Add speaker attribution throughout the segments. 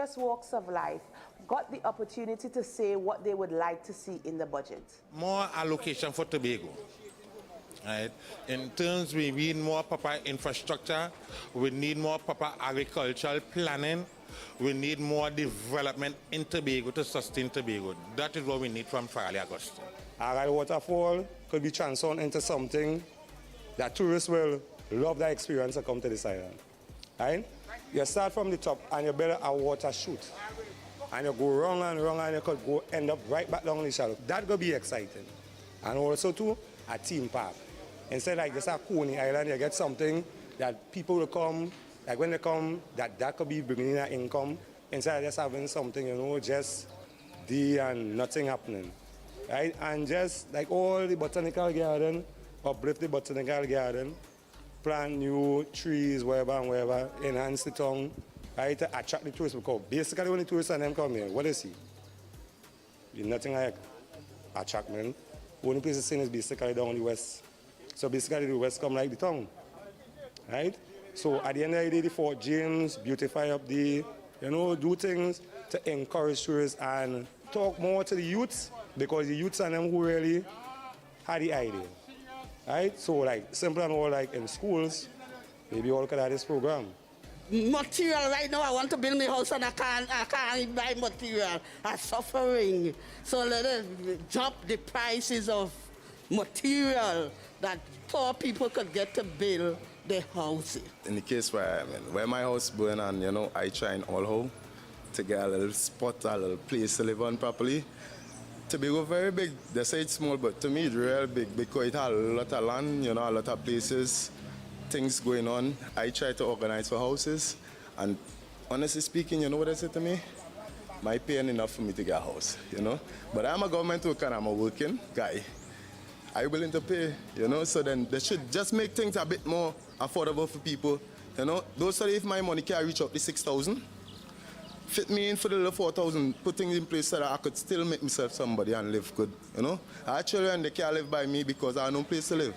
Speaker 1: various walks of life got the opportunity to say what they would like to see in the budget.
Speaker 2: More allocation for Tobago. Right? In terms, we need more proper infrastructure, we need more proper agricultural planning, we need more development in Tobago to sustain Tobago. That is what we need from Farley Augusta.
Speaker 3: Our waterfall could be transformed into something that tourists will love that experience to come to this island. Right? You start from the top and you build a water chute. And you go wrong and wrong and you could go end up right back down the shallow. That could be exciting. And also too, a theme park. Instead like just a Coney Island, you get something that people will come, like when they come, that could be bringing in an income. Instead of just having something, just and nothing happening. Right? And just like all the botanical garden, uplift the botanical garden, plant new trees wherever and wherever, enhance the town, right, to attract the tourists. Because basically when the tourists and them come here, what they see? Nothing like attractment. Only place to see is basically down the west. So basically the west come like the town, right? So at the end of the day, the Fort James, beautify up the, do things to encourage tourists and talk more to the youths, because the youths are them who really had the idea, right? So like simple and all, like in schools, maybe all could have this program.
Speaker 4: Material right now, I want to build my house and I can't buy material. I'm suffering. So let us drop the prices of material that poor people could get to build their houses.
Speaker 5: In the case where I'm in, where my house burned and I try in all home to get a little spot, a little place to live on properly. Tobago very big. They say it's small, but to me it's real big because it has a lot of land, a lot of places, things going on. I try to organize for houses, and honestly speaking, you know what they say to me? My pay ain't enough for me to get a house, But I'm a government worker and I'm a working guy. I'm willing to pay, so then they should just make things a bit more affordable for people, Those are if my money can reach up to 6,000. Fit me in for the little 4,000, put things in place so that I could still make myself somebody and live good, I children, they can't live by me because I have no place to live.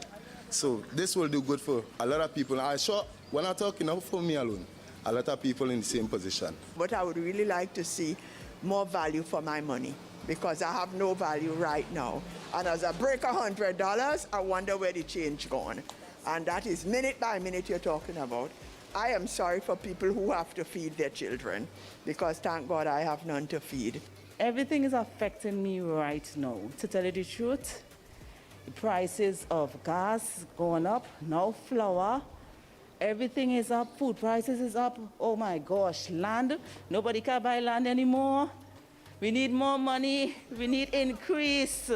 Speaker 5: So this will do good for a lot of people. I'm sure when I talk, not for me alone, a lot of people in the same position.
Speaker 6: But I would really like to see more value for my money, because I have no value right now. And as I break $100, I wonder where the change gone. And that is minute by minute you're talking about. I am sorry for people who have to feed their children, because thank God I have none to feed.
Speaker 7: Everything is affecting me right now. To tell you the truth, the prices of gas going up, now flour, everything is up, food prices is up. Oh my gosh, land, nobody can buy land anymore. We need more money, we need increase.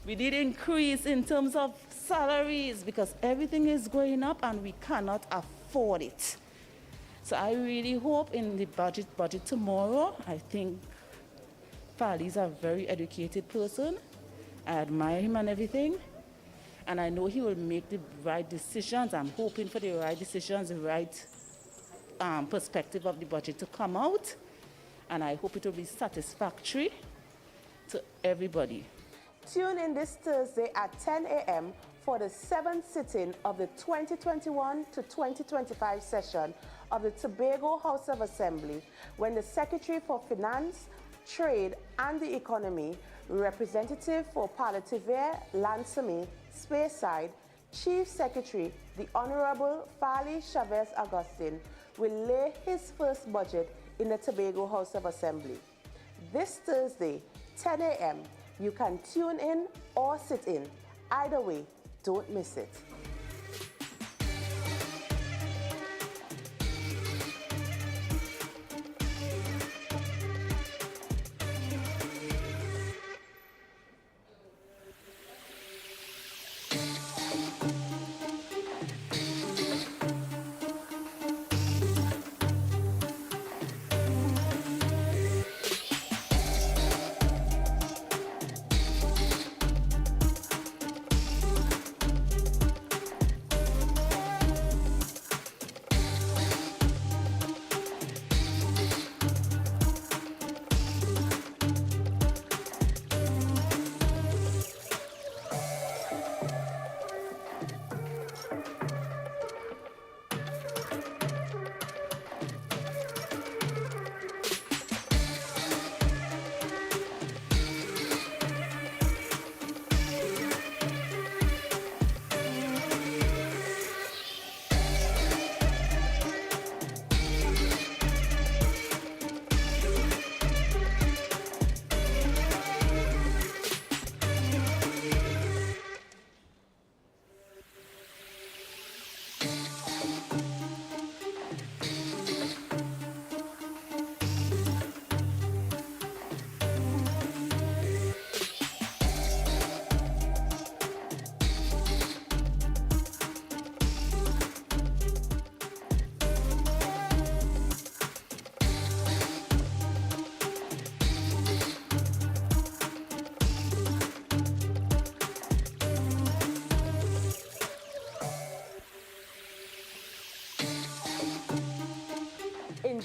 Speaker 7: We need increase in terms of salaries, because everything is going up and we cannot afford it. So I really hope in the budget tomorrow, I think Farley's a very educated person. I admire him and everything. And I know he will make the right decisions. I'm hoping for the right decisions, the right perspective of the budget to come out. And I hope it will be satisfactory to everybody.
Speaker 1: Tune in this Thursday at 10 a.m. for the 7th sitting of the 2021 to 2025 session of the Tobago House of Assembly, when the Secretary for Finance, Trade and the Economy, Representative for Palliative Lansame, Speyside, Chief Secretary, the Honorable Farley Chavez Augustine, will lay his first budget in the Tobago House of Assembly. This Thursday, 10 a.m., you can tune in or sit in. Either way, don't miss it.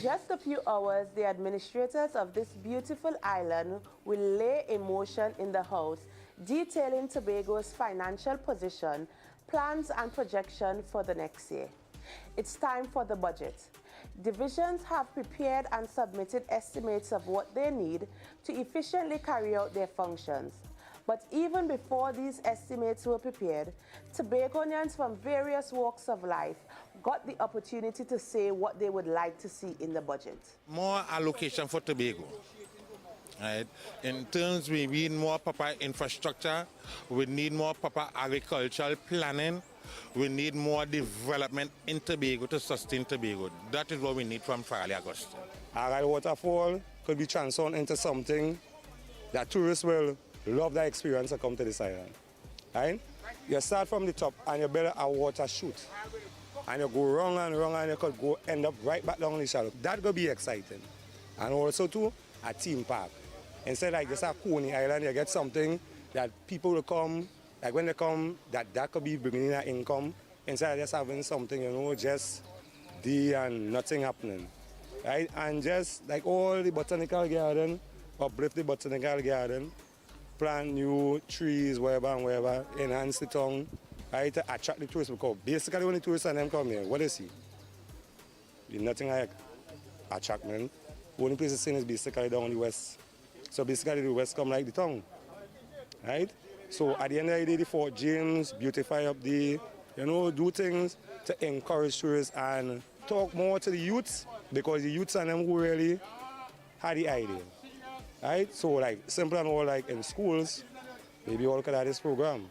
Speaker 1: just a few hours, the administrators of this beautiful island will lay a motion in the House detailing Tobago's financial position, plans and projection for the next year. It's time for the budget. Divisions have prepared and submitted estimates of what they need to efficiently carry out their functions. But even before these estimates were prepared, Tobagonians from various walks of life got the opportunity to say what they would like to see in the budget.
Speaker 2: More allocation for Tobago. Right? In terms, we need more proper infrastructure, we need more proper agricultural planning, we need more development in Tobago to sustain Tobago. That is what we need from Farley Augusta.
Speaker 3: Our waterfall could be transformed into something that tourists will love that experience to come to this island. Right? You start from the top and you build a water chute. And you go wrong and you could go end up right back down the shallow. That could be exciting. And also too, a theme park. Instead like just a Coney Island, you get something that people will come, like when they come, that could be bringing in an income. Instead of just having something, you know, just and nothing happening. Right? And just like all the botanical garden, uplift the botanical garden, plant new trees, wherever and wherever, enhance the town, right, to attract the tourists. Because basically when the tourists and them come here, what they see? Nothing like attractment. The only place to see is basically down the west. So basically the west come like the town, right? So at the end of the day, the Fort James, beautify up the, you know, do things to encourage tourists and talk more to the youths, because the youths and them who really had the idea. Right? So like simple and all, like in schools, maybe all could have this program.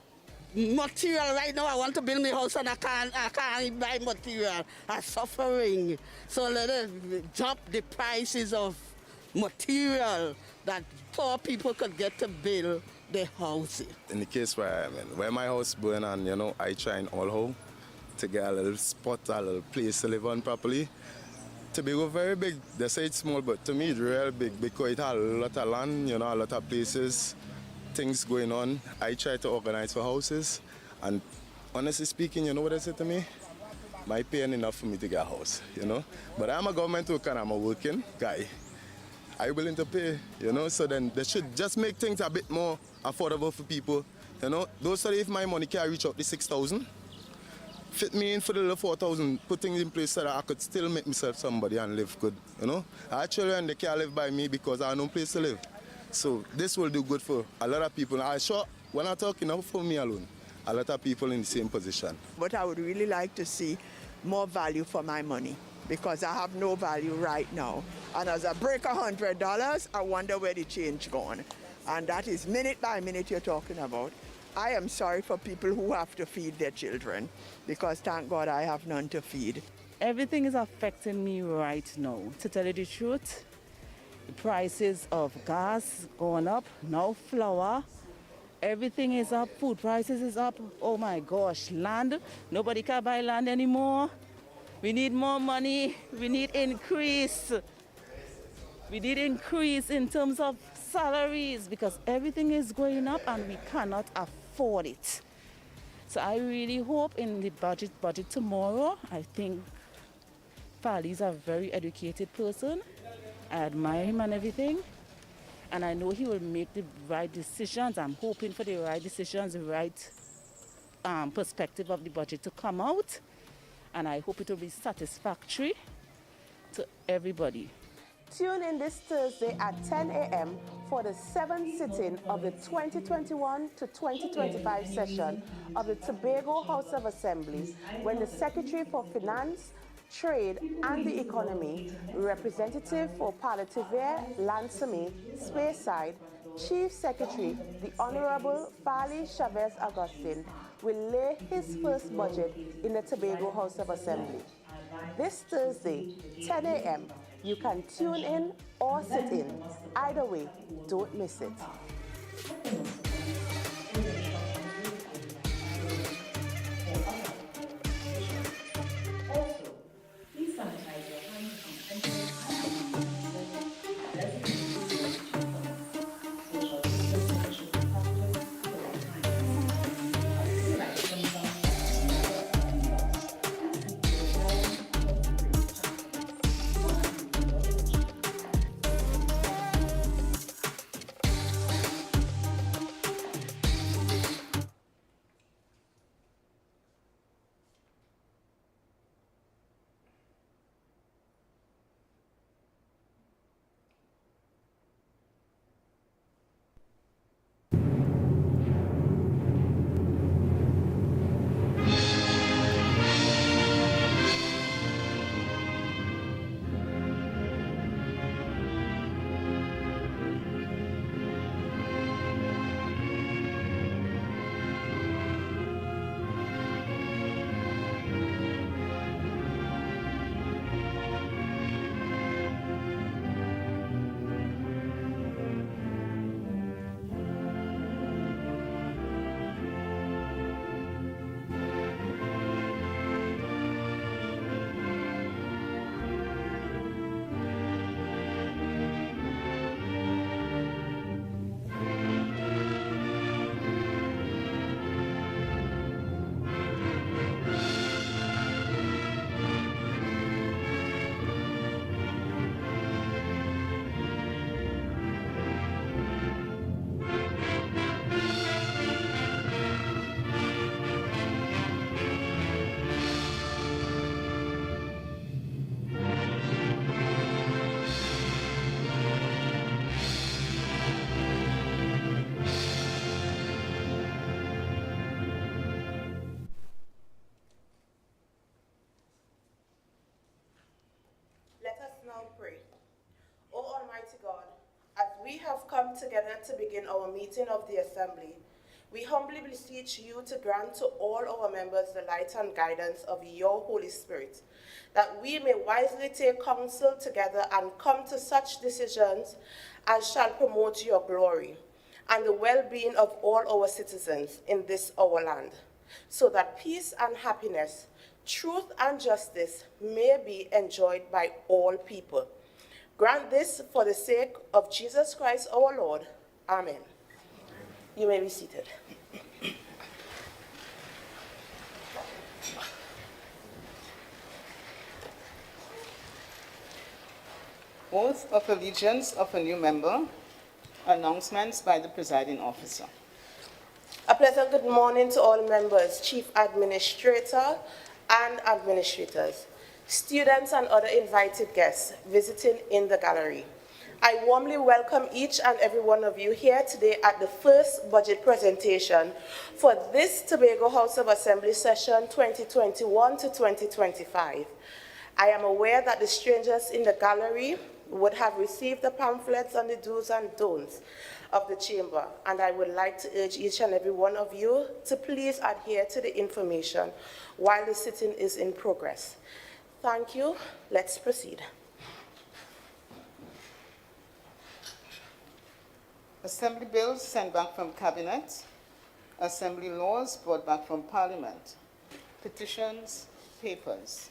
Speaker 4: Material right now, I want to build my house and I can't buy material. I'm suffering. So let us drop the prices of material that poor people could get to build their houses.
Speaker 5: In the case where I'm in, where my house burn and, you know, I try in all home to get a little spot, a little place to live on properly. Tobago very big. They say it's small, but to me it's real big because it has a lot of land, you know, a lot of places, things going on. I try to organize for houses, and honestly speaking, you know what they say to me? My paying enough for me to get a house, you know. But I'm a government worker and I'm a working guy. I'm willing to pay, you know, so then they should just make things a bit more affordable for people, you know. Those are if my money can reach up to 6,000. Fit me in for the little 4,000, put things in place so that I could still make myself somebody and live good, you know. Our children, they can't live by me because I have no place to live. So this will do good for a lot of people. I'm sure when I'm talking not for me alone, a lot of people in the same position.
Speaker 6: But I would really like to see more value for my money, because I have no value right now. And as I break $100, I wonder where the change gone. And that is minute by minute you're talking about. I am sorry for people who have to feed their children, because thank God I have none to feed.
Speaker 7: Everything is affecting me right now. To tell you the truth, the prices of gas going up, now flour, everything is up, food prices is up. Oh my gosh, land, nobody can buy land anymore. We need more money, we need increase. We need increase in terms of salaries, because everything is going up and we cannot afford it. So I really hope in the budget tomorrow, I think Farley's a very educated person. I admire him and everything. And I know he will make the right decisions. I'm hoping for the right decisions, the right perspective of the budget to come out. And I hope it will be satisfactory to everybody.
Speaker 1: Tune in this Thursday at 10 a.m. for the 7th sitting of the 2021 to 2025 session of the Tobago House of Assembly, when the Secretary for Finance, Trade and the Economy, Representative for Palliative Lansome, Speyside, Chief Secretary, the Honorable Farley Chavez Augustine, will lay his first budget in the Tobago House of Assembly. This Thursday, 10 a.m., you can tune in or sit in. Either way, don't miss it. we have come together to begin our meeting of the Assembly, we humbly beseech you to grant to all our members the light and guidance of your Holy Spirit, that we may wisely take counsel together and come to such decisions as shall promote your glory and the well-being of all our citizens in this our land, so that peace and happiness, truth and justice may be enjoyed by all people. Grant this for the sake of Jesus Christ our Lord. Amen. You may be seated.
Speaker 8: Oath of allegiance of a new member. Announcements by the presiding officer.
Speaker 1: A pleasant good morning to all members, Chief Administrator and administrators, students and other invited guests visiting in the gallery. I warmly welcome each and every one of you here today at the first budget presentation for this Tobago House of Assembly session 2021 to 2025. I am aware that the strangers in the gallery would have received the pamphlets on the do's and don'ts of the chamber, and I would like to urge each and every one of you to please adhere to the information while the sitting is in progress. Thank you. Let's proceed.
Speaker 8: Assembly bills sent back from Cabinet. Assembly laws brought back from Parliament. Petitions, papers.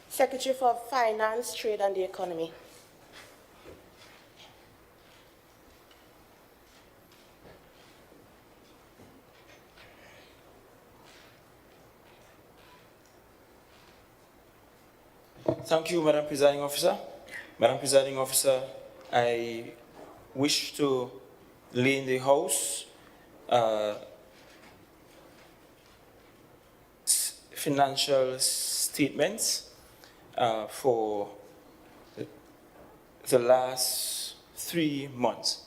Speaker 1: Secretary for Finance, Trade and the Economy.
Speaker 9: Thank you, Madam Presiding Officer. Madam Presiding Officer, I wish to lay in the House financial statements for the last 3 months.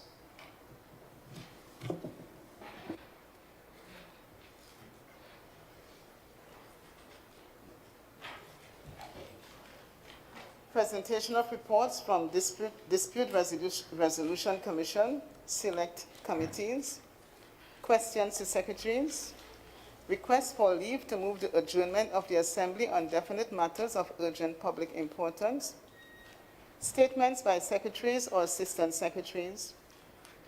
Speaker 8: Presentation of reports from Dispute Resolution Commission, select committees. Questions to secretaries. Request for leave to move the adjournment of the Assembly on definite matters of urgent public importance. Statements by secretaries or assistant secretaries.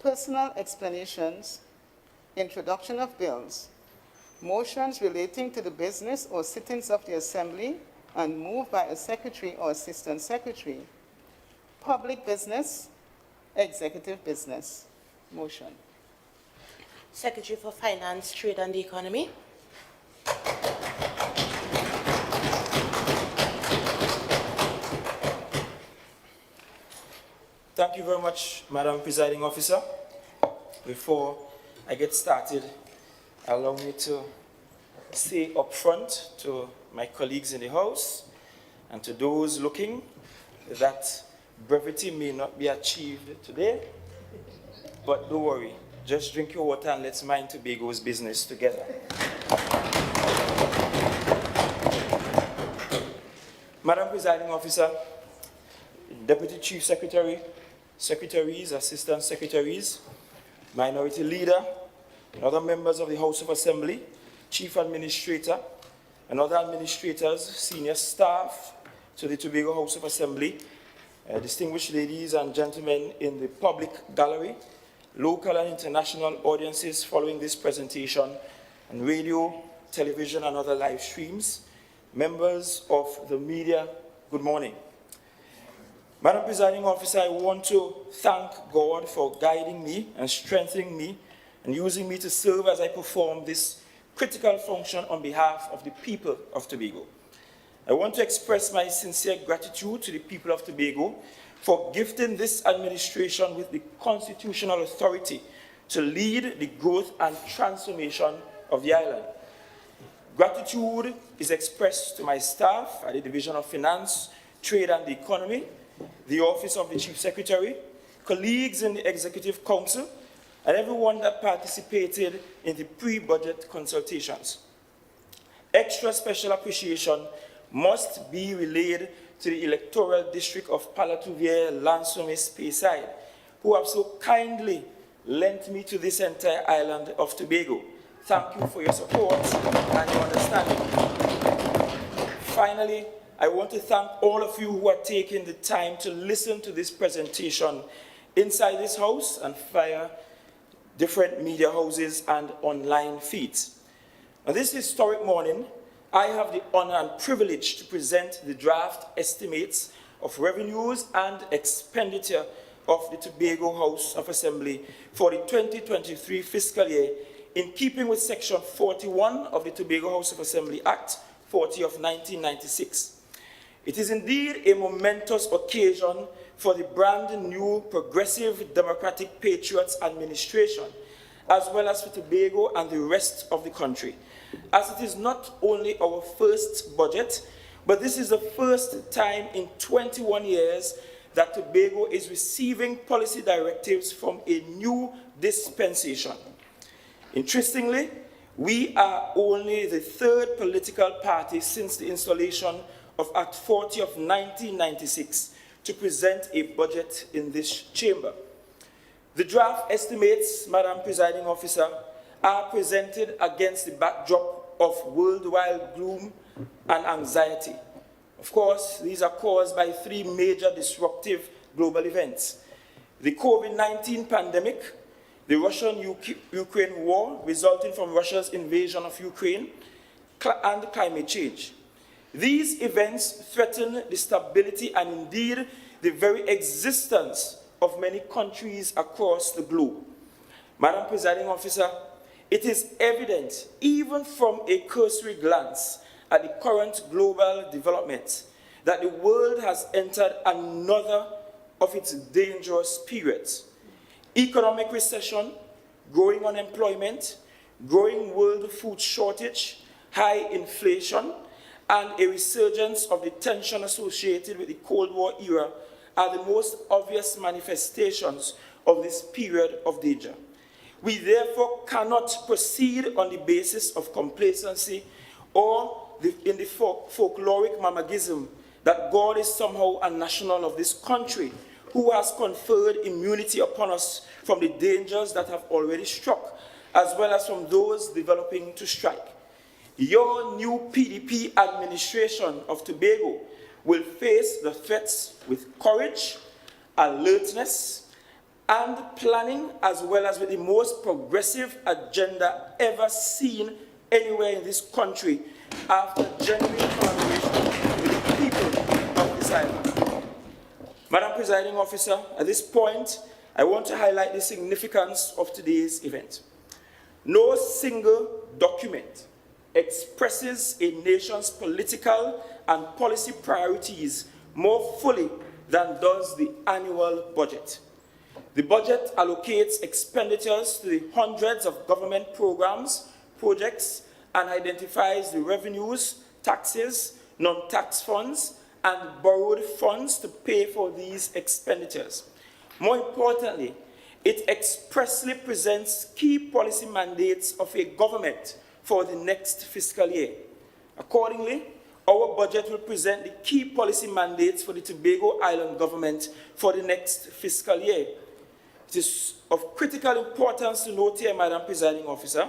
Speaker 8: Personal explanations. Introduction of bills. Motions relating to the business or sittings of the Assembly and moved by a secretary or assistant secretary. Public business, executive business. Motion.
Speaker 1: Secretary for Finance, Trade and the Economy.
Speaker 9: Thank you very much, Madam Presiding Officer. Before I get started, allow me to say up front to my colleagues in the House and to those looking that brevity may not be achieved today, but don't worry, just drink your water and let's mind Tobago's business together. Madam Presiding Officer, Deputy Chief Secretary, Secretaries, Assistant Secretaries, Minority Leader, and other members of the House of Assembly, Chief Administrator, and other administrators, senior staff to the Tobago House of Assembly, distinguished ladies and gentlemen in the public gallery, local and international audiences following this presentation, and radio, television, and other live streams, members of the media, good morning. Madam Presiding Officer, I want to thank God for guiding me and strengthening me and using me to serve as I perform this critical function on behalf of the people of Tobago. I want to express my sincere gratitude to the people of Tobago for gifting this administration with the constitutional authority to lead the growth and transformation of the island. Gratitude is expressed to my staff at the Division of Finance, Trade and the Economy, the Office of the Chief Secretary, colleagues in the Executive Council, and everyone that participated in the pre-budget consultations. Extra special appreciation must be relayed to the electoral district of Palatouvier, Lansomis, Speyside, who have so kindly lent me to this entire island of Tobago. Thank you for your support and your understanding. Finally, I want to thank all of you who are taking the time to listen to this presentation inside this house and via different media houses and online feeds. On this historic morning, I have the honor and privilege to present the draft estimates of revenues and expenditure of the Tobago House of Assembly for the 2023 fiscal year, in keeping with Section 41 of the Tobago House of Assembly Act 40 of 1996. It is indeed a momentous occasion for the brand new Progressive Democratic Patriots administration, as well as for Tobago and the rest of the country, as it is not only our first budget, but this is the first time in 21 years that Tobago is receiving policy directives from a new dispensation. Interestingly, we are only the third political party since the installation of Act 40 of 1996 to present a budget in this chamber. The draft estimates, Madam Presiding Officer, are presented against the backdrop of worldwide gloom and anxiety. Of course, these are caused by three major disruptive global events: the COVID-19 pandemic, the Russian-Ukraine war resulting from Russia's invasion of Ukraine, and climate change. These events threaten the stability and indeed the very existence of many countries across the globe. Madam Presiding Officer, it is evident, even from a cursory glance at the current global developments, that the world has entered another of its dangerous periods. Economic recession, growing unemployment, growing world food shortage, high inflation, and a resurgence of the tension associated with the Cold War era are the most obvious manifestations of this period of danger. We therefore cannot proceed on the basis of complacency or in the folkloric mamagism that God is somehow a national of this country who has conferred immunity upon us from the dangers that have already struck, as well as from those developing to strike. Your new PDP administration of Tobago will face the threats with courage, alertness, and planning, as well as with the most progressive agenda ever seen anywhere in this country after genuine collaboration with the people of this island. Madam Presiding Officer, at this point, I want to highlight the significance of today's event. No single document expresses a nation's political and policy priorities more fully than does the annual budget. The budget allocates expenditures to the hundreds of government programs, projects, and identifies the revenues, taxes, non-tax funds, and borrowed funds to pay for these expenditures. More importantly, it expressly presents key policy mandates of a government for the next fiscal year. Accordingly, our budget will present the key policy mandates for the Tobago Island government for the next fiscal year. It is of critical importance to note here, Madam Presiding Officer,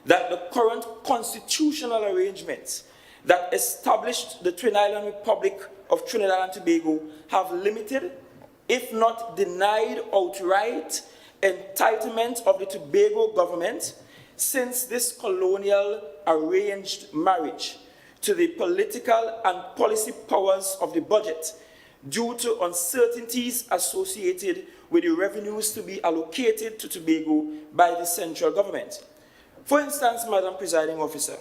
Speaker 9: that the current constitutional arrangements that established the Twin Island Republic of Trinidad and Tobago have limited, if not denied outright, entitlement of the Tobago government since this colonial arranged marriage to the political and policy powers of the budget due to uncertainties associated with the revenues to be allocated to Tobago by the central government. For instance, Madam Presiding Officer,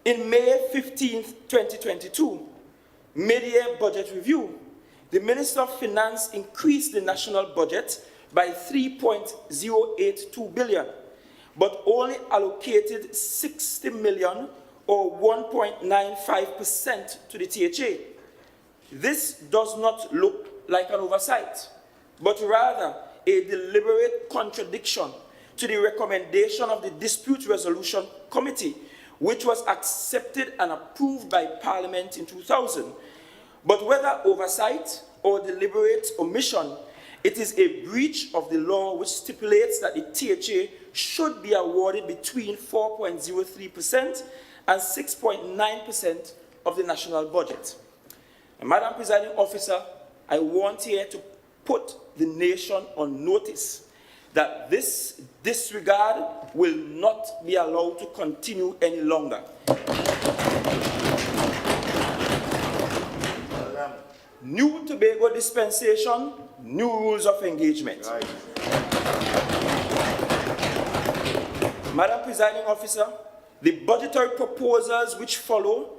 Speaker 9: in May 15, 2022, mid-year budget review, the Minister of Finance increased the national budget by 3.082 billion, but only allocated 60 million or 1.95% to the THA. This does not look like an oversight, but rather a deliberate contradiction to the recommendation of the Dispute Resolution Committee, which was accepted and approved by Parliament in 2000. But whether oversight or deliberate omission, It is a breach of the law which stipulates that the THA should be awarded between 4.03% and 6.9% of the national budget. And Madam Presiding Officer, I want here to put the nation on notice that this disregard will not be allowed to continue any longer. New Tobago dispensation, new rules of engagement. Right. Madam Presiding Officer, the budgetary proposals which follow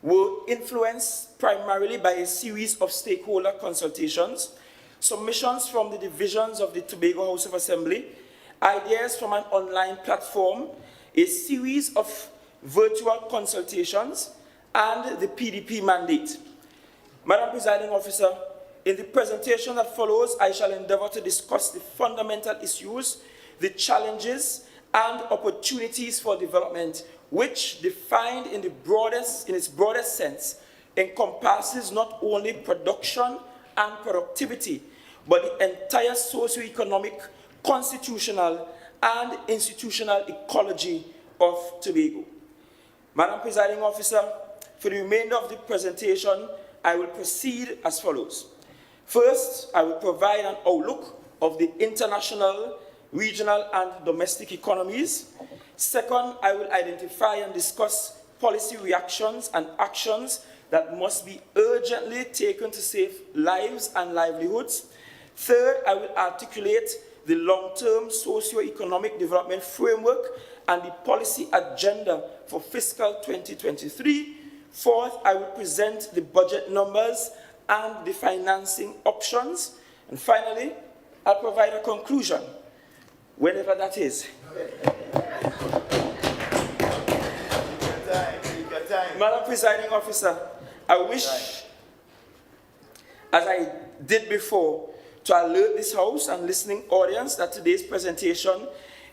Speaker 9: were influenced primarily by a series of stakeholder consultations, submissions from the divisions of the Tobago House of Assembly, ideas from an online platform, a series of virtual consultations, and the PDP mandate. Madam Presiding Officer, in the presentation that follows, I shall endeavor to discuss the fundamental issues, the challenges, and opportunities for development, which, defined in its broadest sense, encompasses not only production and productivity, but the entire socio-economic, constitutional, and institutional ecology of Tobago. Madam Presiding Officer, for the remainder of the presentation, I will proceed as follows. First, I will provide an outlook of the international, regional, and domestic economies. Second, I will identify and discuss policy reactions and actions that must be urgently taken to save lives and livelihoods. Third, I will articulate the long-term socio-economic development framework and the policy agenda for fiscal 2023. Fourth, I will present the budget numbers and the financing options. And finally, I'll provide a conclusion, whenever that is. Madam Presiding Officer, I wish, as I did before, to alert this House and listening audience that today's presentation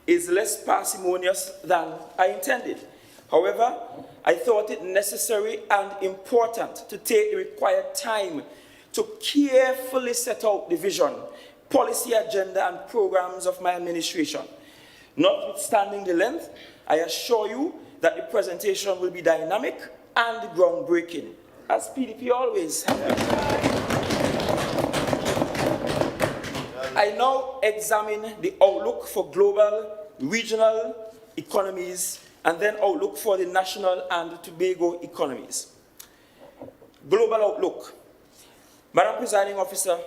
Speaker 9: is less parsimonious than I intended. However, I thought it necessary and important to take the required time to carefully set out the vision, policy agenda, and programs of my administration. Notwithstanding the length, I assure you that the presentation will be dynamic and groundbreaking, as PDP always has. I now examine the outlook for global, regional economies, and then outlook for the national and Tobago economies. Global outlook. Madam Presiding Officer,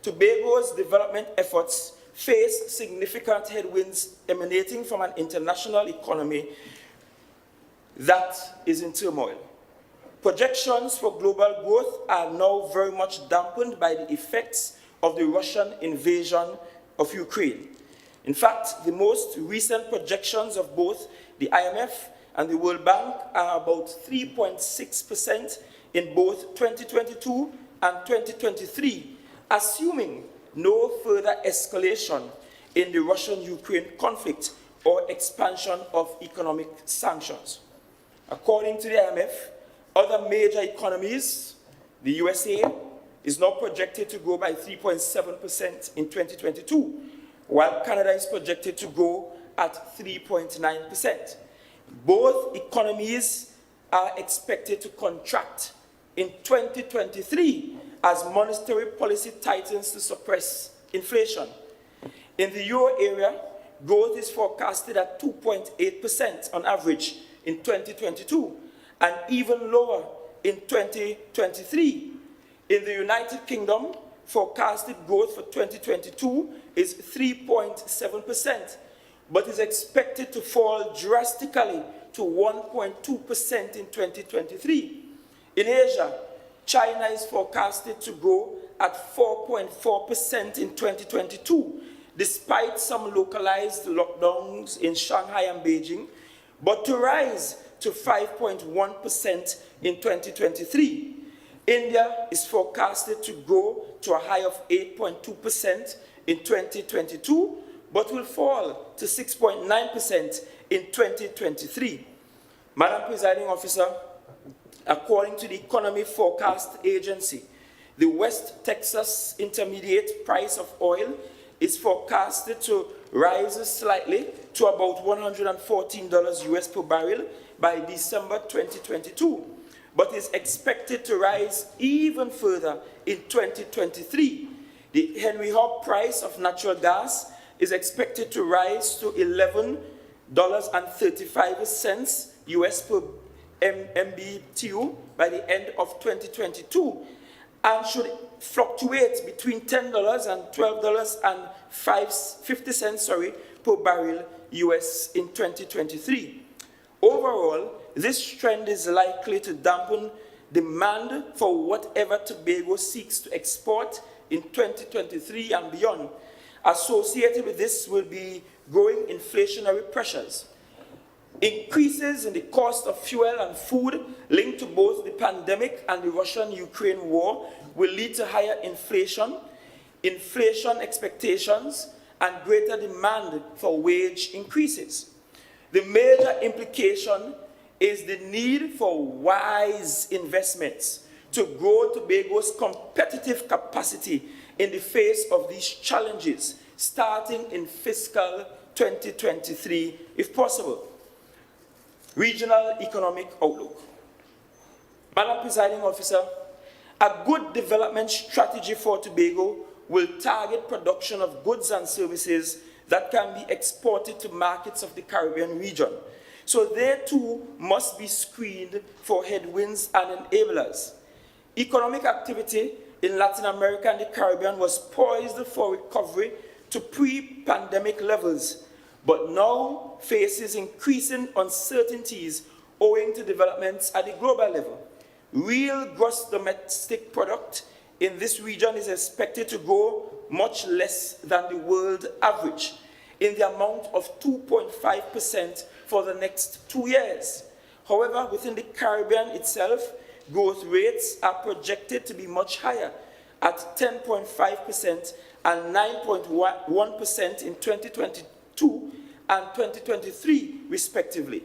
Speaker 9: Tobago's development efforts face significant headwinds emanating from an international economy that is in turmoil. Projections for global growth are now very much dampened by the effects of the Russian invasion of Ukraine. In fact, the most recent projections of both the IMF and the World Bank are about 3.6% in both 2022 and 2023, assuming no further escalation in the Russian-Ukraine conflict or expansion of economic sanctions. According to the IMF, other major economies, the USA, is now projected to grow by 3.7% in 2022, while Canada is projected to grow at 3.9%. Both economies are expected to contract in 2023 as monetary policy tightens to suppress inflation. In the euro area, growth is forecasted at 2.8% on average in 2022 and even lower in 2023. In the United Kingdom, forecasted growth for 2022 is 3.7%, but is expected to fall drastically to 1.2% in 2023. In Asia, China is forecasted to grow at 4.4% in 2022, despite some localized lockdowns in Shanghai and Beijing, but to rise to 5.1% in 2023. India is forecasted to grow to a high of 8.2% in 2022, but will fall to 6.9% in 2023. Madam Presiding Officer, according to the Economy Forecast Agency, The West Texas Intermediate price of oil is forecasted to rise slightly to about $114 US per barrel by December 2022, but is expected to rise even further in 2023. The Henry Hub price of natural gas is expected to rise to $11.35 US per MMBTU by the end of 2022, and should fluctuate between $10 and $12.50 per barrel US in 2023. Overall, this trend is likely to dampen demand for whatever Tobago seeks to export in 2023 and beyond. Associated with this will be growing inflationary pressures. Increases in the cost of fuel and food linked to both the pandemic and the Russian-Ukraine war will lead to higher inflation expectations, and greater demand for wage increases. The major implication is the need for wise investments to grow Tobago's competitive capacity in the face of these challenges, starting in fiscal 2023, if possible. Regional economic outlook. Madam Presiding Officer, a good development strategy for Tobago will target production of goods and services that can be exported to markets of the Caribbean region. So they too must be screened for headwinds and enablers. Economic activity in Latin America and the Caribbean was poised for recovery to pre-pandemic levels, but now faces increasing uncertainties owing to developments at the global level. Real gross domestic product in this region is expected to grow much less than the world average, in the amount of 2.5% for the next 2 years. However, within the Caribbean itself, growth rates are projected to be much higher, at 10.5% and 9.1% in 2022 and 2023, respectively.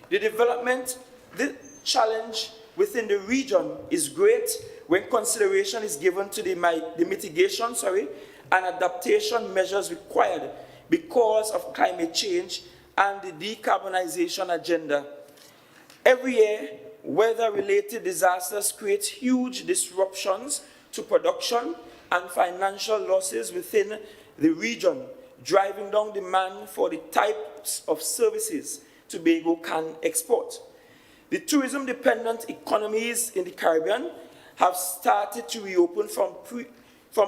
Speaker 9: The challenge within the region is great when consideration is given to the mitigation and adaptation measures required because of climate change and the decarbonization agenda. Every year, weather-related disasters create huge disruptions to production and financial losses within the region, driving down demand for the types of services Tobago can export. The tourism-dependent economies in the Caribbean have started to reopen from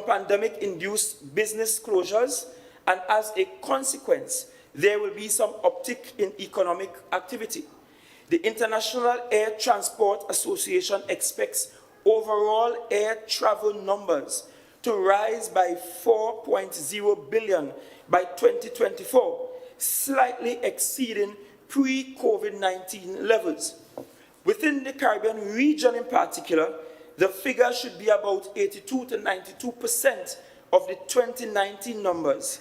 Speaker 9: pandemic-induced business closures, and as a consequence, there will be some uptick in economic activity. The International Air Transport Association expects overall air travel numbers to rise by 4.0 billion by 2024, slightly exceeding pre-COVID-19 levels. Within the Caribbean region in particular, the figure should be about 82 to 92% of the 2019 numbers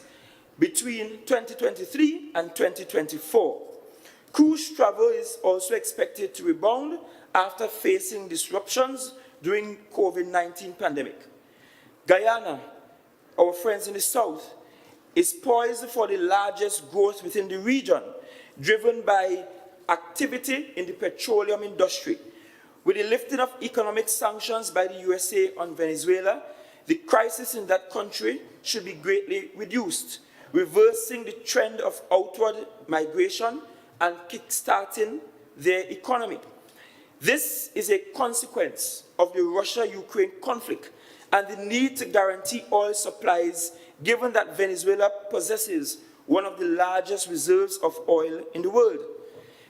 Speaker 9: between 2023 and 2024. Cruise travel is also expected to rebound after facing disruptions during COVID-19 pandemic. Guyana, our friends in the south, is poised for the largest growth within the region, driven by activity in the petroleum industry. With the lifting of economic sanctions by the USA on Venezuela, the crisis in that country should be greatly reduced, reversing the trend of outward migration and kickstarting their economy. This is a consequence of the Russia-Ukraine conflict and the need to guarantee oil supplies, given that Venezuela possesses one of the largest reserves of oil in the world.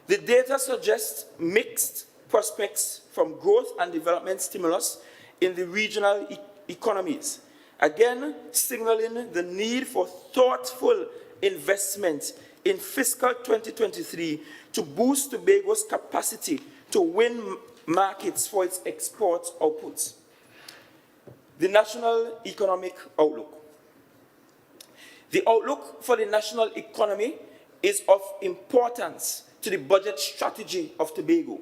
Speaker 9: The data suggests mixed prospects from growth and development stimulus in the regional economies, again signaling the need for thoughtful investment in fiscal 2023 to boost Tobago's capacity to win markets for its export outputs. The national economic outlook. The outlook for the national economy is of importance to the budget strategy of Tobago,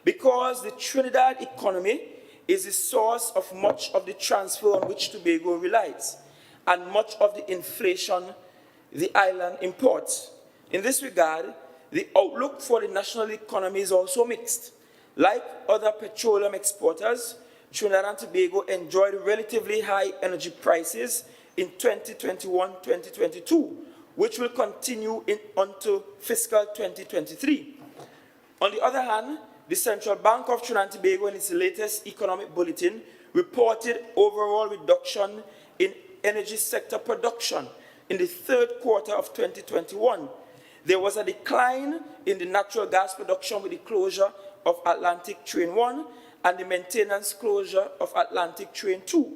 Speaker 9: because the Trinidad economy is the source of much of the transfer on which Tobago relies, and much of the inflation the island imports. In this regard, the outlook for the national economy is also mixed. Like other petroleum exporters, Trinidad and Tobago enjoyed relatively high energy prices in 2021-2022, which will continue onto fiscal 2023. On the other hand, the Central Bank of Trinidad and Tobago, in its latest economic bulletin, reported overall reduction in energy sector production in the third quarter of 2021. There was a decline in the natural gas production with the closure of Atlantic Train 1 and the maintenance closure of Atlantic Train 2.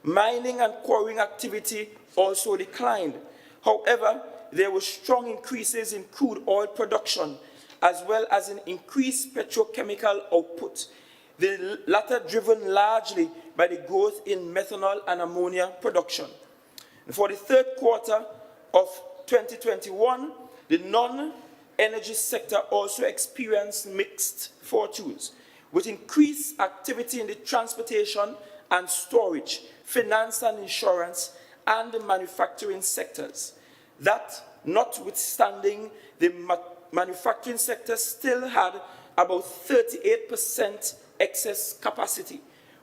Speaker 9: Mining and quarrying activity also declined. However, there were strong increases in crude oil production, as well as in increased petrochemical output, the latter driven largely by the growth in methanol and ammonia production. For the third quarter of 2021, the non-energy sector also experienced mixed fortunes, with increased activity in the transportation and storage, finance and insurance, and the manufacturing sectors. That, notwithstanding, the manufacturing sector still had about 38% excess capacity,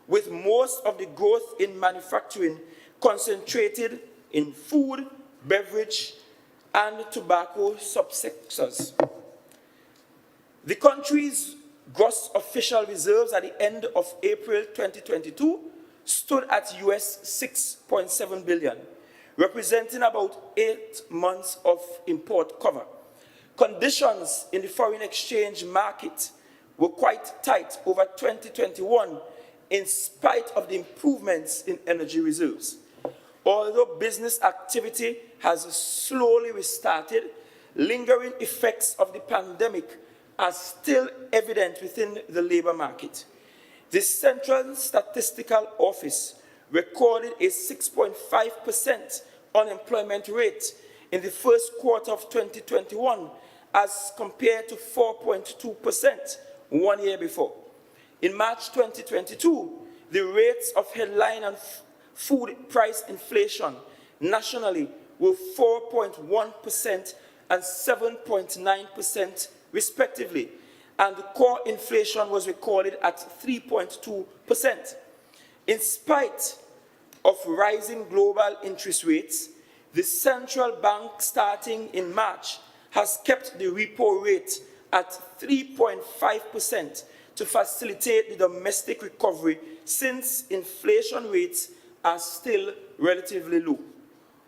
Speaker 9: with most of the growth in manufacturing concentrated in food, beverage, and tobacco subsectors. The country's gross official reserves at the end of April 2022 stood at US $6.7 billion, representing about 8 months of import cover. Conditions in the foreign exchange market were quite tight over 2021 in spite of the improvements in energy reserves. Although business activity has slowly restarted, lingering effects of the pandemic are still evident within the labor market. The Central Statistical Office recorded a 6.5% unemployment rate in the first quarter of 2021 as compared to 4.2% 1 year before. In March 2022, the rates of headline and food price inflation nationally were 4.1% and 7.9% respectively, and the core inflation was recorded at 3.2%. In spite of rising global interest rates, the central bank starting in March has kept the repo rate at 3.5% to facilitate the domestic recovery, since inflation rates are still relatively low.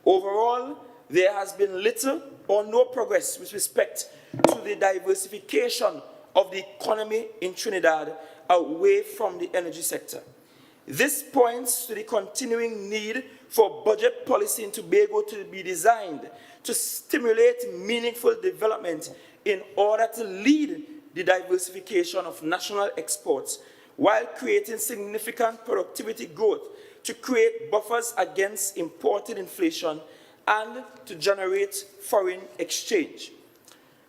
Speaker 9: Overall, there has been little or no progress with respect to the diversification of the economy in Trinidad away from the energy sector. This points to the continuing need for budget policy in Tobago to be designed to stimulate meaningful development in order to lead the diversification of national exports while creating significant productivity growth to create buffers against imported inflation and to generate foreign exchange.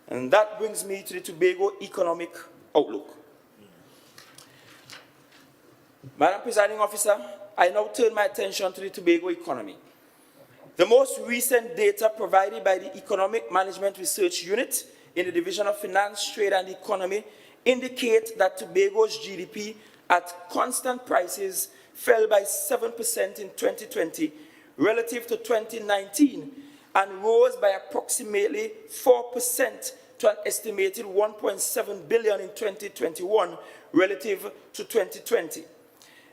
Speaker 9: And that brings me to the Tobago economic outlook. Madam Presiding Officer, I now turn my attention to the Tobago economy. The most recent data provided by the Economic Management Research Unit in the Division of Finance, Trade and Economy indicate that Tobago's GDP at constant prices fell by 7% in 2020 relative to 2019 and rose by approximately 4% to an estimated $1.7 billion in 2021 relative to 2020.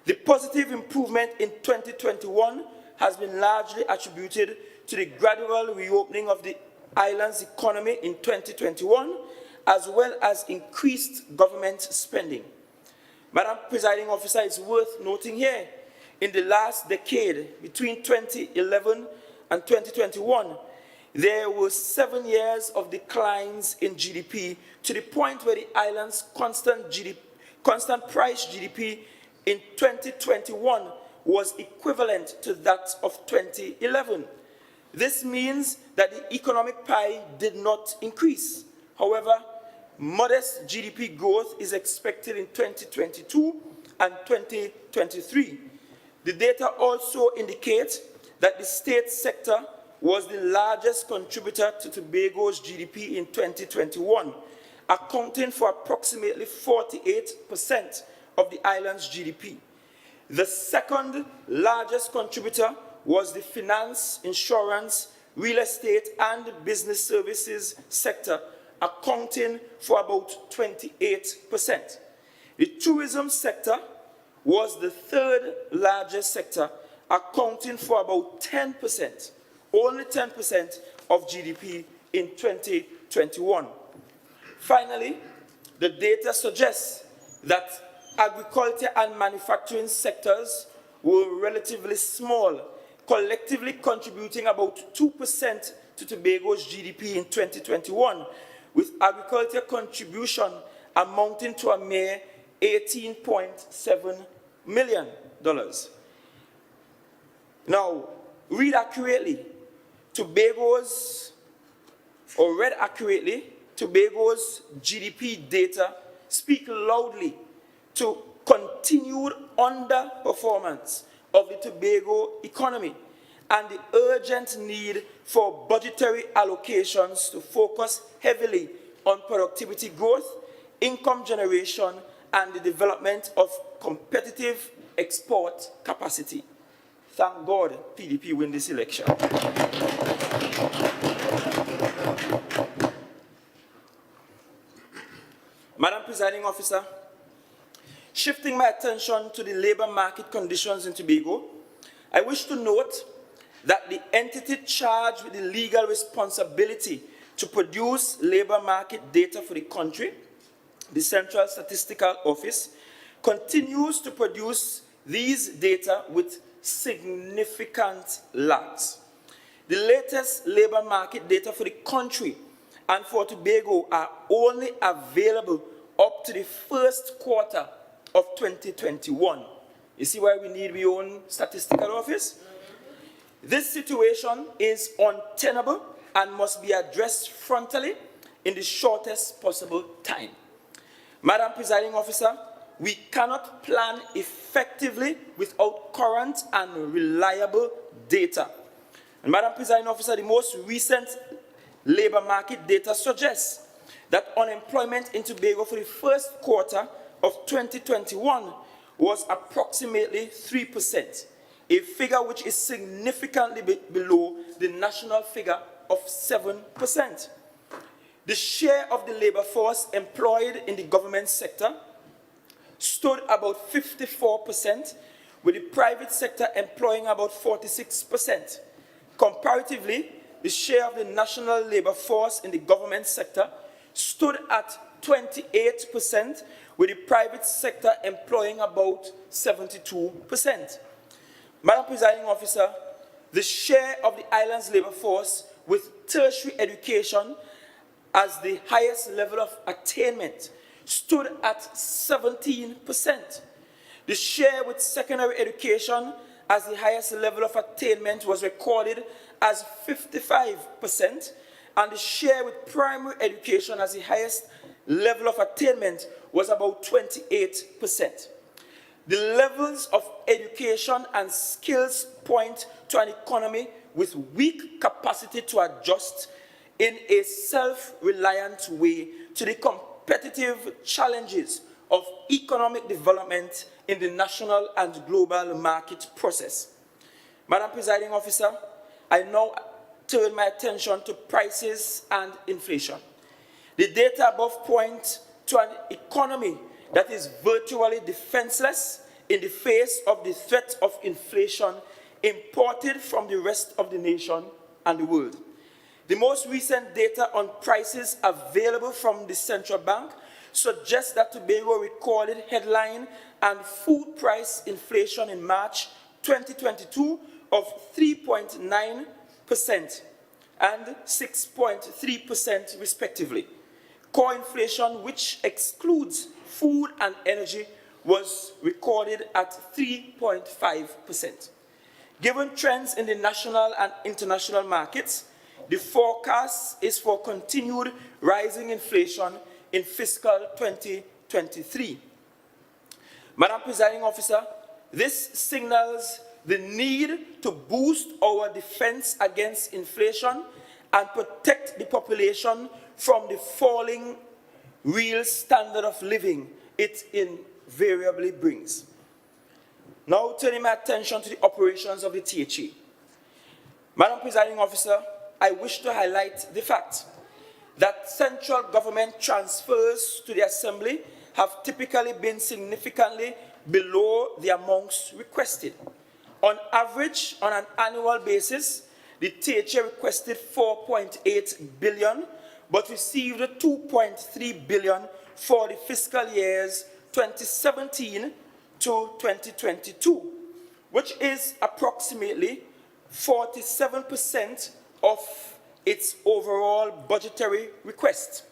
Speaker 9: The positive improvement in 2021 has been largely attributed to the gradual reopening of the island's economy in 2021, as well as increased government spending. Madam Presiding Officer, it's worth noting here, in the last decade, between 2011 and 2021, there were 7 years of declines in GDP to the point where the island's constant price GDP in 2021 was equivalent to that of 2011. This means that the economic pie did not increase. However, modest GDP growth is expected in 2022 and 2023. The data also indicates that the state sector was the largest contributor to Tobago's GDP in 2021, accounting for approximately 48% of the island's GDP. The second largest contributor was the finance, insurance, real estate, and business services sector, accounting for about 28%. The tourism sector was the third largest sector, accounting for about 10%, only 10% of GDP in 2021. Finally, the data suggests that agriculture and manufacturing sectors were relatively small, collectively contributing about 2% to Tobago's GDP in 2021, with agriculture contribution amounting to a mere $18.7 million. Now, read accurately, Tobago's GDP data speak loudly to continued underperformance of the Tobago economy and the urgent need for budgetary allocations to focus heavily on productivity growth, income generation, and the development of competitive export capacity. Thank God PDP win this election. Madam Presiding Officer, shifting my attention to the labor market conditions in Tobago, I wish to note that the entity charged with the legal responsibility to produce labor market data for the country, the Central Statistical Office, continues to produce these data with significant lags. The latest labor market data for the country and for Tobago are only available up to the first quarter of 2021. You see why we need our own statistical office? This situation is untenable and must be addressed frontally in the shortest possible time. Madam Presiding Officer, we cannot plan effectively without current and reliable data. And Madam Presiding Officer, the most recent labor market data suggests that unemployment in Tobago for the first quarter of 2021 was approximately 3%, a figure which is significantly below the national figure of 7%. The share of the labor force employed in the government sector stood about 54%, with the private sector employing about 46%. Comparatively, the share of the national labor force in the government sector stood at 28%, with the private sector employing about 72%. Madam Presiding Officer, the share of the island's labor force with tertiary education as the highest level of attainment stood at 17%. The share with secondary education as the highest level of attainment was recorded as 55%, and the share with primary education as the highest level of attainment was about 28%. The levels of education and skills point to an economy with weak capacity to adjust in a self-reliant way to the competitive challenges of economic development in the national and global market process. Madam Presiding Officer, I now turn my attention to prices and inflation. The data above point to an economy that is virtually defenseless in the face of the threat of inflation imported from the rest of the nation and the world. The most recent data on prices available from the central bank suggests that Tobago recorded headline and food price inflation in March 2022 of 3.9% and 6.3% respectively. Core inflation, which excludes food and energy, was recorded at 3.5%. Given trends in the national and international markets, the forecast is for continued rising inflation in fiscal 2023. Madam Presiding Officer, this signals the need to boost our defense against inflation and protect the population from the falling real standard of living it invariably brings. Now turning my attention to the operations of the THA. Madam Presiding Officer, I wish to highlight the fact that central government transfers to the Assembly have typically been significantly below the amounts requested. On average, on an annual basis, the THA requested 4.8 billion, but received 2.3 billion for the fiscal years 2017 to 2022, which is approximately 47% of its overall budgetary request.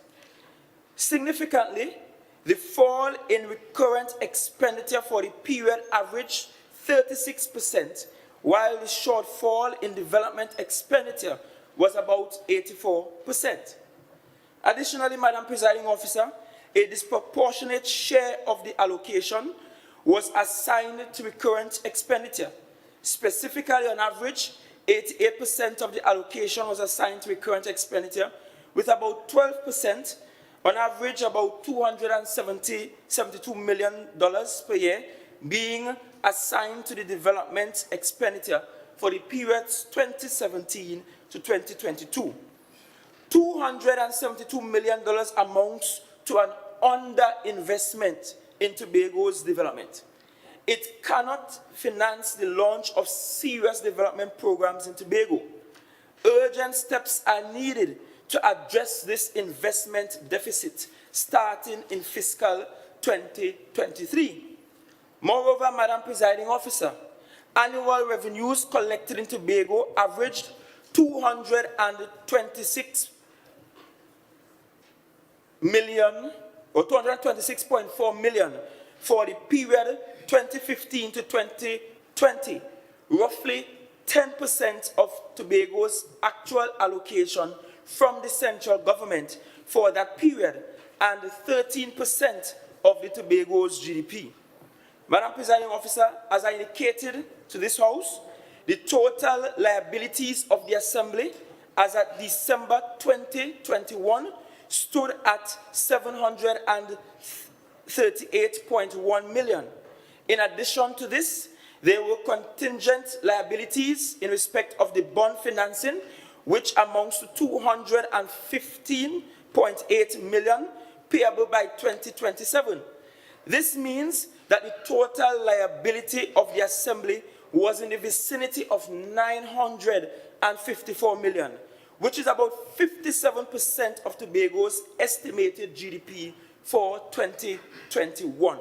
Speaker 9: Significantly, the fall in recurrent expenditure for the period averaged 36%, while the shortfall in development expenditure was about 84%. Additionally, Madam Presiding Officer, a disproportionate share of the allocation was assigned to recurrent expenditure. Specifically, on average, 88% of the allocation was assigned to recurrent expenditure, with about 12%, on average about $272 million per year, being assigned to the development expenditure for the periods 2017 to 2022. $272 million amounts to an underinvestment in Tobago's development. It cannot finance the launch of serious development programs in Tobago. Urgent steps are needed to address this investment deficit starting in fiscal 2023. Moreover, Madam Presiding Officer, annual revenues collected in Tobago averaged $226.4 million for the period 2015 to 2020, roughly 10% of Tobago's actual allocation from the central government for that period, and 13% of the Tobago's GDP. Madam Presiding Officer, as I indicated to this House, the total liabilities of the Assembly as at December 2021 stood at $738.1 million. In addition to this, there were contingent liabilities in respect of the bond financing, which amounts to $215.8 million payable by 2027. This means that the total liability of the Assembly was in the vicinity of $954 million, which is about 57% of Tobago's estimated GDP for 2021.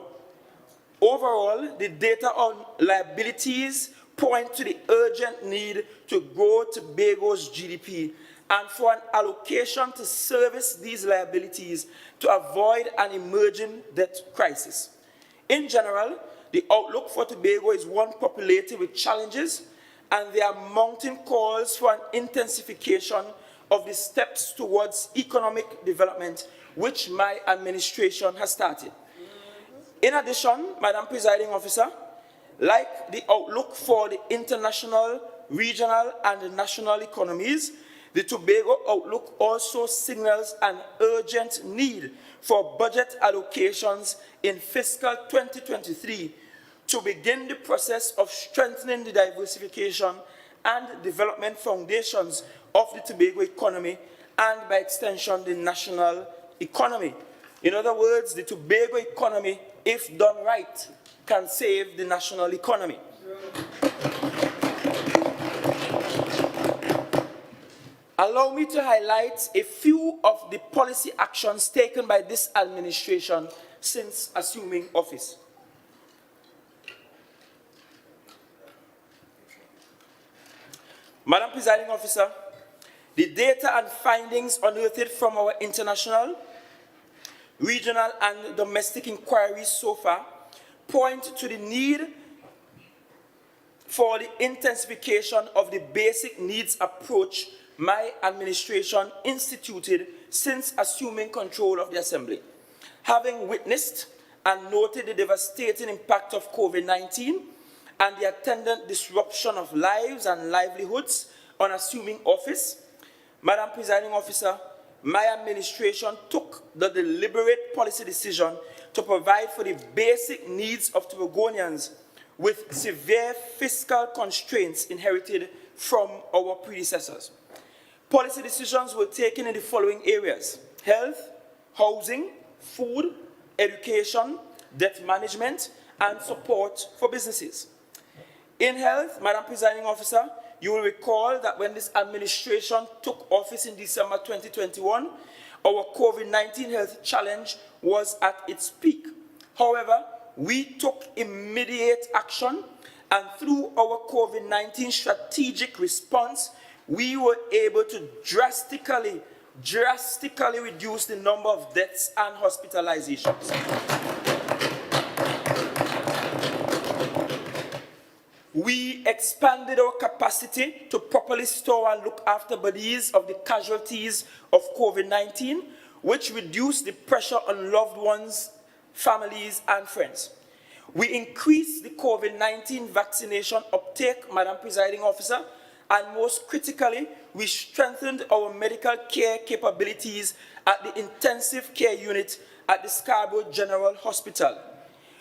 Speaker 9: Overall, the data on liabilities point to the urgent need to grow Tobago's GDP and for an allocation to service these liabilities to avoid an emerging debt crisis. In general, the outlook for Tobago is one populated with challenges, and there are mounting calls for an intensification of the steps towards economic development, which my administration has started. In addition, Madam Presiding Officer, like the outlook for the international, regional, and national economies, the Tobago outlook also signals an urgent need for budget allocations in fiscal 2023 to begin the process of strengthening the diversification and development foundations of the Tobago economy and, by extension, the national economy. In other words, the Tobago economy, if done right, can save the national economy. Allow me to highlight a few of the policy actions taken by this administration since assuming office. Madam Presiding Officer, the data and findings unearthed from our international, regional, and domestic inquiries so far point to the need for the intensification of the basic needs approach my administration instituted since assuming control of the Assembly. Having witnessed and noted the devastating impact of COVID-19 and the attendant disruption of lives and livelihoods on assuming office, Madam Presiding Officer, my administration took the deliberate policy decision to provide for the basic needs of Tobagonians with severe fiscal constraints inherited from our predecessors. Policy decisions were taken in the following areas: health, housing, food, education, debt management, and support for businesses. In health, Madam Presiding Officer, you will recall that when this administration took office in December 2021, our COVID-19 health challenge was at its peak. However, we took immediate action, and through our COVID-19 strategic response, we were able to drastically reduce the number of deaths and hospitalizations. We expanded our capacity to properly store and look after bodies of the casualties of COVID-19, which reduced the pressure on loved ones, families, and friends. We increased the COVID-19 vaccination uptake, Madam Presiding Officer, and most critically, we strengthened our medical care capabilities at the intensive care unit at the Scarborough General Hospital.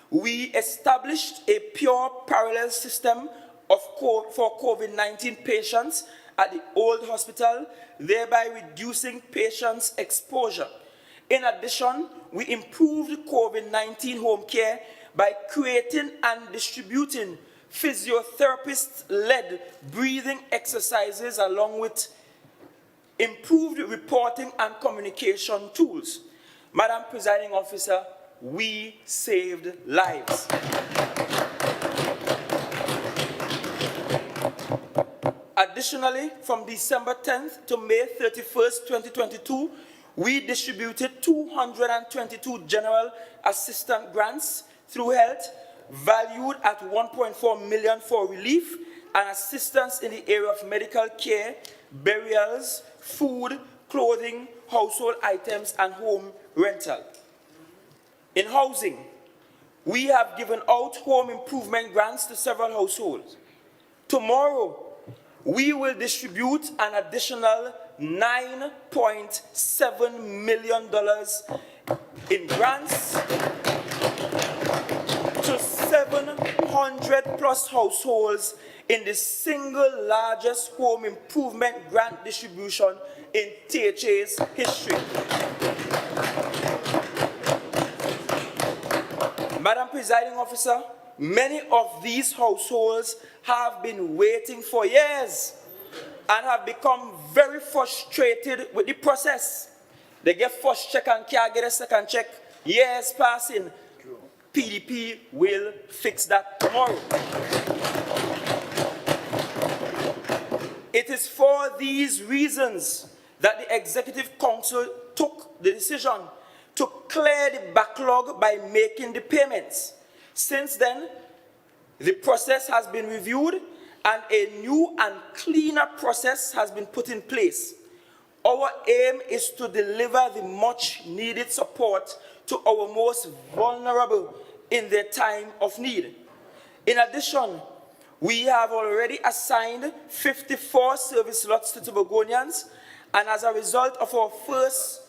Speaker 9: We established a pure parallel system for COVID-19 patients at the old hospital, thereby reducing patients' exposure. In addition, we improved COVID-19 home care by creating and distributing physiotherapist-led breathing exercises along with improved reporting and communication tools. Madam Presiding Officer, we saved lives. Additionally, from December 10th to May 31st, 2022, we distributed 222 general assistance grants through health, valued at $1.4 million for relief and assistance in the area of medical care, burials, food, clothing, household items, and home rental. In housing, we have given out home improvement grants to several households. Tomorrow, we will distribute an additional $9.7 million in grants to 700 plus households in the single largest home improvement grant distribution in THA's history. Madam Presiding Officer, many of these households have been waiting for years and have become very frustrated with the process. They get first check and can't get a second check. Years passing. PDP will fix that tomorrow. It is for these reasons that the Executive Council took the decision to clear the backlog by making the payments. Since then, the process has been reviewed and a new and cleaner process has been put in place. Our aim is to deliver the much needed support to our most vulnerable in their time of need. In addition, we have already assigned 54 service lots to Tobagonians, and as a result of our first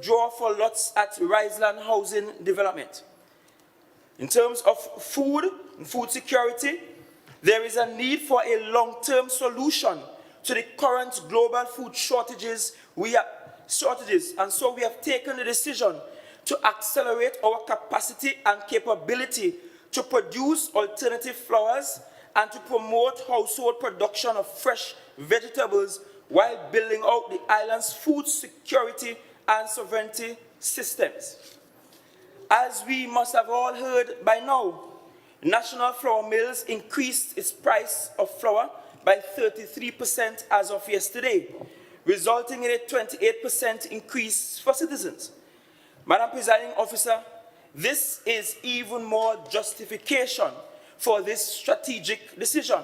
Speaker 9: draw for lots at Riseland Housing Development. In terms of food and food security, there is a need for a long-term solution to the current global food shortages, and so we have taken the decision to accelerate our capacity and capability to produce alternative flours and to promote household production of fresh vegetables while building out the island's food security and sovereignty systems. As we must have all heard by now, National Flour Mills increased its price of flour by 33% as of yesterday, resulting in a 28% increase for citizens. Madam Presiding Officer, this is even more justification for this strategic decision.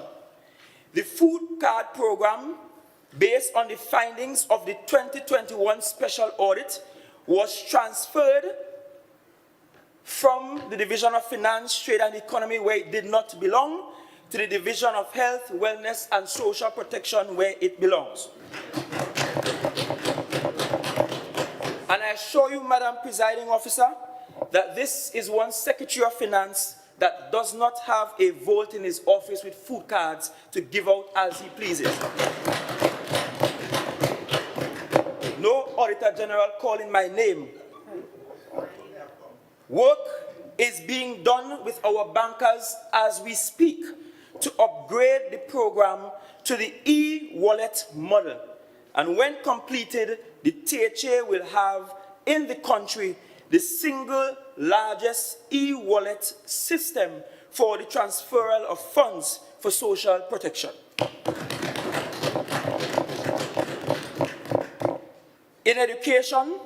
Speaker 9: The food card program, based on the findings of the 2021 special audit, was transferred from the Division of Finance, Trade and Economy, where it did not belong, to the Division of Health, Wellness and Social Protection, where it belongs. And I assure you, Madam Presiding Officer, that this is one Secretary of Finance that does not have a vault in his office with food cards to give out as he pleases. No Auditor General calling my name. Work is being done with our bankers as we speak to upgrade the program to the e-wallet model. And when completed, the THA will have in the country the single largest e-wallet system for the transferal of funds for social protection. In education,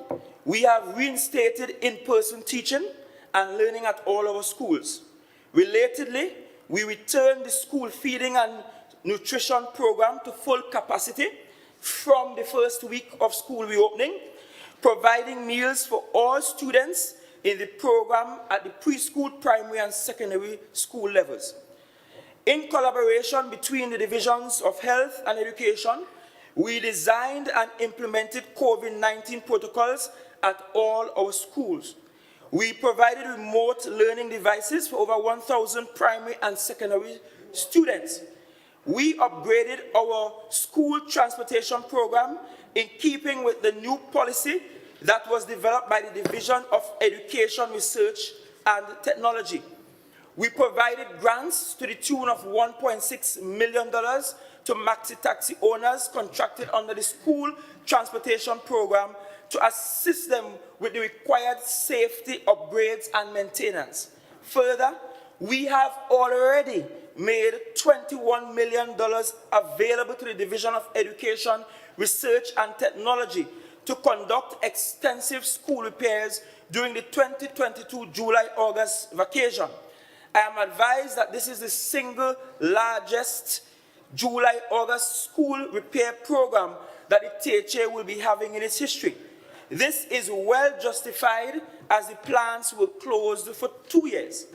Speaker 9: we have reinstated in-person teaching and learning at all our schools. Relatedly, we returned the school feeding and nutrition program to full capacity from the first week of school reopening, providing meals for all students in the program at the preschool, primary, and secondary school levels. In collaboration between the Divisions of Health and Education, we designed and implemented COVID-19 protocols at all our schools. We provided remote learning devices for over 1,000 primary and secondary students. We upgraded our school transportation program in keeping with the new policy that was developed by the Division of Education, Research and Technology. We provided grants to the tune of $1.6 million to maxi taxi owners contracted under the school transportation program to assist them with the required safety upgrades and maintenance. Further, we have already made $21 million available to the Division of Education, Research and Technology to conduct extensive school repairs during the 2022 July-August vacation. I am advised that this is the single largest July-August school repair program that the THA will be having in its history. This is well justified as the plants were closed for 2 years.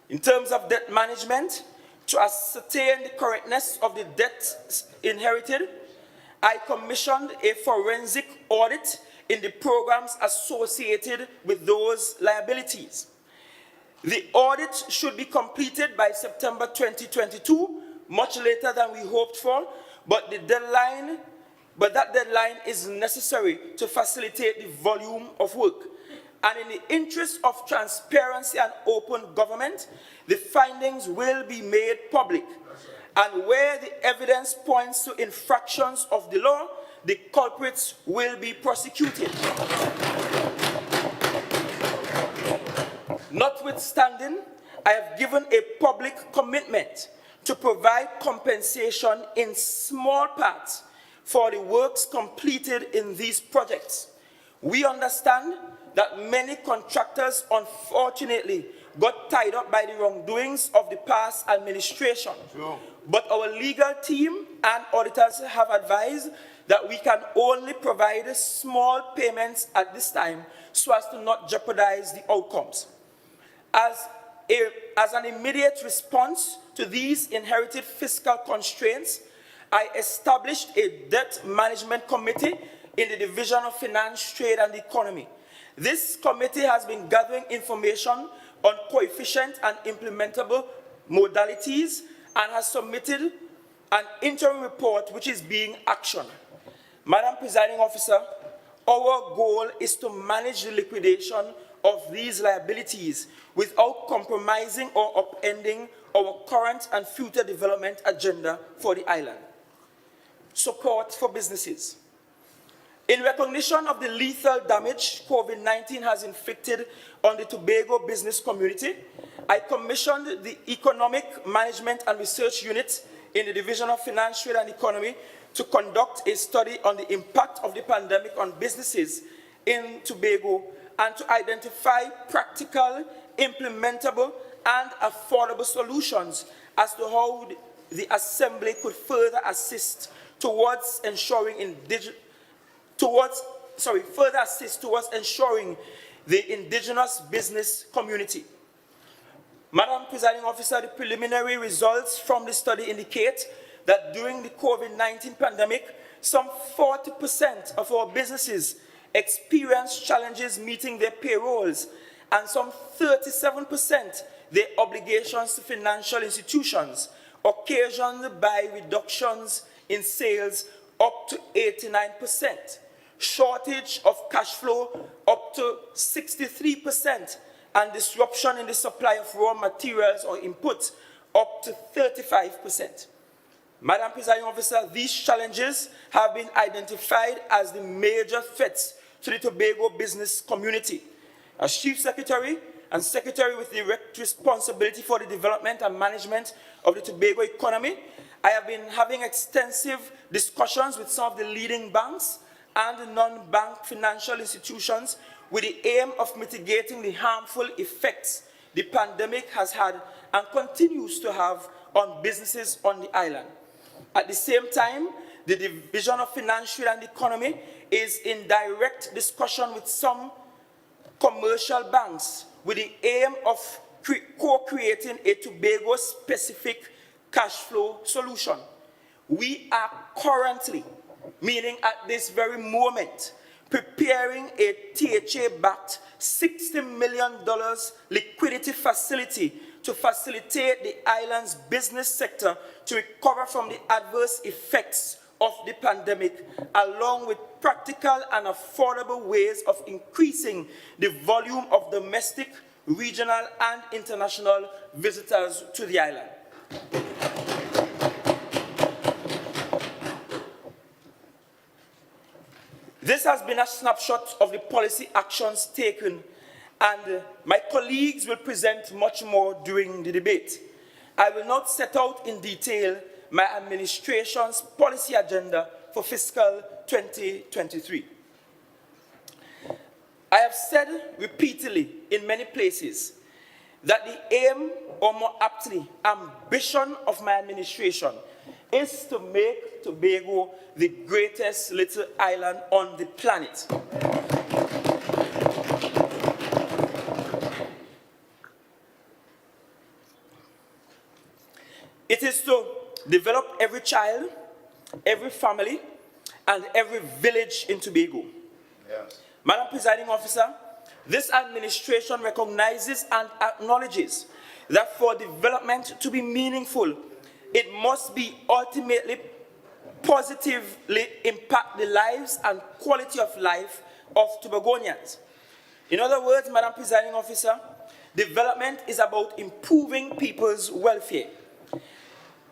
Speaker 9: In terms of debt management, to ascertain the correctness of the debts inherited, I commissioned a forensic audit in the programs associated with those liabilities. The audit should be completed by September 2022, much later than we hoped for, but that deadline is necessary to facilitate the volume of work. And in the interest of transparency and open government, the findings will be made public. And where the evidence points to infractions of the law, the culprits will be prosecuted. Notwithstanding, I have given a public commitment to provide compensation in small parts for the works completed in these projects. We understand that many contractors, unfortunately, got tied up by the wrongdoings of the past administration. Sure. But our legal team and auditors have advised that we can only provide small payments at this time so as to not jeopardize the outcomes. As an immediate response to these inherited fiscal constraints, I established a debt management committee in the Division of Finance, Trade and Economy. This committee has been gathering information on coefficient and implementable modalities and has submitted an interim report which is being actioned. Madam Presiding Officer, our goal is to manage the liquidation of these liabilities without compromising or upending our current and future development agenda for the island. Support for businesses. In recognition of the lethal damage COVID-19 has inflicted on the Tobago business community, I commissioned the Economic Management and Research Unit in the Division of Finance, Trade and Economy to conduct a study on the impact of the pandemic on businesses in Tobago and to identify practical, implementable, and affordable solutions as to how the Assembly could further assist towards further assist towards ensuring the indigenous business community. Madam Presiding Officer, the preliminary results from the study indicate that during the COVID-19 pandemic, some 40% of our businesses experienced challenges meeting their payrolls, and some 37% their obligations to financial institutions, occasioned by reductions in sales up to 89%, shortage of cash flow up to 63%, and disruption in the supply of raw materials or inputs up to 35%. Madam Presiding Officer, these challenges have been identified as the major threats to the Tobago business community. As Chief Secretary and Secretary with direct responsibility for the development and management of the Tobago economy, I have been having extensive discussions with some of the leading banks and non-bank financial institutions with the aim of mitigating the harmful effects the pandemic has had and continues to have on businesses on the island. At the same time, the Division of Financial and Economy is in direct discussion with some commercial banks with the aim of co-creating a Tobago-specific cash flow solution. We are currently, meaning at this very moment, preparing a THA-backed $60 million liquidity facility to facilitate the island's business sector to recover from the adverse effects of the pandemic, along with practical and affordable ways of increasing the volume of domestic, regional, and international visitors to the island. This has been a snapshot of the policy actions taken, and my colleagues will present much more during the debate. I will not set out in detail my administration's policy agenda for fiscal 2023. I have said repeatedly in many places that the aim, or more aptly, ambition of my administration is to make Tobago the greatest little island on the planet. It is to develop every child, every family, and every village in Tobago. Yes. Madam Presiding Officer, this administration recognizes and acknowledges that for development to be meaningful, it must be ultimately positively impact the lives and quality of life of Tobagonians. In other words, Madam Presiding Officer, development is about improving people's welfare.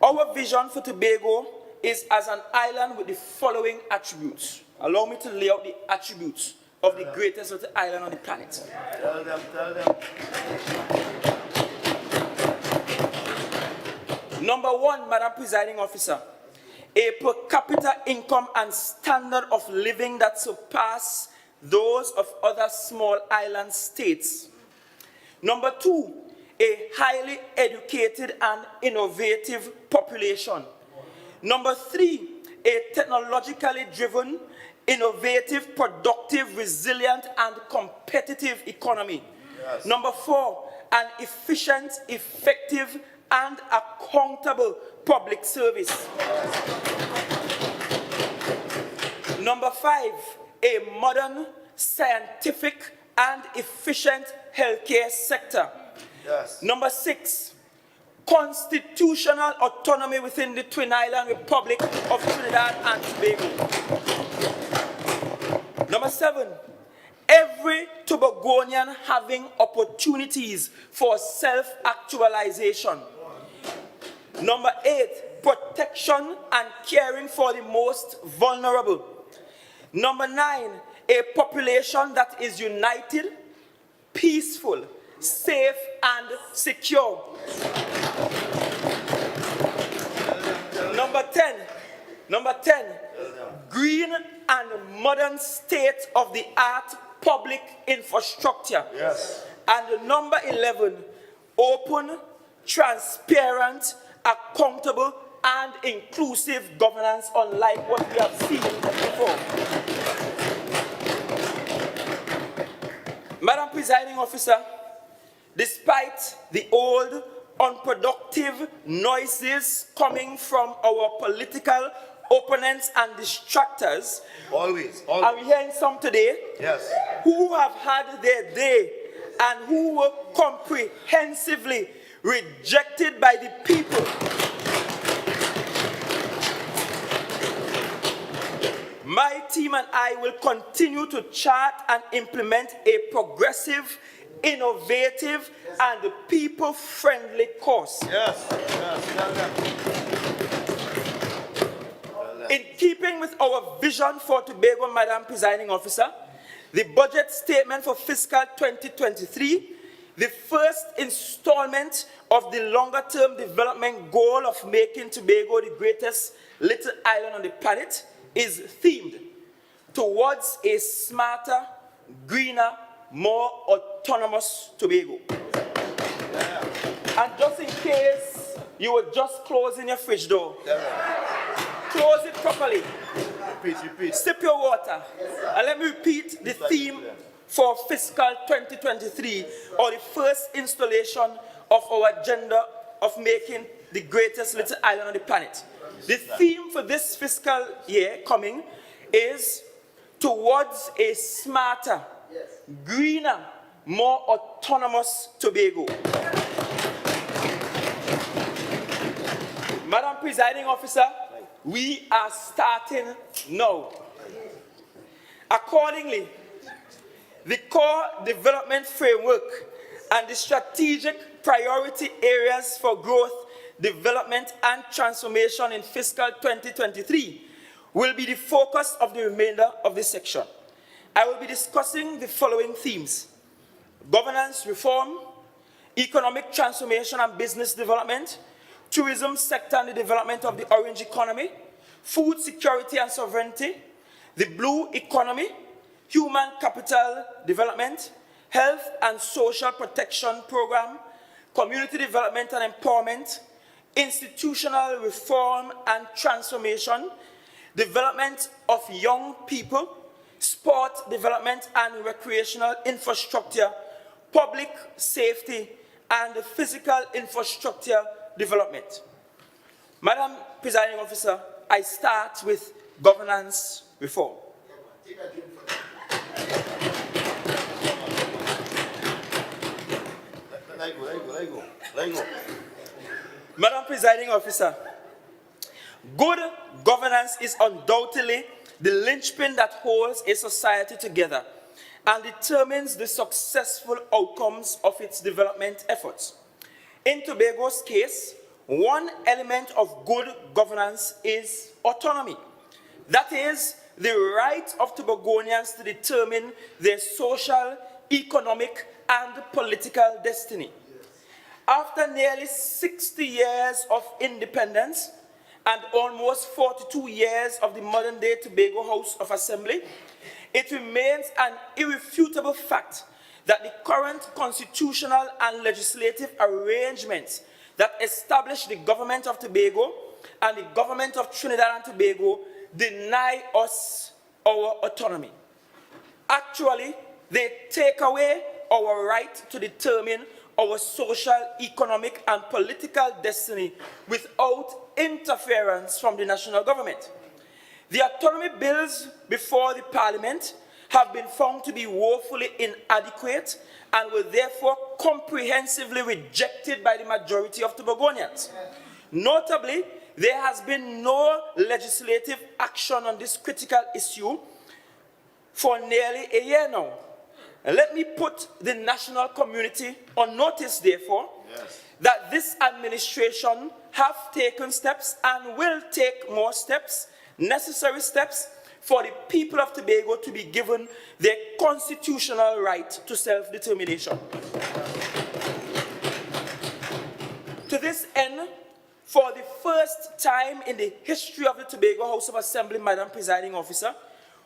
Speaker 9: Our vision for Tobago is as an island with the following attributes. Allow me to lay out the attributes of the greatest little island on the planet.
Speaker 10: Tell them.
Speaker 9: Number one, Madam Presiding Officer, a per capita income and standard of living that surpass those of other small island states. Number two, a highly educated and innovative population. Number three, a technologically driven, innovative, productive, resilient, and competitive economy. Yes. Number four, an efficient, effective, and accountable public service. Number five, a modern, scientific, and efficient healthcare sector. Yes. Number six, constitutional autonomy within the Twin Island Republic of Trinidad and Tobago. Number seven, every Tobagonian having opportunities for self-actualization. Number eight, protection and caring for the most vulnerable. Number nine, a population that is united, peaceful, safe, and secure. Number 10, green and modern state-of-the-art public infrastructure. Yes. And number 11, open, transparent, accountable, and inclusive governance, unlike what we have seen before. Madam Presiding Officer, despite the old, unproductive noises coming from our political opponents and distractors,
Speaker 10: Always.
Speaker 9: and we're hearing some today,
Speaker 10: Yes.
Speaker 9: who have had their day and who were comprehensively rejected by the people. My team and I will continue to chart and implement a progressive, innovative, and people-friendly course.
Speaker 10: Yes.
Speaker 9: In keeping with our vision for Tobago, Madam Presiding Officer, the budget statement for fiscal 2023, the first installment of the longer-term development goal of making Tobago the greatest little island on the planet, is themed towards a smarter, greener, more autonomous Tobago. And just in case you were just closing your fridge door, close it properly.
Speaker 10: Repeat.
Speaker 9: Sip your water. And let me repeat the theme for fiscal 2023, or the first installation of our agenda of making the greatest little island on the planet. The theme for this fiscal year coming is towards a smarter, greener, more autonomous Tobago. Madam Presiding Officer, we are starting now. Accordingly, the core development framework and the strategic priority areas for growth, development, and transformation in fiscal 2023 will be the focus of the remainder of this section. I will be discussing the following themes: governance reform, economic transformation and business development, tourism sector and the development of the orange economy, food security and sovereignty, the blue economy, human capital development, health and social protection program, community development and empowerment, institutional reform and transformation, development of young people, sport development and recreational infrastructure, public safety, and the physical infrastructure development. Madam Presiding Officer, I start with governance reform.
Speaker 10: Let go.
Speaker 9: Madam Presiding Officer, good governance is undoubtedly the linchpin that holds a society together and determines the successful outcomes of its development efforts. In Tobago's case, one element of good governance is autonomy. That is, the right of Tobagonians to determine their social, economic, and political destiny. After nearly 60 years of independence and almost 42 years of the modern-day Tobago House of Assembly, it remains an irrefutable fact that the current constitutional and legislative arrangements that establish the government of Tobago and the government of Trinidad and Tobago deny us our autonomy. Actually, they take away our right to determine our social, economic, and political destiny without interference from the national government. The autonomy bills before the Parliament have been found to be woefully inadequate and were therefore comprehensively rejected by the majority of Tobagonians. Notably, there has been no legislative action on this critical issue for nearly a year now. Let me put the national community on notice, therefore, that this administration have taken steps and will take more steps, necessary steps, for the people of Tobago to be given their constitutional right to self-determination. To this end, for the first time in the history of the Tobago House of Assembly, Madam Presiding Officer,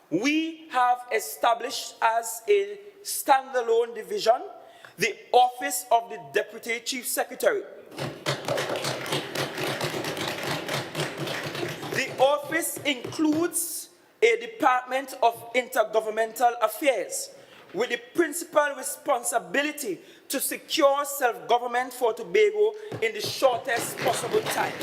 Speaker 9: we have established as a standalone division the Office of the Deputy Chief Secretary. The office includes a Department of Intergovernmental Affairs, with the principal responsibility to secure self-government for Tobago in the shortest possible time.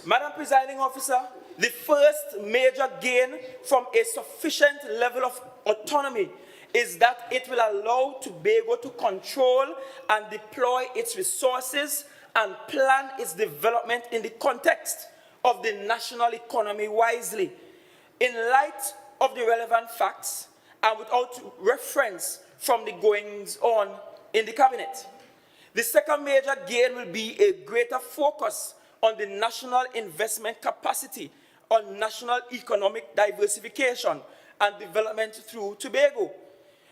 Speaker 9: Madam Presiding Officer, the first major gain from a sufficient level of autonomy is that it will allow Tobago to control and deploy its resources and plan its development in the context of the national economy wisely. In light of the relevant facts and without reference from the goings-on in the cabinet. The second major gain will be a greater focus on the national investment capacity on national economic diversification and development through Tobago.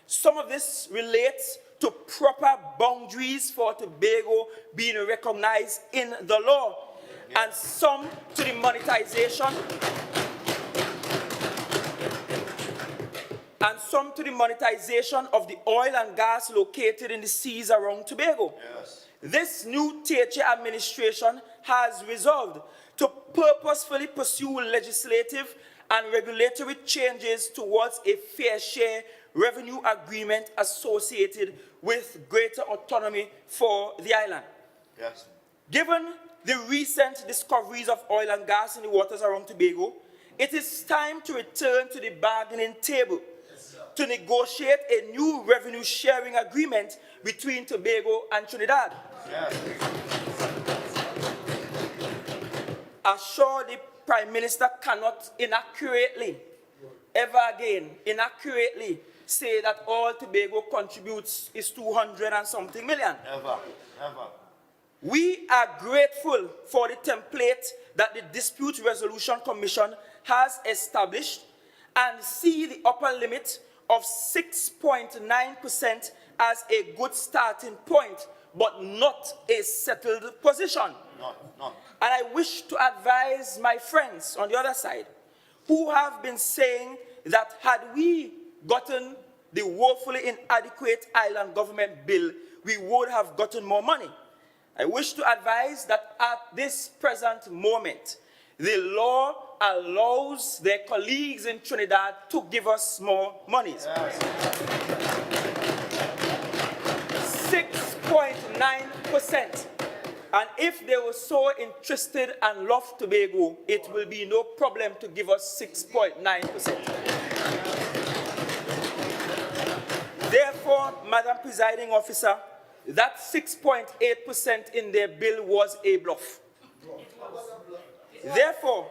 Speaker 9: Some of this relates to proper boundaries for Tobago being recognized in the law, and some to the monetization of the oil and gas located in the seas around Tobago. Yes. This new THA administration has resolved to purposefully pursue legislative and regulatory changes towards a fair share revenue agreement associated with greater autonomy for the island. Yes. Given the recent discoveries of oil and gas in the waters around Tobago, it is time to return to the bargaining table to negotiate a new revenue sharing agreement between Tobago and Trinidad. Yes. Assure the Prime Minister cannot inaccurately, ever again, inaccurately say that all Tobago contributes is 200 and something million. Never, never. We are grateful for the template that the Dispute Resolution Commission has established and see the upper limit of 6.9% as a good starting point, but not a settled position. No. And I wish to advise my friends on the other side who have been saying that had we gotten the woefully inadequate island government bill, we would have gotten more money. I wish to advise that at this present moment, the law allows their colleagues in Trinidad to give us more money. Yes. 6.9%. And if they were so interested and love Tobago, it will be no problem to give us 6.9%. Therefore, Madam Presiding Officer, that 6.8% in their bill was a bluff. Therefore,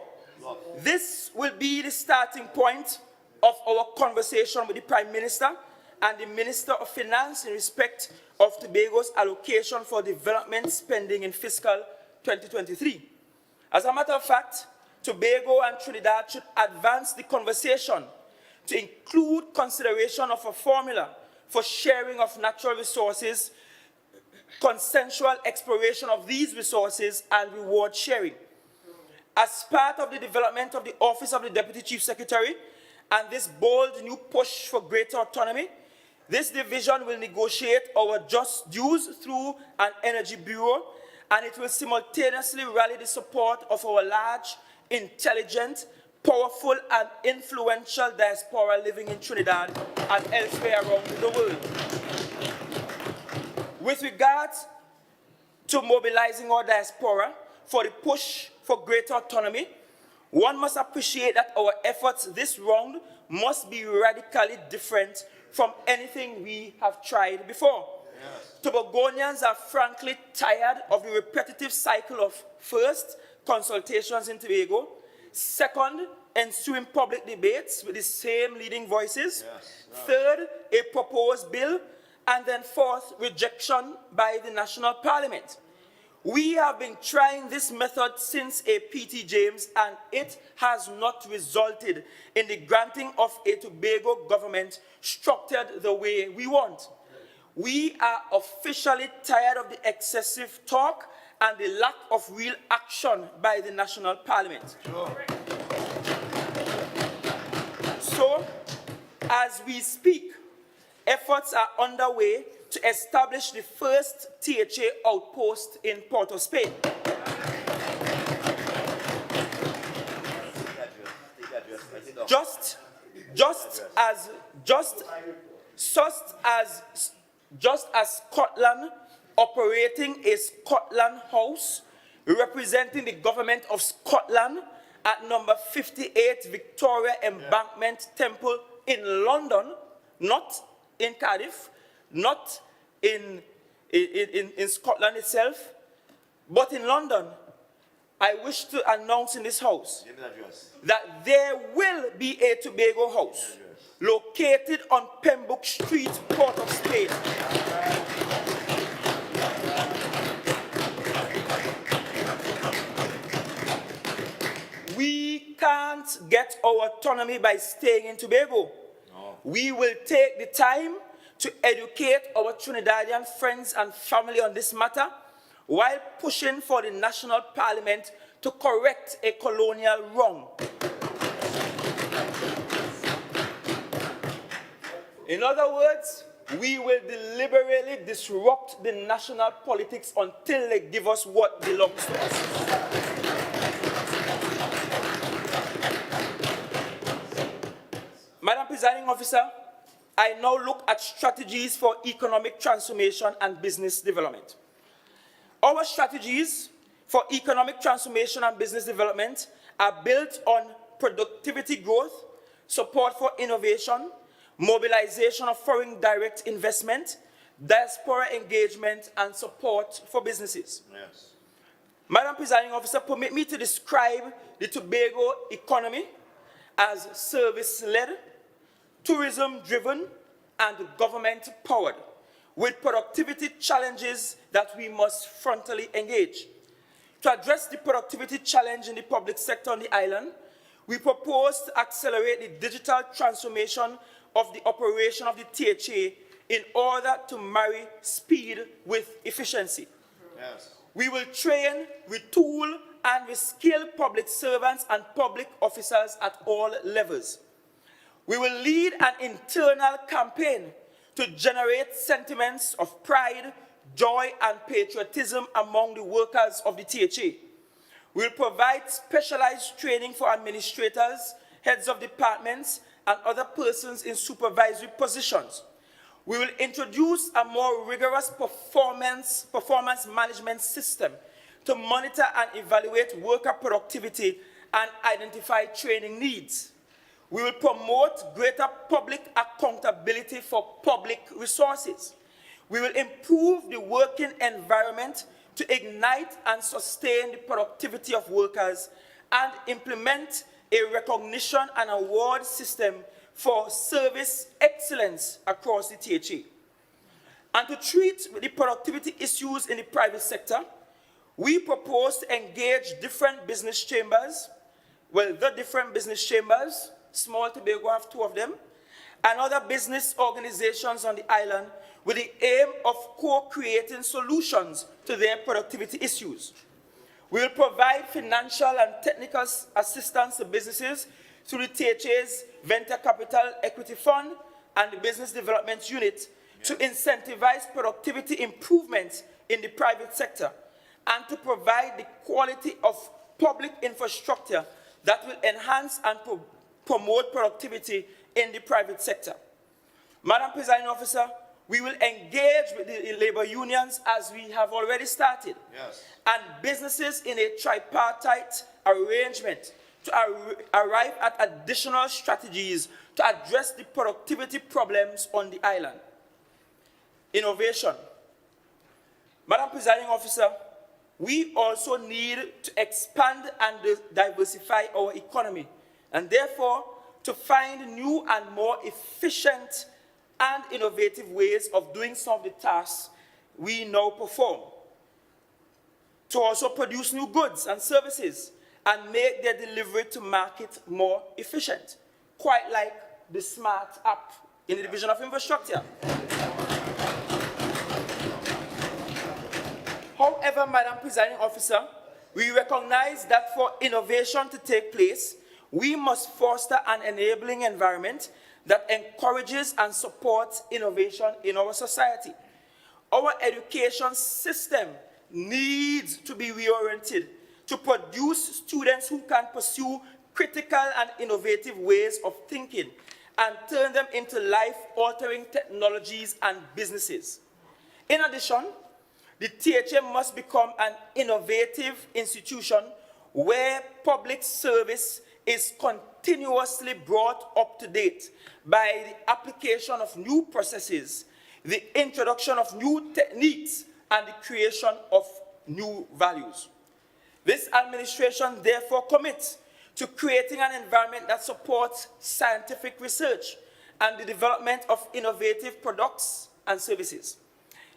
Speaker 9: this will be the starting point of our conversation with the Prime Minister and the Minister of Finance in respect of Tobago's allocation for development spending in fiscal 2023. As a matter of fact, Tobago and Trinidad should advance the conversation to include consideration of a formula for sharing of natural resources, consensual exploration of these resources, and reward sharing. As part of the development of the Office of the Deputy Chief Secretary and this bold new push for greater autonomy, this division will negotiate our just dues through an energy bureau, and it will simultaneously rally the support of our large, intelligent, powerful, and influential diaspora living in Trinidad and elsewhere around the world. With regards to mobilizing our diaspora for the push for greater autonomy, one must appreciate that our efforts this round must be radically different from anything we have tried before. Yes. Tobagonians are frankly tired of the repetitive cycle of first, consultations in Tobago, second, ensuing public debates with the same leading voices, yes. Third, a proposed bill, and then fourth, rejection by the National Parliament. We have been trying this method since a P.T. James, and it has not resulted in the granting of a Tobago government structured the way we want. We are officially tired of the excessive talk and the lack of real action by the National Parliament. Sure. So, as we speak, efforts are underway to establish the first THA outpost in Port of Spain. Just as Scotland operating a Scotland House representing the government of Scotland at number 58 Victoria Embankment Temple in London, not in Cardiff, not in Scotland itself, but in London. I wish to announce in this house that there will be a Tobago house located on Pembroke Street, Port of Spain. We can't get our autonomy by staying in Tobago. No. We will take the time to educate our Trinidadian friends and family on this matter while pushing for the National Parliament to correct a colonial wrong. In other words, we will deliberately disrupt the national politics until they give us what belongs to us. Madam Presiding Officer, I now look at strategies for economic transformation and business development. Our strategies for economic transformation and business development are built on productivity growth, support for innovation, mobilization of foreign direct investment, diaspora engagement, and support for businesses. Yes. Madam Presiding Officer, permit me to describe the Tobago economy as service-led, tourism-driven, and government-powered, with productivity challenges that we must frontally engage. To address the productivity challenge in the public sector on the island, we propose to accelerate the digital transformation of the operation of the THA in order to marry speed with efficiency. Yes. We will train, retool, and reskill public servants and public officers at all levels. We will lead an internal campaign to generate sentiments of pride, joy, and patriotism among the workers of the THA. We will provide specialized training for administrators, heads of departments, and other persons in supervisory positions. We will introduce a more rigorous performance management system to monitor and evaluate worker productivity and identify training needs. We will promote greater public accountability for public resources. We will improve the working environment to ignite and sustain the productivity of workers and implement a recognition and award system for service excellence across the THA. And to treat the productivity issues in the private sector, we propose to engage different business chambers, Small Tobago have 2 of them, and other business organizations on the island with the aim of co-creating solutions to their productivity issues. We will provide financial and technical assistance to businesses through the THA's Venture Capital Equity Fund and the Business Development Unit to incentivize productivity improvements in the private sector and to provide the quality of public infrastructure that will enhance and promote productivity in the private sector. Madam Presiding Officer, we will engage with the labor unions as we have already started, and businesses in a tripartite arrangement to arrive at additional strategies to address the productivity problems on the island. Innovation. Madam Presiding Officer, we also need to expand and diversify our economy, and therefore to find new and more efficient and innovative ways of doing some of the tasks we now perform. To also produce new goods and services and make their delivery to market more efficient, quite like the Smart app in the Division of Infrastructure. However, Madam Presiding Officer, we recognize that for innovation to take place, we must foster an enabling environment that encourages and supports innovation in our society. Our education system needs to be reoriented to produce students who can pursue critical and innovative ways of thinking and turn them into life-altering technologies and businesses. In addition, the THA must become an innovative institution where public service is continuously brought up to date by the application of new processes, the introduction of new techniques, and the creation of new values. This administration therefore commits to creating an environment that supports scientific research and the development of innovative products and services.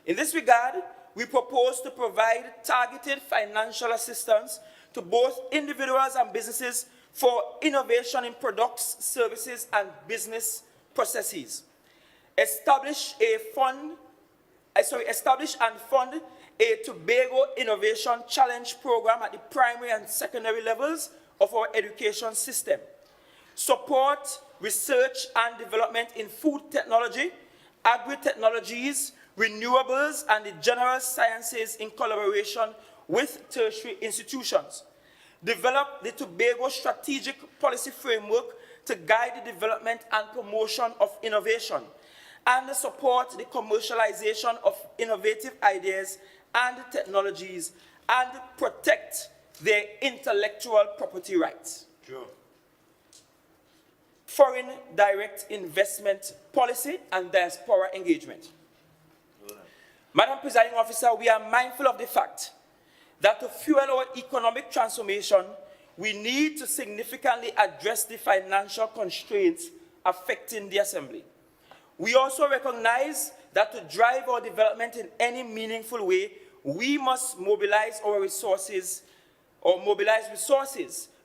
Speaker 9: In this regard, we propose to provide targeted financial assistance to both individuals and businesses for innovation in products, services, and business processes. Establish and fund a Tobago Innovation Challenge program at the primary and secondary levels of our education system. Support research and development in food technology, agri-technologies, renewables, and the general sciences in collaboration with tertiary institutions. Develop the Tobago Strategic Policy Framework to guide the development and promotion of innovation, and support the commercialization of innovative ideas and technologies, and protect their intellectual property rights.
Speaker 10: Sure.
Speaker 9: Foreign direct investment policy and diaspora engagement. Madam Presiding Officer, we are mindful of the fact that to fuel our economic transformation, we need to significantly address the financial constraints affecting the Assembly. We also recognize that to drive our development in any meaningful way, we must mobilize our resources,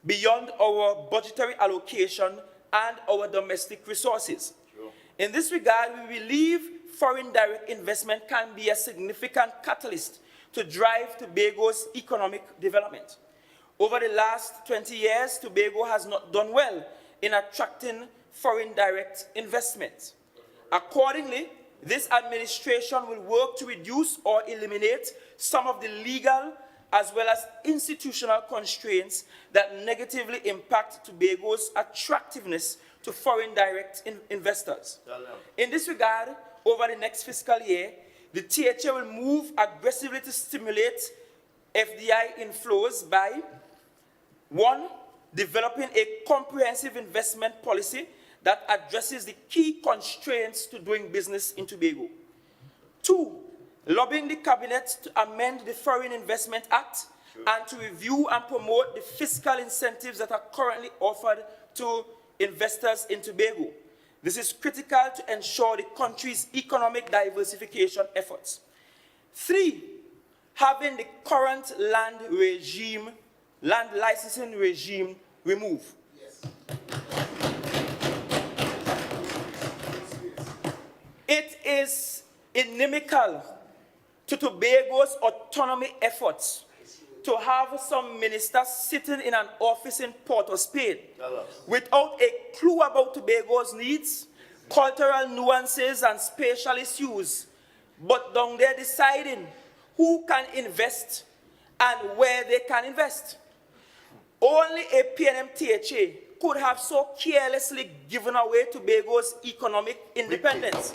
Speaker 9: beyond our budgetary allocation and our domestic resources. Sure. In this regard, we believe foreign direct investment can be a significant catalyst to drive Tobago's economic development. Over the last 20 years, Tobago has not done well in attracting foreign direct investment. Accordingly, this administration will work to reduce or eliminate some of the legal as well as institutional constraints that negatively impact Tobago's attractiveness to foreign direct investors. In this regard, over the next fiscal year, the THA will move aggressively to stimulate FDI inflows by 1. Developing a comprehensive investment policy that addresses the key constraints to doing business in Tobago. 2. Lobbying the Cabinet to amend the Foreign Investment Act and to review and promote the fiscal incentives that are currently offered to investors in Tobago. This is critical to ensure the country's economic diversification efforts. 3. Having the current land licensing regime removed. Yes. It is inimical to Tobago's autonomy efforts to have some ministers sitting in an office in Port of Spain without a clue about Tobago's needs, cultural nuances, and spatial issues, but down there deciding who can invest and where they can invest. Only a PNM-THA could have so carelessly given away Tobago's economic independence.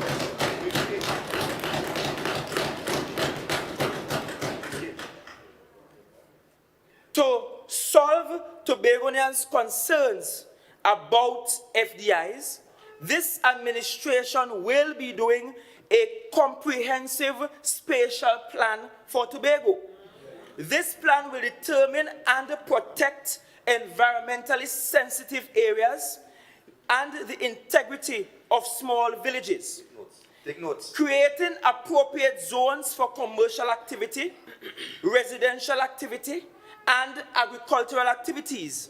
Speaker 9: To solve Tobagonians' concerns about FDIs, this administration will be doing a comprehensive spatial plan for Tobago. This plan will determine and protect environmentally sensitive areas and the integrity of small villages.
Speaker 10: Take notes.
Speaker 9: Creating appropriate zones for commercial activity, residential activity, and agricultural activities.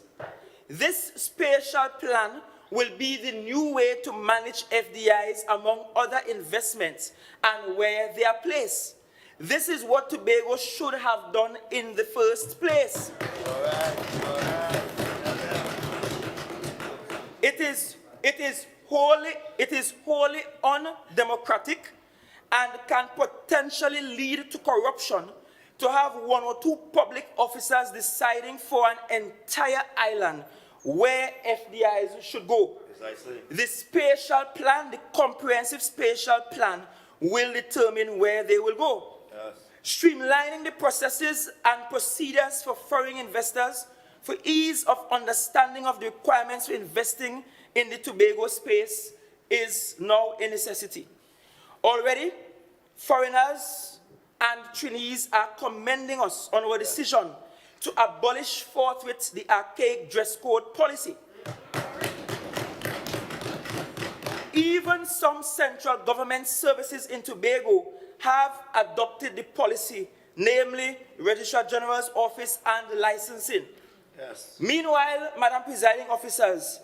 Speaker 9: This spatial plan will be the new way to manage FDIs among other investments and where they are placed. This is what Tobago should have done in the first place.
Speaker 10: All right.
Speaker 9: It is wholly undemocratic and can potentially lead to corruption to have 1 or 2 public officers deciding for an entire island where FDIs should go.
Speaker 10: Precisely.
Speaker 9: The spatial plan, the comprehensive spatial plan, will determine where they will go.
Speaker 10: Yes.
Speaker 9: Streamlining the processes and procedures for foreign investors for ease of understanding of the requirements for investing in the Tobago space is now a necessity. Already, foreigners and trainees are commending us on our decision to abolish forthwith the archaic dress code policy. Even some central government services in Tobago have adopted the policy, namely Registrar General's Office and licensing.
Speaker 10: Yes.
Speaker 9: Meanwhile, Madam Presiding Officers,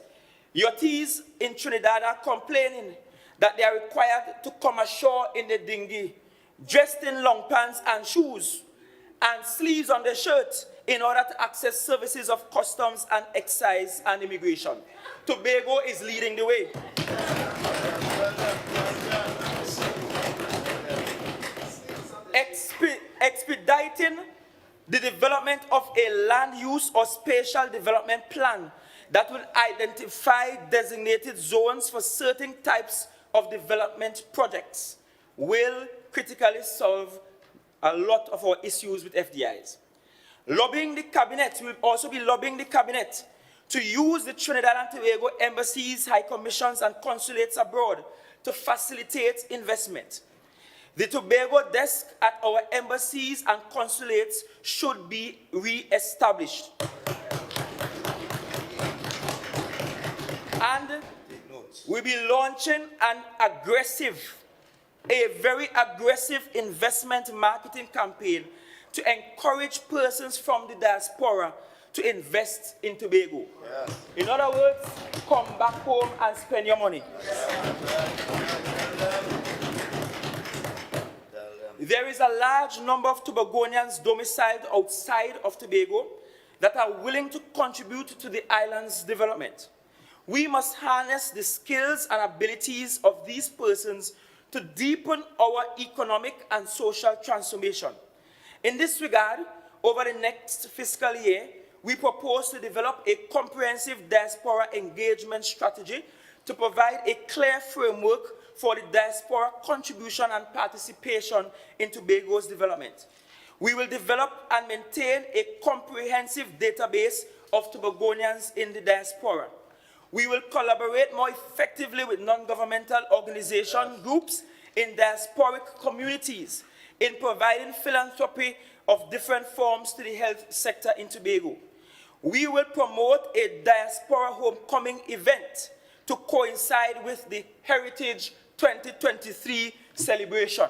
Speaker 9: yachties in Trinidad are complaining that they are required to come ashore in the dinghy, dressed in long pants and shoes, and sleeves on their shirt in order to access services of customs and excise and immigration. Tobago is leading the way. Expediting the development of a land use or spatial development plan that will identify designated zones for certain types of development projects will critically solve a lot of our issues with FDIs. Lobbying the cabinet, we will also be lobbying the cabinet to use the Trinidad and Tobago embassies, high commissions, and consulates abroad to facilitate investment. The Tobago desk at our embassies and consulates should be re-established. And we'll be launching a very aggressive investment marketing campaign to encourage persons from the diaspora to invest in Tobago.
Speaker 10: Yes.
Speaker 9: In other words, come back home and spend your money. There is a large number of Tobagonians domiciled outside of Tobago that are willing to contribute to the island's development. We must harness the skills and abilities of these persons to deepen our economic and social transformation. In this regard, over the next fiscal year, we propose to develop a comprehensive diaspora engagement strategy to provide a clear framework for the diaspora contribution and participation in Tobago's development. We will develop and maintain a comprehensive database of Tobagonians in the diaspora. We will collaborate more effectively with non-governmental organization groups in diasporic communities in providing philanthropy of different forms to the health sector in Tobago. We will promote a diaspora homecoming event to coincide with the Heritage 2023 celebration.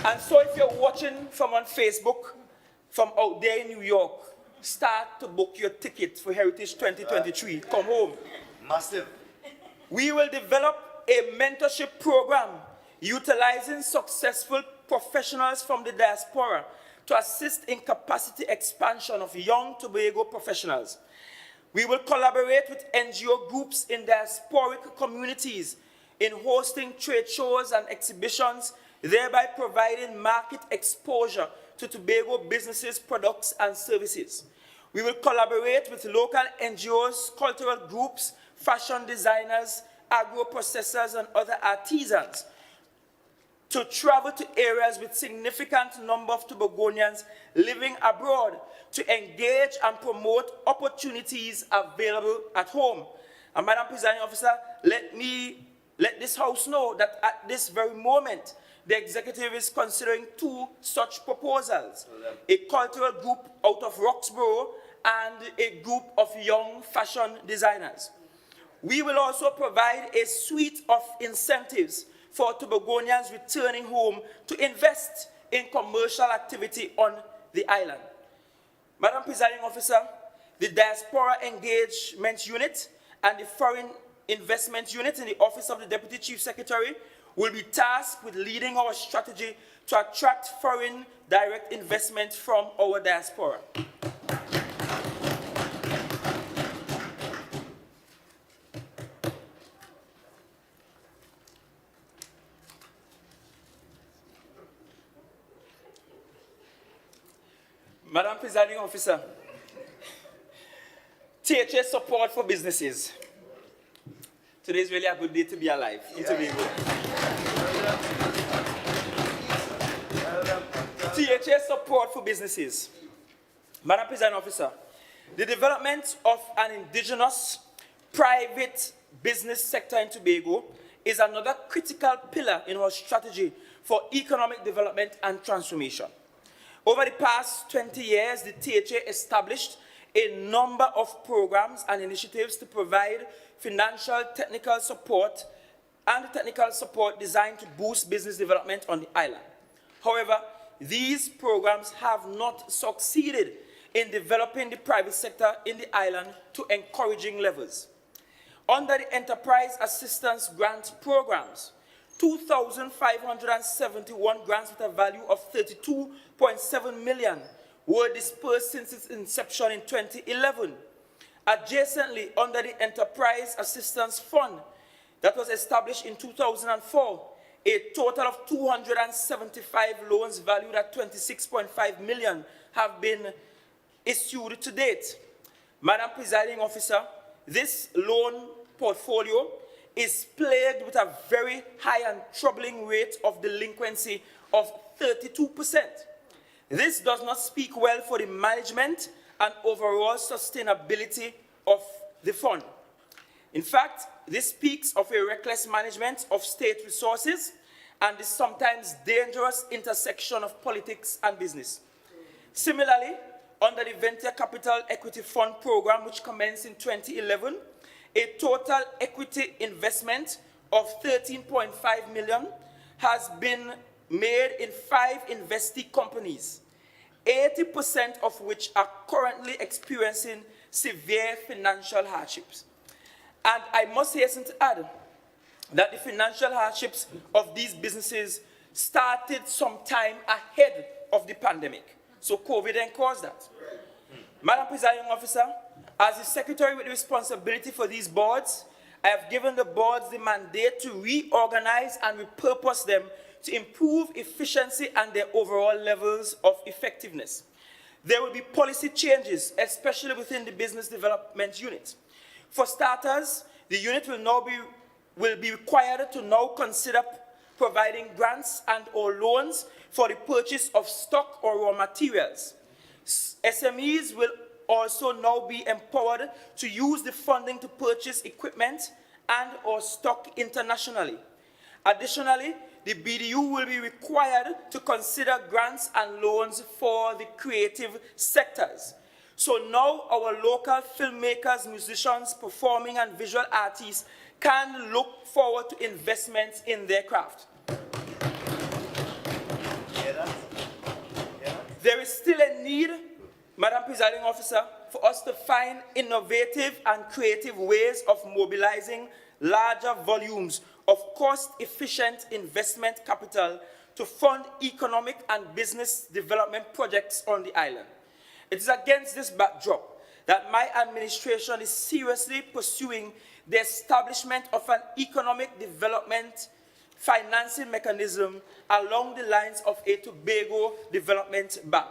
Speaker 9: And so if you're watching from on Facebook, from out there in New York, start to book your ticket for Heritage 2023. Come home.
Speaker 10: Massive.
Speaker 9: We will develop a mentorship program utilizing successful professionals from the diaspora to assist in capacity expansion of young Tobago professionals. We will collaborate with NGO groups in diasporic communities in hosting trade shows and exhibitions, thereby providing market exposure to Tobago businesses, products, and services. We will collaborate with local NGOs, cultural groups, fashion designers, agro-processors, and other artisans to travel to areas with significant number of Tobagonians living abroad to engage and promote opportunities available at home. And Madam Presiding Officer, let this House know that at this very moment, the Executive is considering 2 such proposals, a cultural group out of Roxborough and a group of young fashion designers. We will also provide a suite of incentives for Tobagonians returning home to invest in commercial activity on the island. Madam Presiding Officer, the Diaspora Engagement Unit and the Foreign Investment Unit in the Office of the Deputy Chief Secretary will be tasked with leading our strategy to attract foreign direct investment from our diaspora. Madam Presiding Officer, THA support for businesses. Today is really a good day to be alive in Tobago. THA support for businesses. Madam Presiding Officer, the development of an indigenous private business sector in Tobago is another critical pillar in our strategy for economic development and transformation. Over the past 20 years, the THA established a number of programs and initiatives to provide financial technical support and technical support designed to boost business development on the island. However, these programs have not succeeded in developing the private sector in the island to encouraging levels. Under the Enterprise Assistance Grant Programs, 2,571 grants with a value of 32.7 million were dispersed since its inception in 2011. Adjacently, under the Enterprise Assistance Fund that was established in 2004, a total of 275 loans valued at 26.5 million have been issued to date. Madam Presiding Officer, this loan portfolio is plagued with a very high and troubling rate of delinquency of 32%. This does not speak well for the management and overall sustainability of the fund. In fact, this speaks of a reckless management of state resources and the sometimes dangerous intersection of politics and business. Similarly, under the Venture Capital Equity Fund program, which commenced in 2011, a total equity investment of 13.5 million has been made in 5 investee companies, 80% of which are currently experiencing severe financial hardships. And I must hasten to add that the financial hardships of these businesses started sometime ahead of the pandemic. So COVID didn't cause that. Madam Presiding Officer, as the Secretary with responsibility for these boards, I have given the boards the mandate to reorganize and repurpose them to improve efficiency and their overall levels of effectiveness. There will be policy changes, especially within the Business Development Unit. For starters, the unit will be required to now consider providing grants and or loans for the purchase of stock or raw materials. SMEs will also now be empowered to use the funding to purchase equipment and or stock internationally. Additionally, the BDU will be required to consider grants and loans for the creative sectors. So now our local filmmakers, musicians, performing and visual artists can look forward to investments in their craft. There is still a need, Madam Presiding Officer, for us to find innovative and creative ways of mobilizing larger volumes of cost-efficient investment capital to fund economic and business development projects on the island. It is against this backdrop that my administration is seriously pursuing the establishment of an economic development financing mechanism along the lines of a Tobago Development Bank.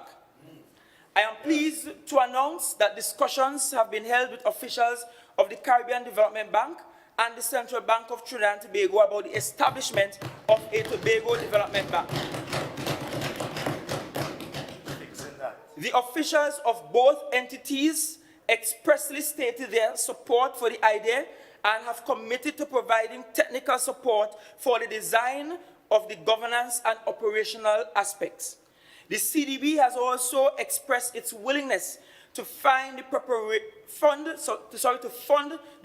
Speaker 9: I am pleased to announce that discussions have been held with officials of the Caribbean Development Bank and the Central Bank of Trinidad and Tobago about the establishment of a Tobago Development Bank. The officials of both entities expressly stated their support for the idea and have committed to providing technical support for the design of the governance and operational aspects. The CDB has also expressed its willingness to fund the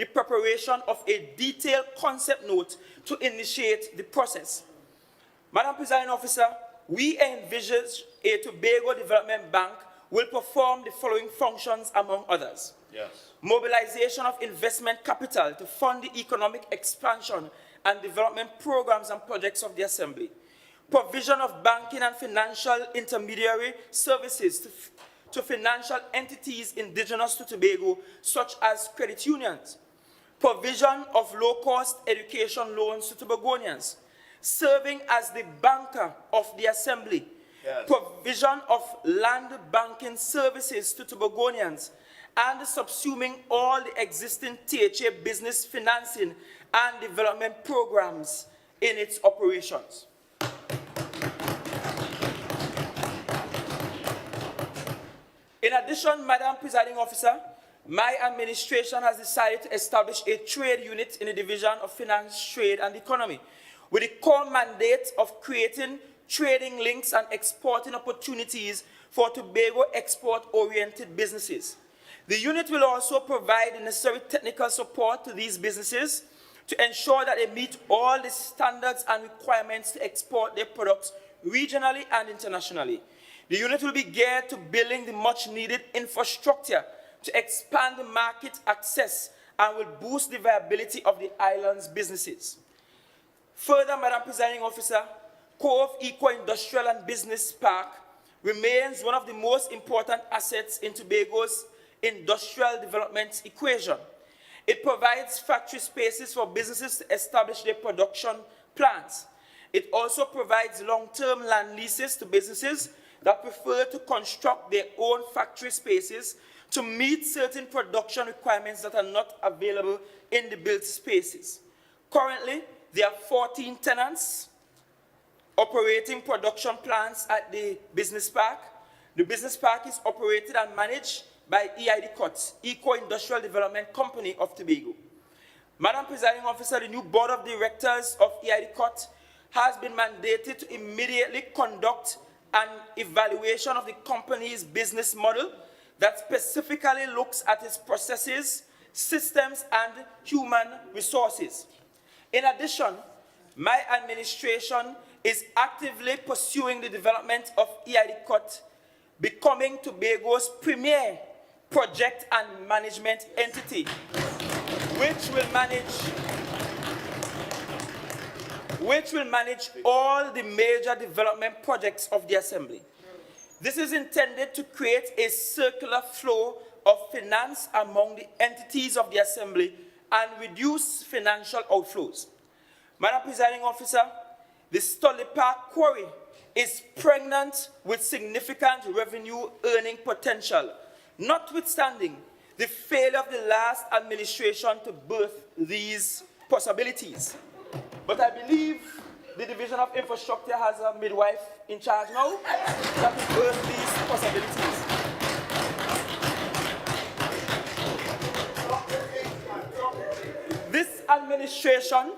Speaker 9: preparation of a detailed concept note to initiate the process. Madam Presiding Officer, we envisage a Tobago Development Bank will perform the following functions among others.
Speaker 10: Yes.
Speaker 9: Mobilization of investment capital to fund the economic expansion and development programs and projects of the Assembly. Provision of banking and financial intermediary services to financial entities indigenous to Tobago, such as credit unions. Provision of low-cost education loans to Tobagonians. Serving as the banker of the Assembly. Yes. Provision of land banking services to Tobagonians and subsuming all the existing THA business financing and development programs in its operations. In addition, Madam Presiding Officer, my administration has decided to establish a trade unit in the Division of Finance, Trade and Economy with the core mandate of creating trading links and exporting opportunities for Tobago export-oriented businesses. The unit will also provide the necessary technical support to these businesses to ensure that they meet all the standards and requirements to export their products regionally and internationally. The unit will be geared to building the much-needed infrastructure to expand the market access and will boost the viability of the island's businesses. Further, Madam Presiding Officer, Cove Eco-Industrial and Business Park remains one of the most important assets in Tobago's industrial development equation. It provides factory spaces for businesses to establish their production plants. It also provides long-term land leases to businesses that prefer to construct their own factory spaces to meet certain production requirements that are not available in the built spaces. Currently, there are 14 tenants operating production plants at the business park. The business park is operated and managed by EID-COT, Eco-Industrial Development Company of Tobago. Madam Presiding Officer, the new board of directors of EID-COT has been mandated to immediately conduct an evaluation of the company's business model that specifically looks at its processes, systems, and human resources. In addition, my administration is actively pursuing the development of EID-COT becoming Tobago's premier project and management entity, which will manage all the major development projects of the Assembly. This is intended to create a circular flow of finance among the entities of the Assembly and reduce financial outflows. Madam Presiding Officer, the Stolly Park Quarry is pregnant with significant revenue earning potential, notwithstanding the failure of the last administration to birth these possibilities. But I believe the Division of Infrastructure has a midwife in charge now that will birth these possibilities. This administration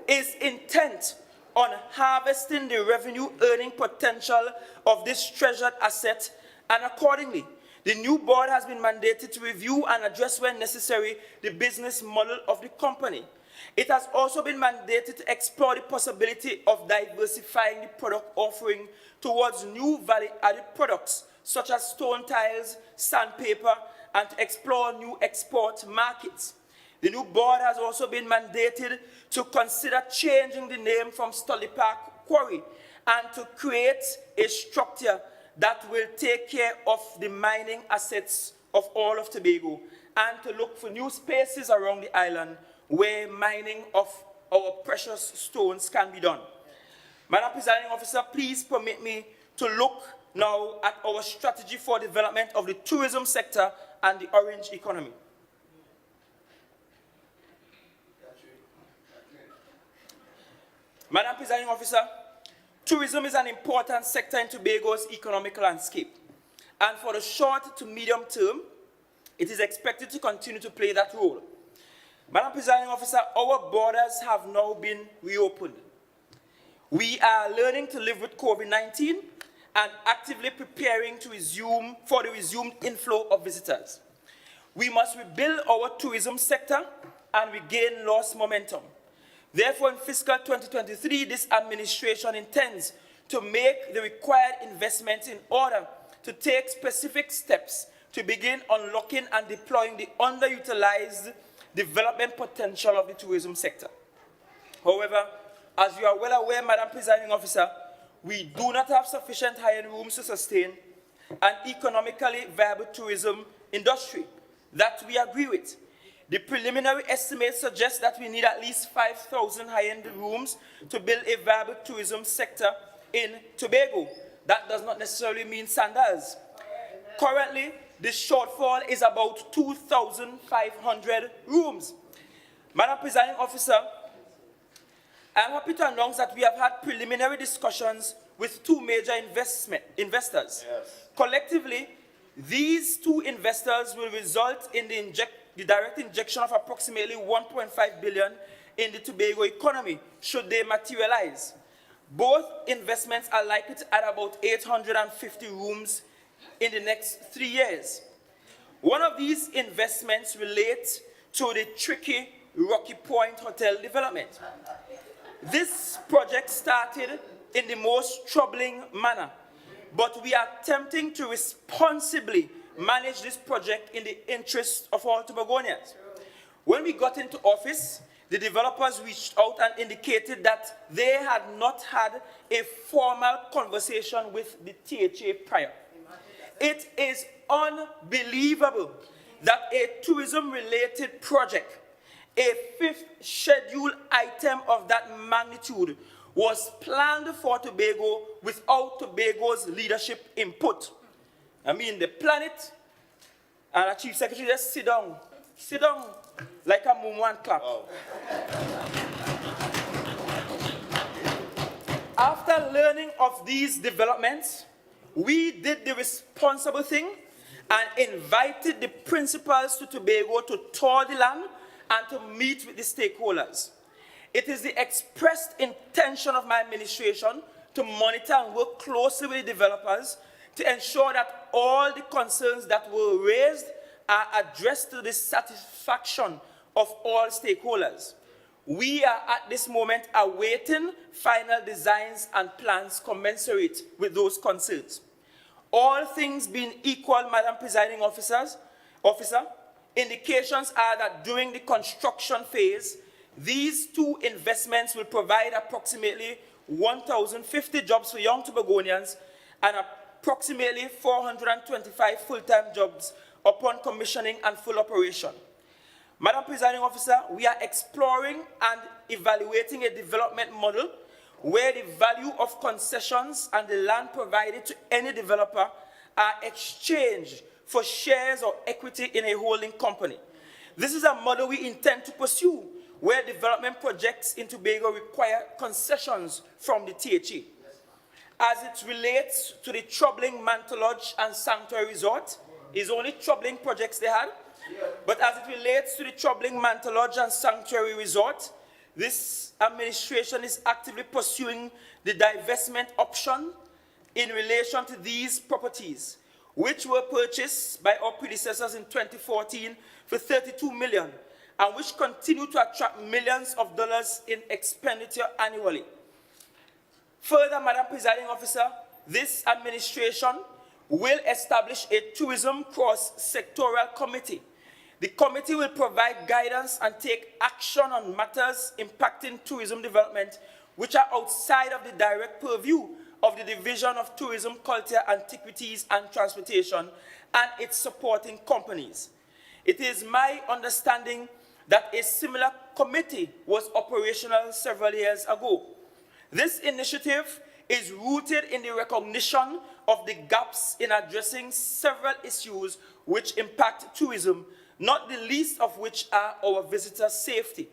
Speaker 9: is intent on harvesting the revenue earning potential of this treasured asset, and accordingly, the new board has been mandated to review and address when necessary the business model of the company. It has also been mandated to explore the possibility of diversifying the product offering towards new value-added products such as stone tiles, sandpaper, and to explore new export markets. The new board has also been mandated to consider changing the name from Stolly Park Quarry and to create a structure that will take care of the mining assets of all of Tobago and to look for new spaces around the island where mining of our precious stones can be done. Madam Presiding Officer, please permit me to look now at our strategy for development of the tourism sector and the orange economy. Madam Presiding Officer, tourism is an important sector in Tobago's economic landscape, and for the short to medium term, it is expected to continue to play that role. Madam Presiding Officer, our borders have now been reopened. We are learning to live with COVID-19 and actively preparing to for the resumed inflow of visitors. We must rebuild our tourism sector and regain lost momentum. Therefore, in fiscal 2023, this administration intends to make the required investments in order to take specific steps to begin unlocking and deploying the underutilized development potential of the tourism sector. However, as you are well aware, Madam Presiding Officer, we do not have sufficient high-end rooms to sustain an economically viable tourism industry. That we agree with. The preliminary estimates suggest that we need at least 5,000 high-end rooms to build a viable tourism sector in Tobago. That does not necessarily mean sandals. Currently, the shortfall is about 2,500 rooms. Madam Presiding Officer, I am happy to announce that we have had preliminary discussions with two major investors.
Speaker 10: Yes.
Speaker 9: Collectively, these two investors will result in the direct injection of approximately 1.5 billion in the Tobago economy, should they materialize. Both investments are likely to add about 850 rooms in the next 3 years. One of these investments relates to the tricky Rocky Point Hotel development. This project started in the most troubling manner, but we are attempting to responsibly manage this project in the interest of all Tobagonians. When we got into office, the developers reached out and indicated that they had not had a formal conversation with the THA prior. It is unbelievable that a tourism-related project, a fifth scheduled item of that magnitude, was planned for Tobago without Tobago's leadership input. I mean, they plan it, and the Chief Secretary just sit down like a mumu and clap.
Speaker 10: Wow.
Speaker 9: After learning of these developments, we did the responsible thing and invited the principals to Tobago to tour the land and to meet with the stakeholders. It is the expressed intention of my administration to monitor and work closely with the developers to ensure that all the concerns that were raised are addressed to the satisfaction of all stakeholders. We are at this moment awaiting final designs and plans commensurate with those concerns. All things being equal, Madam Presiding Officer, indications are that during the construction phase, these two investments will provide approximately 1,050 jobs for young Tobagonians and approximately 425 full-time jobs upon commissioning and full operation. Madam Presiding Officer, we are exploring and evaluating a development model where the value of concessions and the land provided to any developer are exchanged for shares or equity in a holding company. This is a model we intend to pursue, where development projects in Tobago require concessions from the THA. As it relates to the troubling Mantle Lodge and Sanctuary Resort, it's only troubling projects they had, but as it relates to the troubling Mantle Lodge and Sanctuary Resort, this administration is actively pursuing the divestment option in relation to these properties, which were purchased by our predecessors in 2014 for $32 million, and which continue to attract millions of dollars in expenditure annually. Further, Madam Presiding Officer, this administration will establish a tourism cross-sectoral committee. The committee will provide guidance and take action on matters impacting tourism development, which are outside of the direct purview of the Division of Tourism, Culture, Antiquities and Transportation and its supporting companies. It is my understanding that a similar committee was operational several years ago. This initiative is rooted in the recognition of the gaps in addressing several issues which impact tourism, not the least of which are our visitor safety.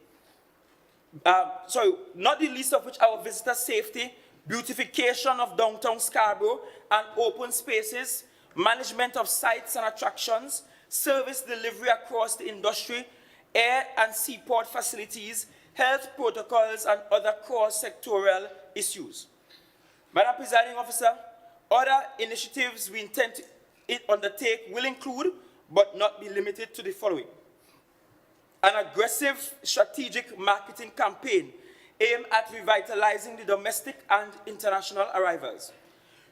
Speaker 9: Beautification of downtown Scarborough and open spaces, management of sites and attractions, service delivery across the industry, air and seaport facilities, health protocols, and other cross-sectoral issues. Madam Presiding Officer, other initiatives we intend to undertake will include, but not be limited to, the following: an aggressive strategic marketing campaign aimed at revitalizing the domestic and international arrivals,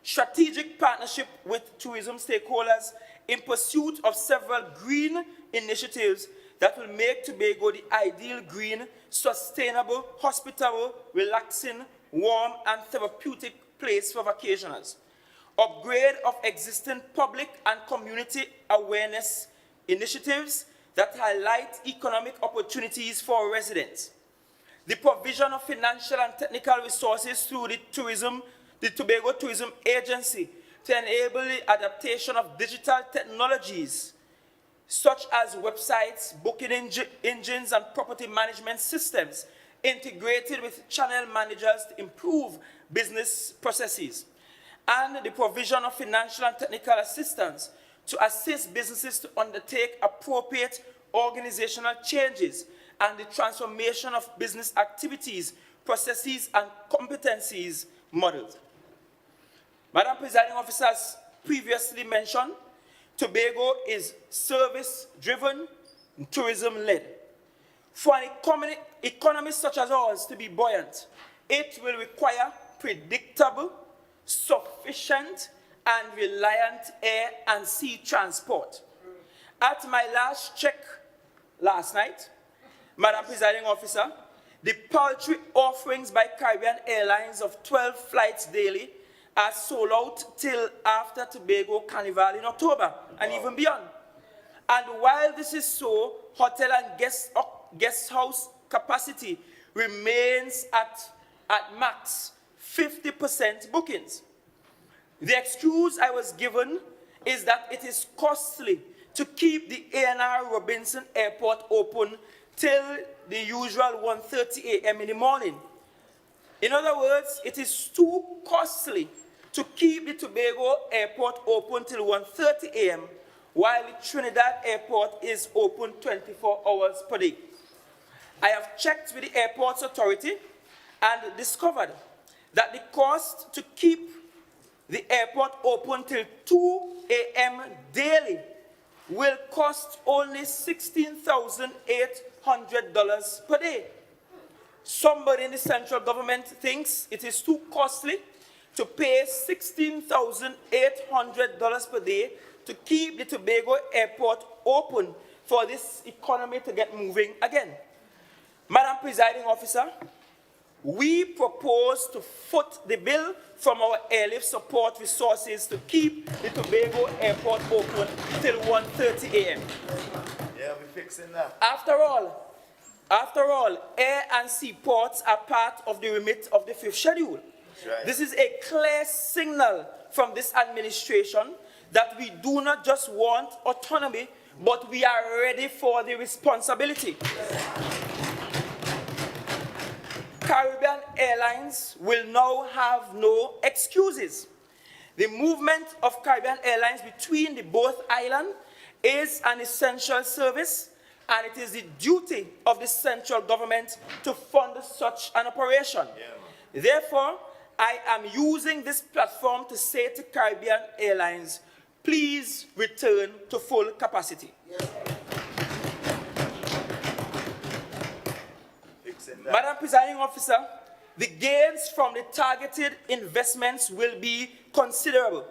Speaker 9: strategic partnership with tourism stakeholders in pursuit of several green initiatives that will make Tobago the ideal green, sustainable, hospitable, relaxing, warm, and therapeutic place for vacationers, upgrade of existing public and community awareness initiatives that highlight economic opportunities for residents, the provision of financial and technical resources through the Tobago Tourism Agency to enable the adaptation of digital technologies such as websites, booking engines, and property management systems integrated with channel managers to improve business processes, and the provision of financial and technical assistance to assist businesses to undertake appropriate organizational changes and the transformation of business activities, processes, and competencies models. Madam Presiding Officer, as previously mentioned, Tobago is service-driven and tourism-led. For an economy such as ours to be buoyant, it will require predictable, sufficient, and reliant air and sea transport. At my last check last night, Madam Presiding Officer, the paltry offerings by Caribbean Airlines of 12 flights daily are sold out till after Tobago Carnival in October and even beyond. And while this is so, hotel and guest house capacity remains at max 50% bookings. The excuse I was given is that it is costly to keep the A&R Robinson Airport open till the usual 1:30 a.m. in the morning. In other words, it is too costly to keep the Tobago Airport open till 1:30 a.m. while the Trinidad Airport is open 24 hours per day. I have checked with the Airports Authority and discovered that the cost to keep the airport open till 2 a.m. daily will cost only $16,800 per day. Somebody in the central government thinks it is too costly to pay $16,800 per day to keep the Tobago Airport open for this economy to get moving again. Madam Presiding Officer, we propose to foot the bill from our airlift support resources to keep the Tobago Airport open till 1:30 a.m.
Speaker 10: Yeah, we're fixing that.
Speaker 9: After all, air and sea ports are part of the remit of the 5th schedule.
Speaker 10: Right.
Speaker 9: This is a clear signal from this administration that we do not just want autonomy, but we are ready for the responsibility. Caribbean Airlines will now have no excuses. The movement of Caribbean Airlines between the both islands is an essential service, and it is the duty of the central government to fund such an operation. Yeah, therefore, I am using this platform to say to Caribbean Airlines, please return to full capacity. Yeah. Madam Presiding Officer, the gains from the targeted investments will be considerable.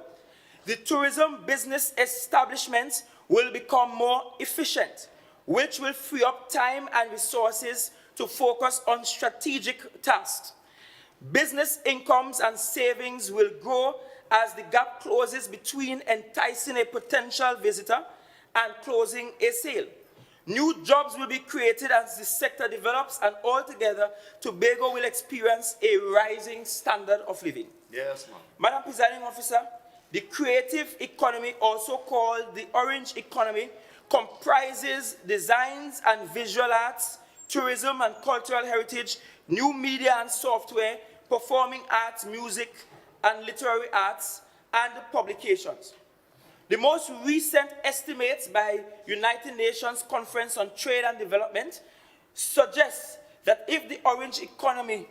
Speaker 9: The tourism business establishments will become more efficient, which will free up time and resources to focus on strategic tasks. Business incomes and savings will grow as the gap closes between enticing a potential visitor and closing a sale. New jobs will be created as the sector develops, and altogether, Tobago will experience a rising standard of living.
Speaker 10: Yes, ma'am.
Speaker 9: Madam Presiding Officer, the creative economy, also called the orange economy, comprises designs and visual arts, tourism and cultural heritage, new media and software, performing arts, music, and literary arts, and publications. The most recent estimates by United Nations Conference on Trade and Development suggest that if the orange economy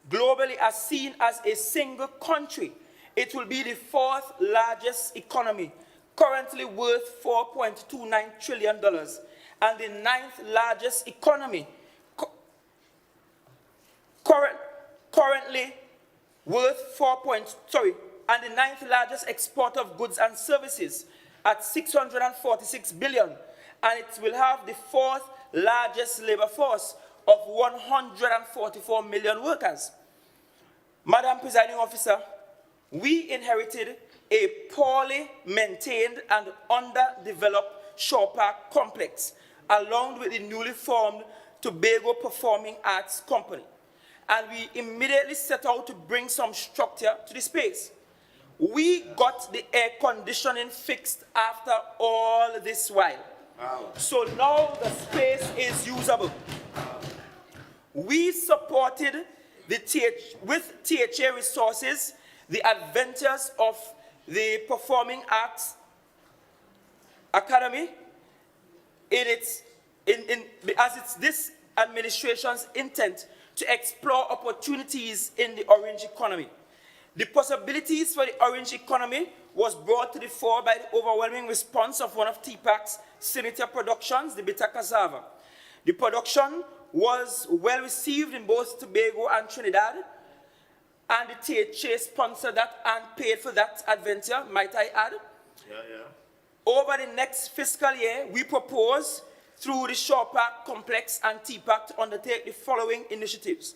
Speaker 9: globally is seen as a single country, it will be the 4th largest economy, currently worth $4.29 trillion, and the 9th largest economy, currently worth and the 9th largest exporter of goods and services at $646 billion, and it will have the 4th largest labor force of 144 million workers. Madam Presiding Officer, we inherited a poorly maintained and underdeveloped shore park complex, along with the newly formed Tobago Performing Arts Company, and we immediately set out to bring some structure to the space. We got the air conditioning fixed after all this while.
Speaker 10: Wow.
Speaker 9: So now the space is usable. We supported with THA resources the adventures of the Performing Arts Academy as it's this administration's intent to explore opportunities in the orange economy. The possibilities for the orange economy was brought to the fore by the overwhelming response of one of TPAC's signature productions, the Bitter Cassava. The production was well received in both Tobago and Trinidad, and the THA sponsored that and paid for that adventure, might I add.
Speaker 10: Yeah, yeah.
Speaker 9: Over the next fiscal year, we propose through the Shore Park Complex and TPAC to undertake the following initiatives.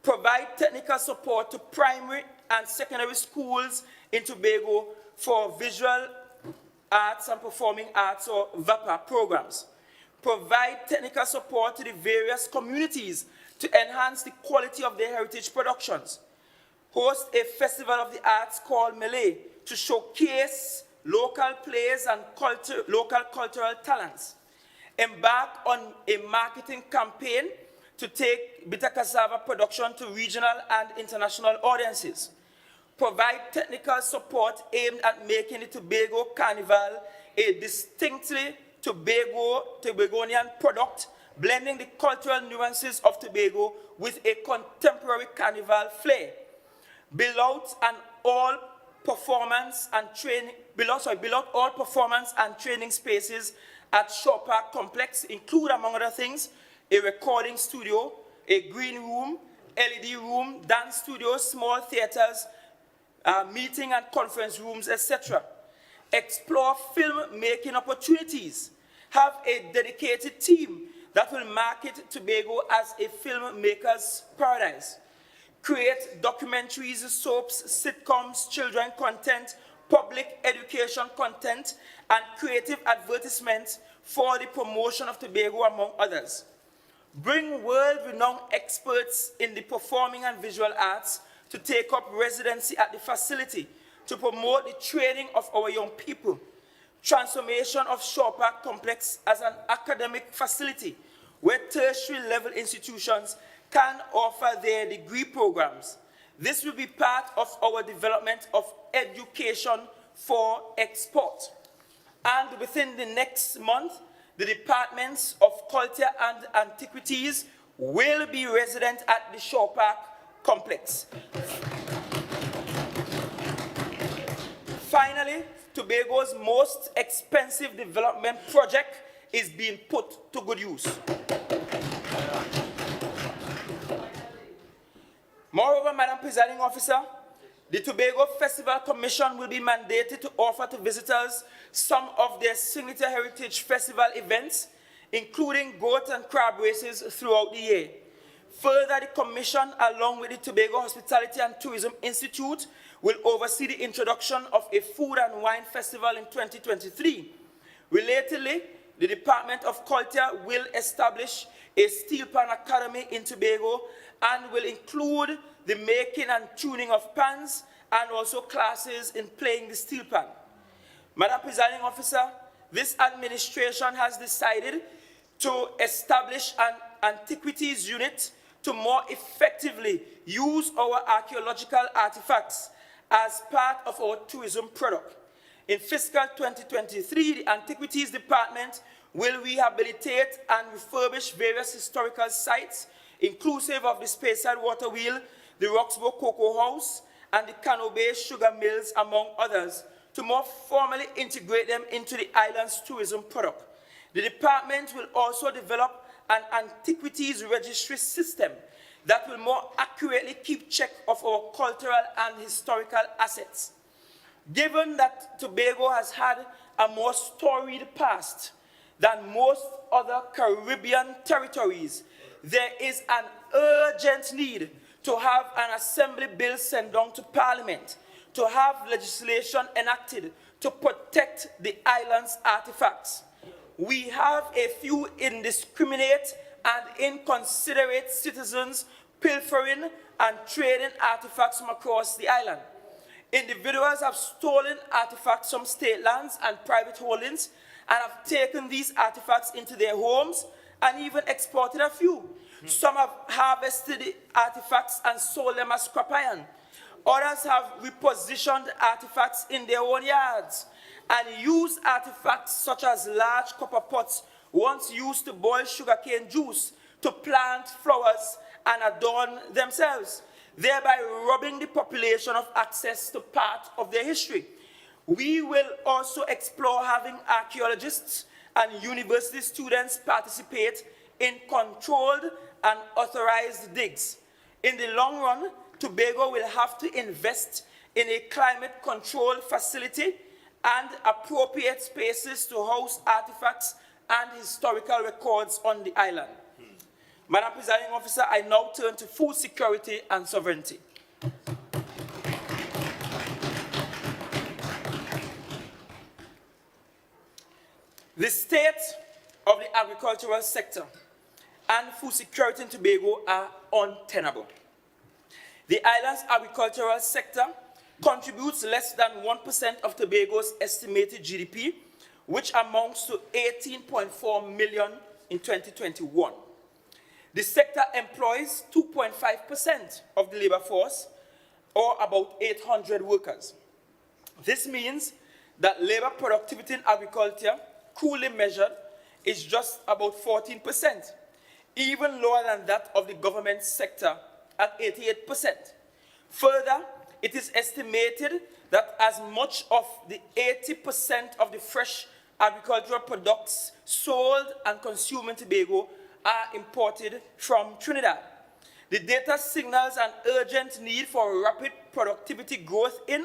Speaker 9: Provide technical support to primary and secondary schools in Tobago for visual arts and performing arts or VAPA programs. Provide technical support to the various communities to enhance the quality of their heritage productions. Host a festival of the arts called Malay to showcase local plays and local cultural talents. Embark on a marketing campaign to take Bitter Cassava production to regional and international audiences. Provide technical support aimed at making the Tobago Carnival a distinctly Tobagonian product, blending the cultural nuances of Tobago with a contemporary carnival flair. Build out all performance and training spaces at Shore Park Complex include, among other things, a recording studio, a green room, LED room, dance studios, small theaters, meeting and conference rooms, etc. Explore film-making opportunities. Have a dedicated team that will market Tobago as a filmmaker's paradise. Create documentaries, soaps, sitcoms, children content, public education content, and creative advertisements for the promotion of Tobago, among others. Bring world-renowned experts in the performing and visual arts to take up residency at the facility to promote the training of our young people. Transformation of Shore Park Complex as an academic facility where tertiary level institutions can offer their degree programs. This will be part of our development of education for export. And within the next month, the Departments of Culture and Antiquities will be resident at the Shore Park Complex. Finally, Tobago's most expensive development project is being put to good use. Moreover, Madam Presiding Officer, the Tobago Festival Commission will be mandated to offer to visitors some of their signature heritage festival events, including goat and crab races throughout the year. Further, the Commission, along with the Tobago Hospitality and Tourism Institute, will oversee the introduction of a food and wine festival in 2023. Relatedly, the Department of Culture will establish a steel pan academy in Tobago and will include the making and tuning of pans and also classes in playing the steel pan. Madam Presiding Officer, this administration has decided to establish an antiquities unit to more effectively use our archaeological artifacts as part of our tourism product. In fiscal 2023, the Antiquities Department will rehabilitate and refurbish various historical sites, inclusive of the Speyside Water Wheel, the Roxburgh Cocoa House, and the Cano Bay Sugar Mills, among others, to more formally integrate them into the island's tourism product. The department will also develop an antiquities registry system that will more accurately keep check of our cultural and historical assets. Given that Tobago has had a more storied past than most other Caribbean territories, there is an urgent need to have an assembly bill sent down to Parliament, to have legislation enacted to protect the island's artifacts. We have a few indiscriminate and inconsiderate citizens pilfering and trading artifacts from across the island. Individuals have stolen artifacts from state lands and private holdings and have taken these artifacts into their homes and even exported a few. Some have harvested the artifacts and sold them as scrap iron. Others have repositioned artifacts in their own yards and used artifacts such as large copper pots once used to boil sugarcane juice to plant flowers and adorn themselves, thereby robbing the population of access to part of their history. We will also explore having archaeologists and university students participate in controlled and authorized digs. In the long run, Tobago will have to invest in a climate-controlled facility and appropriate spaces to house artifacts and historical records on the island. Madam Presiding Officer, I now turn to food security and sovereignty. The state of the agricultural sector and food security in Tobago are untenable. The island's agricultural sector contributes less than 1% of Tobago's estimated GDP, which amounts to 18.4 million in 2021. The sector employs 2.5% of the labor force, or about 800 workers. This means that labor productivity in agriculture, crudely measured, is just about 14%, even lower than that of the government sector at 88%. Further, it is estimated that as much of the 80% of the fresh agricultural products sold and consumed in Tobago are imported from Trinidad. The data signals an urgent need for rapid productivity growth in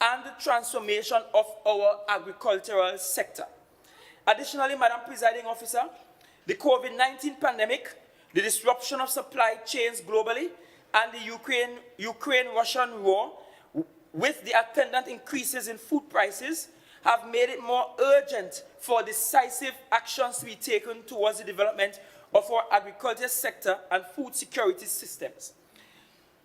Speaker 9: and the transformation of our agricultural sector. Additionally, Madam Presiding Officer, the COVID-19 pandemic, the disruption of supply chains globally, and the Ukraine-Russian war, with the attendant increases in food prices, have made it more urgent for decisive actions to be taken towards the development of our agriculture sector and food security systems.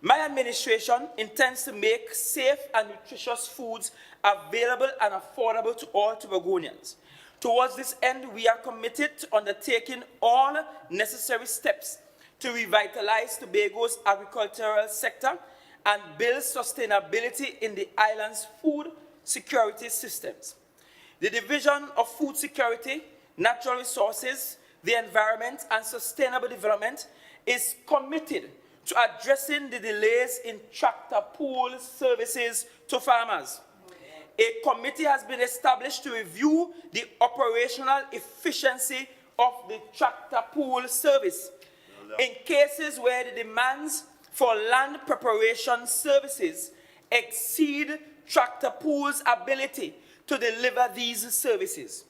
Speaker 9: My administration intends to make safe and nutritious foods available and affordable to all Tobagonians. Towards this end, we are committed to undertaking all necessary steps to revitalize Tobago's agricultural sector and build sustainability in the island's food security systems. The Division of Food Security, Natural Resources, the Environment and Sustainable Development is committed to addressing the delays in tractor pool services to farmers. A committee has been established to review the operational efficiency of the tractor pool service. In cases where the demands for land preparation services exceed tractor pool's ability to deliver these services,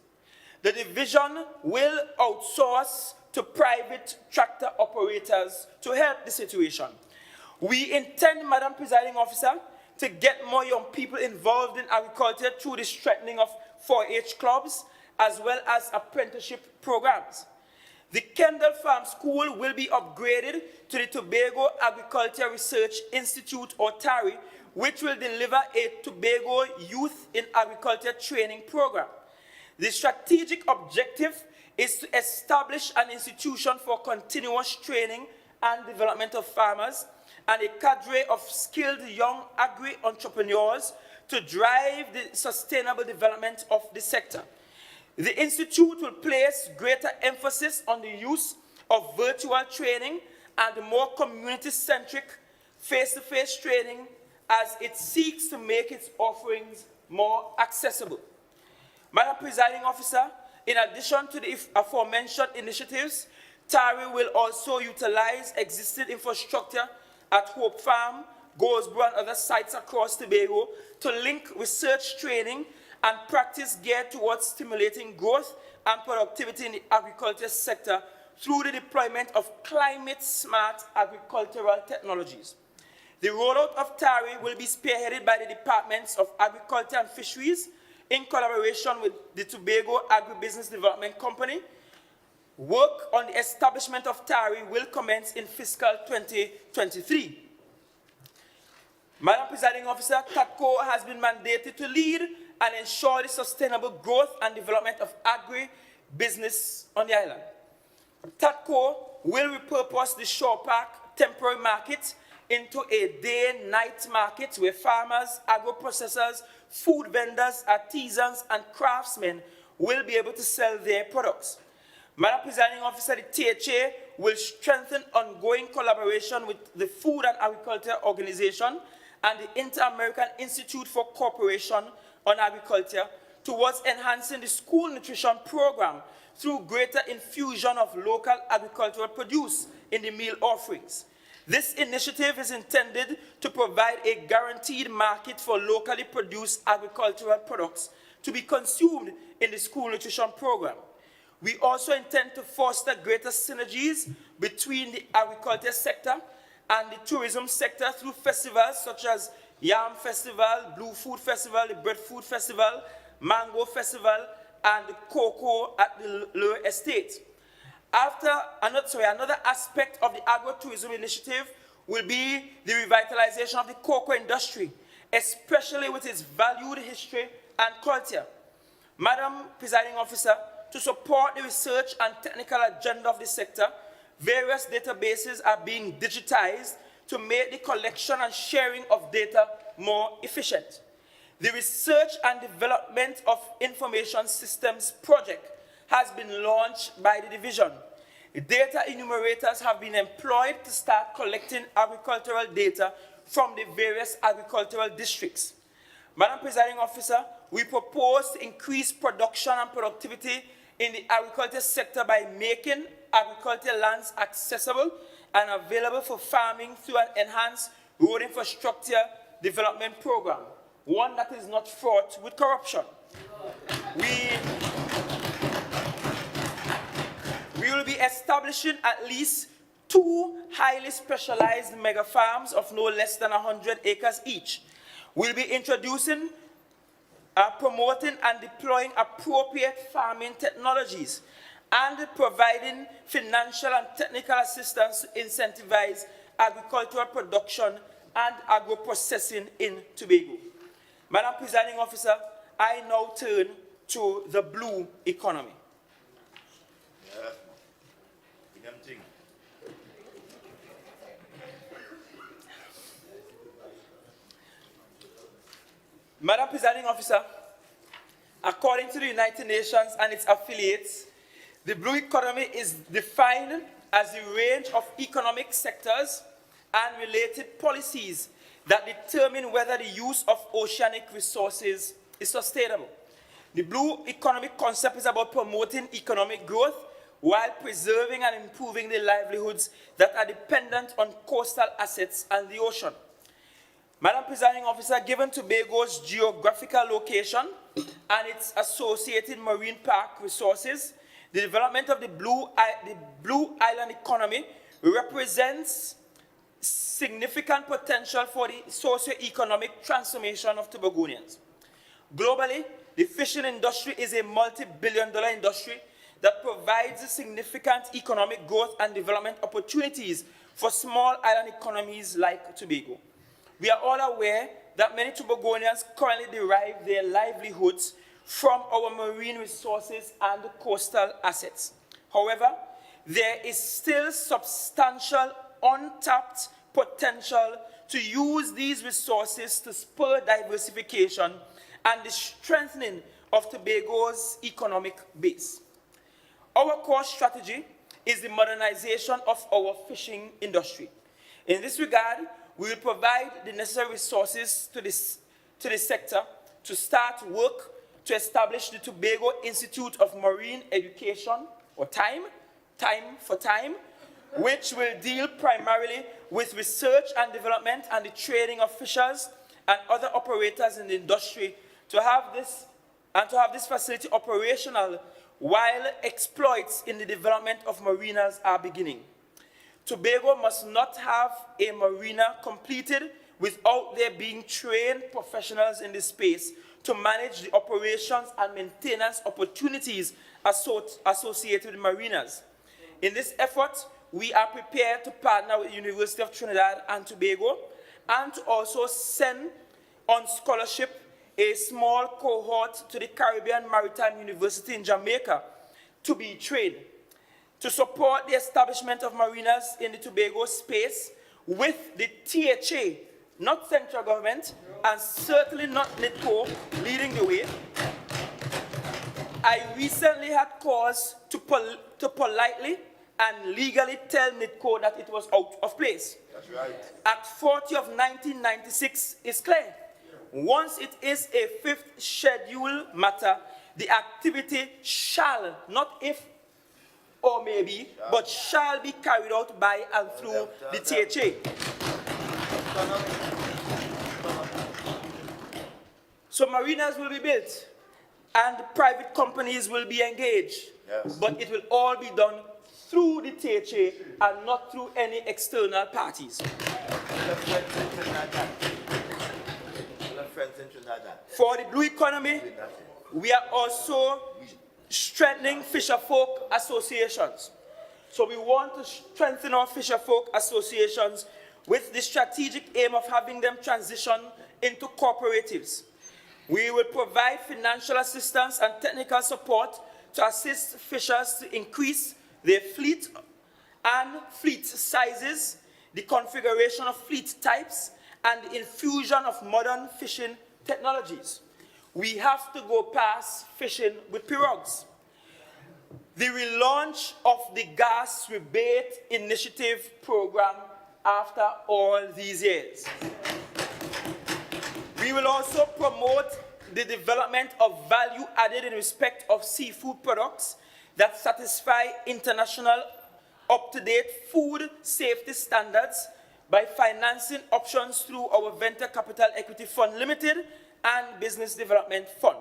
Speaker 9: the division will outsource to private tractor operators to help the situation. We intend, Madam Presiding Officer, to get more young people involved in agriculture through the strengthening of 4-H clubs as well as apprenticeship programs. The Kendall Farm School will be upgraded to the Tobago Agriculture Research Institute, or TARI, which will deliver a Tobago Youth in Agriculture training program. The strategic objective is to establish an institution for continuous training and development of farmers and a cadre of skilled young agri-entrepreneurs to drive the sustainable development of the sector. The Institute will place greater emphasis on the use of virtual training and more community-centric face-to-face training as it seeks to make its offerings more accessible. Madam Presiding Officer, in addition to the aforementioned initiatives, TARI will also utilize existing infrastructure at Hope Farm, Goldsboro, and other sites across Tobago to link research training and practice geared towards stimulating growth and productivity in the agriculture sector through the deployment of climate-smart agricultural technologies. The rollout of TARI will be spearheaded by the Departments of Agriculture and Fisheries in collaboration with the Tobago Agribusiness Development Company. Work on the establishment of TARI will commence in fiscal 2023. Madam Presiding Officer, TATCO has been mandated to lead and ensure the sustainable growth and development of agri-business on the island. TATCO will repurpose the Shore Park temporary market into a day-night market where farmers, agro-processors, food vendors, artisans, and craftsmen will be able to sell their products. Madam Presiding Officer, the THA will strengthen ongoing collaboration with the Food and Agriculture Organization and the Inter-American Institute for Cooperation on Agriculture towards enhancing the school nutrition program through greater infusion of local agricultural produce in the meal offerings. This initiative is intended to provide a guaranteed market for locally produced agricultural products to be consumed in the school nutrition program. We also intend to foster greater synergies between the agriculture sector and the tourism sector through festivals such as Yam Festival, Blue Food Festival, the Breadfruit Festival, Mango Festival, and the Cocoa at the Lower Estate. Another aspect of the agro-tourism initiative will be the revitalization of the cocoa industry, especially with its valued history and culture. Madam Presiding Officer, to support the research and technical agenda of the sector, various databases are being digitized to make the collection and sharing of data more efficient. The Research and Development of Information Systems project has been launched by the division. Data enumerators have been employed to start collecting agricultural data from the various agricultural districts. Madam Presiding Officer, we propose to increase production and productivity in the agriculture sector by making agricultural lands accessible and available for farming through an enhanced road infrastructure development program, one that is not fraught with corruption. We will be establishing at least 2 highly specialized mega farms of no less than 100 acres each. We'll be introducing, promoting and deploying appropriate farming technologies and providing financial and technical assistance to incentivize agricultural production and agro-processing in Tobago. Madam Presiding Officer, I now turn to the blue economy. Madam Presiding Officer, according to the United Nations and its affiliates, the blue economy is defined as the range of economic sectors and related policies that determine whether the use of oceanic resources is sustainable. The blue economic concept is about promoting economic growth while preserving and improving the livelihoods that are dependent on coastal assets and the ocean. Madam Presiding Officer, given Tobago's geographical location and its associated marine park resources, the development of the blue island economy represents significant potential for the socio-economic transformation of Tobagonians. Globally, the fishing industry is a multi-billion-dollar industry that provides significant economic growth and development opportunities for small island economies like Tobago. We are all aware that many Tobagonians currently derive their livelihoods from our marine resources and coastal assets. However, there is still substantial untapped potential to use these resources to spur diversification and the strengthening of Tobago's economic base. Our core strategy is the modernization of our fishing industry. In this regard, we will provide the necessary resources to the sector to start work to establish the Tobago Institute of Marine Education, or time, which will deal primarily with research and development and the training of fishers and other operators in the industry to have this facility operational while exploits in the development of marinas are beginning. Tobago must not have a marina completed without there being trained professionals in this space to manage the operations and maintenance opportunities associated with marinas. In this effort, we are prepared to partner with the University of Trinidad and Tobago and to also send on scholarship a small cohort to the Caribbean Maritime University in Jamaica to be trained, to support the establishment of marinas in the Tobago space with the THA, not central government, and certainly not NITCO leading the way. I recently had cause to politely and legally tell NITCO that it was out of place.
Speaker 10: That's right.
Speaker 9: Act 40 of 1996 is clear. Once it is a fifth schedule matter, the activity shall, not if or maybe, but shall be carried out by and through the THA. So marinas will be built and private companies will be engaged,
Speaker 10: Yes.
Speaker 9: but it will all be done through the THA and not through any external parties. For the blue economy, we are also strengthening fisherfolk associations. So we want to strengthen our fisherfolk associations with the strategic aim of having them transition into cooperatives. We will provide financial assistance and technical support to assist fishers to increase their fleet and fleet sizes, the configuration of fleet types, and the infusion of modern fishing technologies. We have to go past fishing with pirogues. The relaunch of the gas rebate initiative program after all these years. We will also promote the development of value added in respect of seafood products that satisfy international up-to-date food safety standards by financing options through our Venture Capital Equity Fund Limited and Business Development Fund.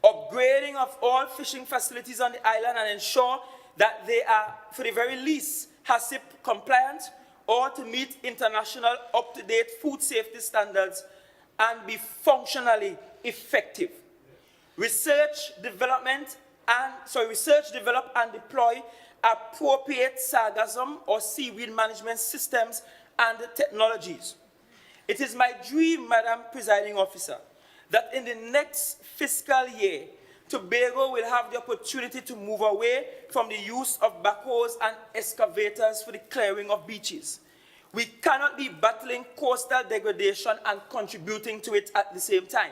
Speaker 9: Upgrading of all fishing facilities on the island and ensure that they are, for the very least, HACCP compliant or to meet international up-to-date food safety standards and be functionally effective. Research, develop and deploy appropriate sargassum or seaweed management systems and technologies. It is my dream, Madam Presiding Officer, that in the next fiscal year, Tobago will have the opportunity to move away from the use of backhoes and excavators for the clearing of beaches. We cannot be battling coastal degradation and contributing to it at the same time.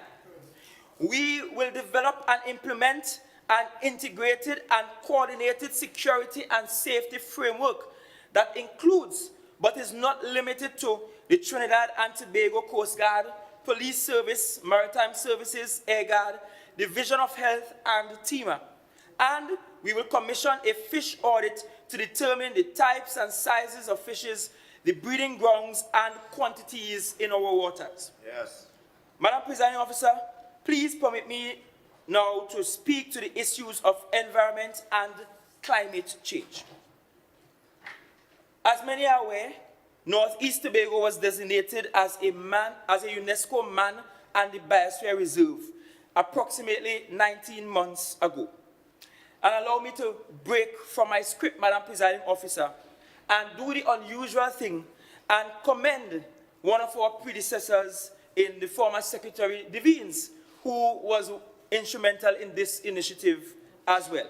Speaker 9: We will develop and implement an integrated and coordinated security and safety framework that includes, but is not limited to, the Trinidad and Tobago Coast Guard, Police Service, Maritime Services, Air Guard, Division of Health, and TEMA. And we will commission a fish audit to determine the types and sizes of fishes, the breeding grounds, and quantities in our waters.
Speaker 10: Yes.
Speaker 9: Madam Presiding Officer, please permit me now to speak to the issues of environment and climate change. As many are aware, Northeast Tobago was designated as a UNESCO Man and the Biosphere Reserve approximately 19 months ago. And allow me to break from my script, Madam Presiding Officer, and do the unusual thing and commend one of our predecessors in the former Secretary Devines, who was instrumental in this initiative as well.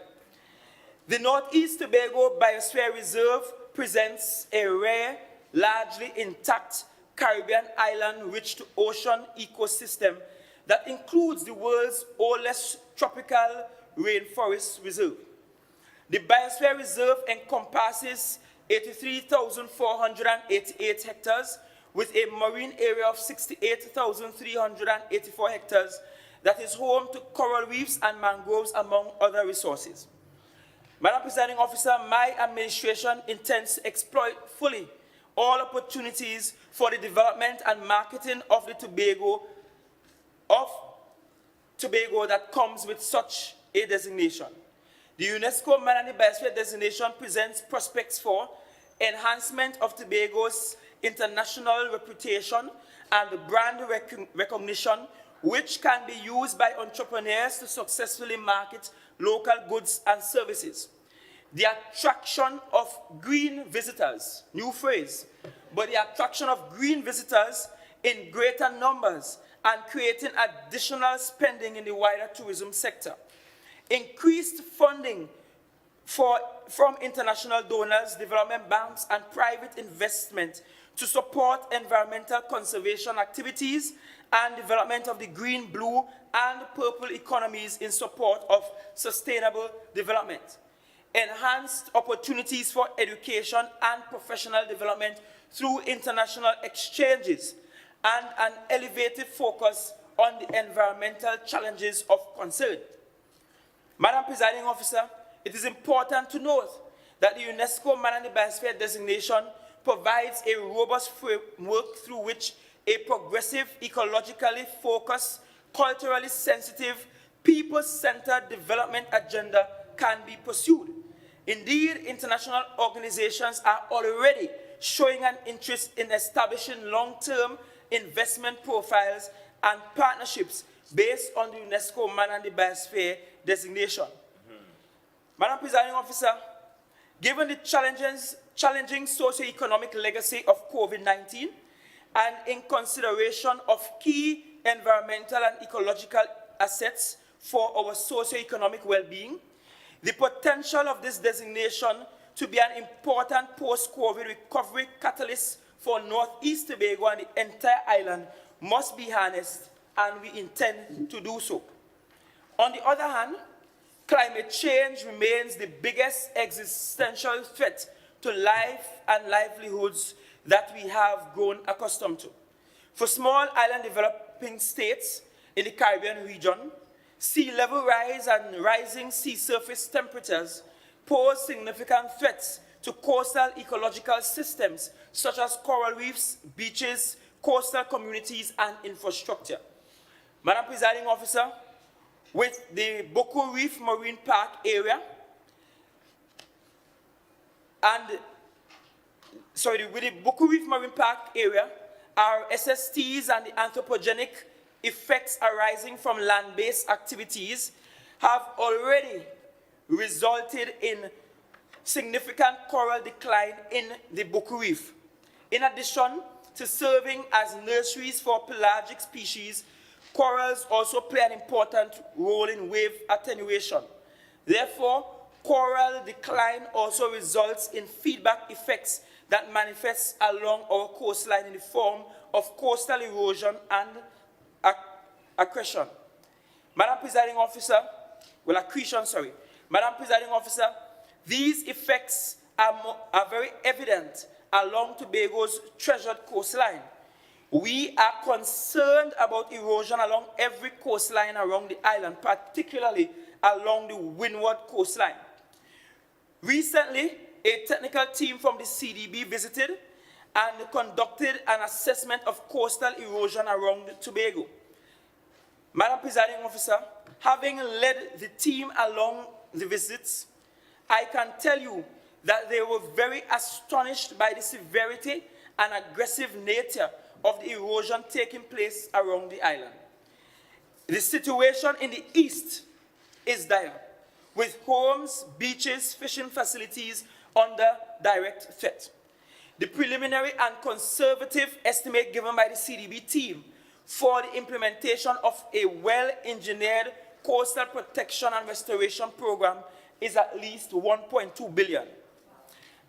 Speaker 9: The Northeast Tobago Biosphere Reserve presents a rare, largely intact Caribbean island rich to ocean ecosystem that includes the world's oldest tropical rainforest reserve. The Biosphere Reserve encompasses 83,488 hectares with a marine area of 68,384 hectares that is home to coral reefs and mangroves, among other resources. Madam Presiding Officer, my administration intends to exploit fully all opportunities for the development and marketing of the Tobago that comes with such a designation. The UNESCO Man and the Biosphere designation presents prospects for enhancement of Tobago's international reputation and brand recognition, which can be used by entrepreneurs to successfully market local goods and services. The attraction of green visitors, new phrase, but the attraction of green visitors in greater numbers and creating additional spending in the wider tourism sector. Increased funding from international donors, development banks, and private investment to support environmental conservation activities and development of the green, blue, and purple economies in support of sustainable development. Enhanced opportunities for education and professional development through international exchanges, and an elevated focus on the environmental challenges of concern. Madam Presiding Officer, it is important to note that the UNESCO Man and the Biosphere designation provides a robust framework through which a progressive, ecologically focused, culturally sensitive, people-centered development agenda can be pursued. Indeed, international organizations are already showing an interest in establishing long-term investment profiles and partnerships based on the UNESCO Man and the Biosphere designation. Madam Presiding Officer, given the challenging socio-economic legacy of COVID-19 and in consideration of key environmental and ecological assets for our socio-economic well-being, the potential of this designation to be an important post-COVID recovery catalyst for Northeast Tobago and the entire island must be harnessed, and we intend to do so. On the other hand, climate change remains the biggest existential threat to life and livelihoods that we have grown accustomed to. For small island developing states in the Caribbean region, sea level rise and rising sea surface temperatures pose significant threats to coastal ecological systems such as coral reefs, beaches, coastal communities, and infrastructure. Madam Presiding Officer, with the Boko Reef Marine Park area with the Boko Reef Marine Park area, our SSTs and the anthropogenic effects arising from land-based activities have already resulted in significant coral decline in the Boko Reef. In addition to serving as nurseries for pelagic species, corals also play an important role in wave attenuation. Therefore, coral decline also results in feedback effects that manifest along our coastline in the form of coastal erosion and accretion. Madam Presiding Officer, Madam Presiding Officer, these effects are very evident along Tobago's treasured coastline. We are concerned about erosion along every coastline around the island, particularly along the windward coastline. Recently, a technical team from the CDB visited and conducted an assessment of coastal erosion around Tobago. Madam Presiding Officer, having led the team along the visits, I can tell you that they were very astonished by the severity and aggressive nature of the erosion taking place around the island. The situation in the east is dire, with homes, beaches, fishing facilities under direct threat. The preliminary and conservative estimate given by the CDB team for the implementation of a well-engineered coastal protection and restoration program is at least 1.2 billion.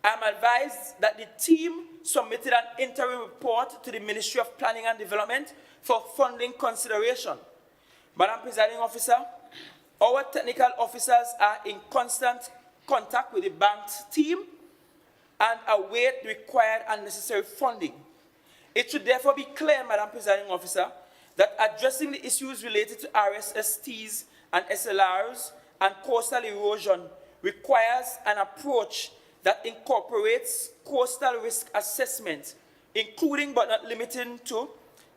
Speaker 9: I'm advised that the team submitted an interim report to the Ministry of Planning and Development for funding consideration. Madam Presiding Officer, our technical officers are in constant contact with the bank's team and await the required and necessary funding. It should therefore be clear, Madam Presiding Officer, that addressing the issues related to RSSTs and SLRs and coastal erosion requires an approach that incorporates coastal risk assessment, including but not limited to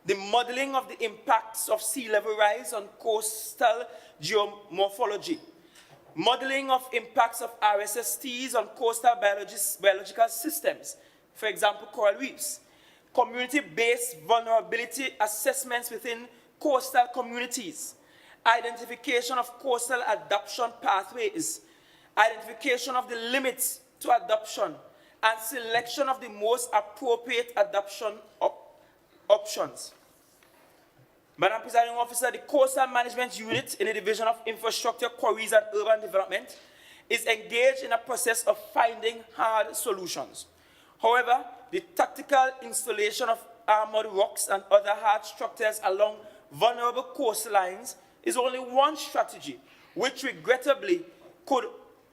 Speaker 9: the modeling of the impacts of sea level rise on coastal geomorphology, modeling of impacts of RSSTs on coastal biological systems, for example, coral reefs, community-based vulnerability assessments within coastal communities, identification of coastal adoption pathways, identification of the limits to adoption, and selection of the most appropriate adoption options. Madam Presiding Officer, the Coastal Management Unit in the Division of Infrastructure, Quarries and Urban Development is engaged in a process of finding hard solutions. However, the tactical installation of armored rocks and other hard structures along vulnerable coastlines is only one strategy, which regrettably could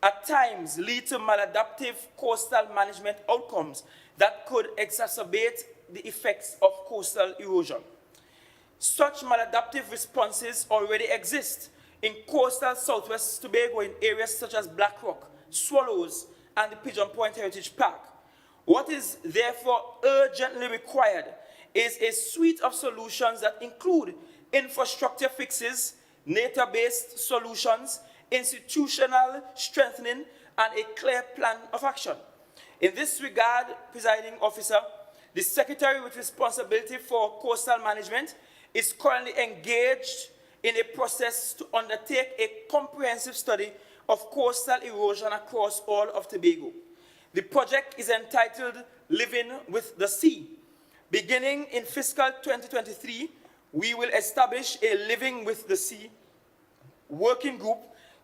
Speaker 9: at times lead to maladaptive coastal management outcomes that could exacerbate the effects of coastal erosion. Such maladaptive responses already exist in coastal southwest Tobago in areas such as Black Rock, Swallows, and the Pigeon Point Heritage Park. What is therefore urgently required is a suite of solutions that include infrastructure fixes, nature-based solutions, institutional strengthening, and a clear plan of action. In this regard, Presiding Officer, the Secretary with responsibility for coastal management is currently engaged in a process to undertake a comprehensive study of coastal erosion across all of Tobago. The project is entitled Living with the Sea. Beginning in fiscal 2023, we will establish a Living with the Sea working group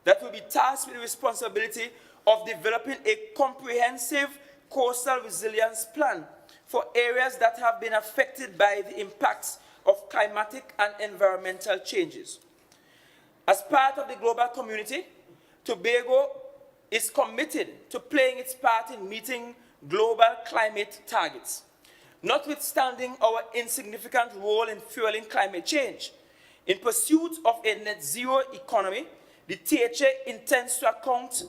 Speaker 9: that will be tasked with the responsibility of developing a comprehensive coastal resilience plan for areas that have been affected by the impacts of climatic and environmental changes. As part of the global community, Tobago is committed to playing its part in meeting global climate targets. Notwithstanding our insignificant role in fueling climate change, in pursuit of a net zero economy, the THA intends to account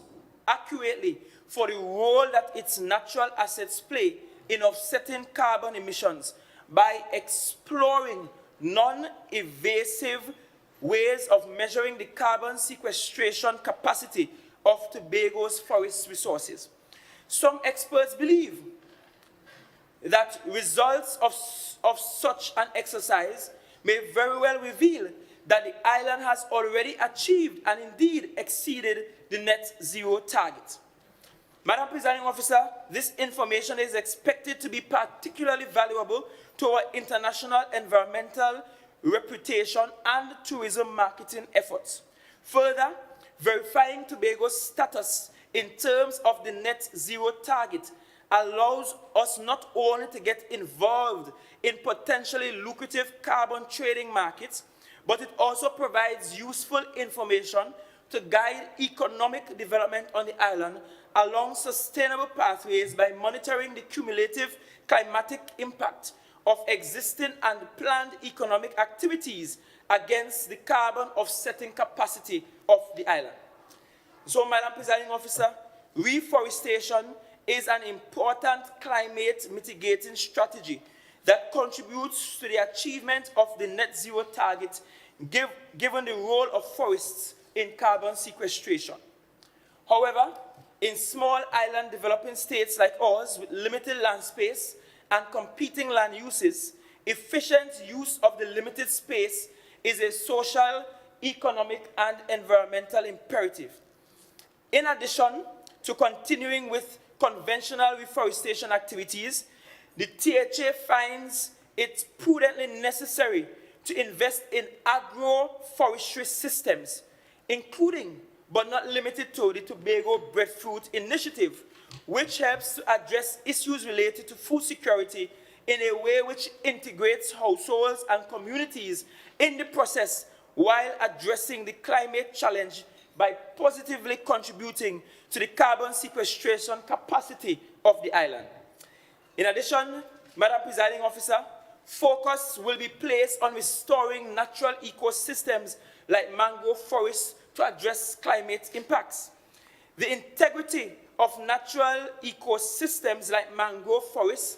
Speaker 9: accurately for the role that its natural assets play in offsetting carbon emissions by exploring non-invasive ways of measuring the carbon sequestration capacity of Tobago's forest resources. Some experts believe that results of such an exercise may very well reveal that the island has already achieved and indeed exceeded the net zero target. Madam Presiding Officer, this information is expected to be particularly valuable to our international environmental reputation and tourism marketing efforts. Further, verifying Tobago's status in terms of the net zero target allows us not only to get involved in potentially lucrative carbon trading markets, but it also provides useful information to guide economic development on the island along sustainable pathways by monitoring the cumulative climatic impact of existing and planned economic activities against the carbon offsetting capacity of the island. So, Madam Presiding Officer, reforestation is an important climate mitigating strategy that contributes to the achievement of the net zero target, given the role of forests in carbon sequestration. However, in small island developing states like ours with limited land space and competing land uses, efficient use of the limited space is a social, economic, and environmental imperative. In addition to continuing with conventional reforestation activities, the THA finds it prudently necessary to invest in agroforestry systems, including but not limited to the Tobago Breadfruit Initiative, which helps to address issues related to food security in a way which integrates households and communities in the process while addressing the climate challenge by positively contributing to the carbon sequestration capacity of the island. In addition, Madam Presiding Officer, focus will be placed on restoring natural ecosystems like mangrove forests to address climate impacts. The integrity of natural ecosystems like mangrove forests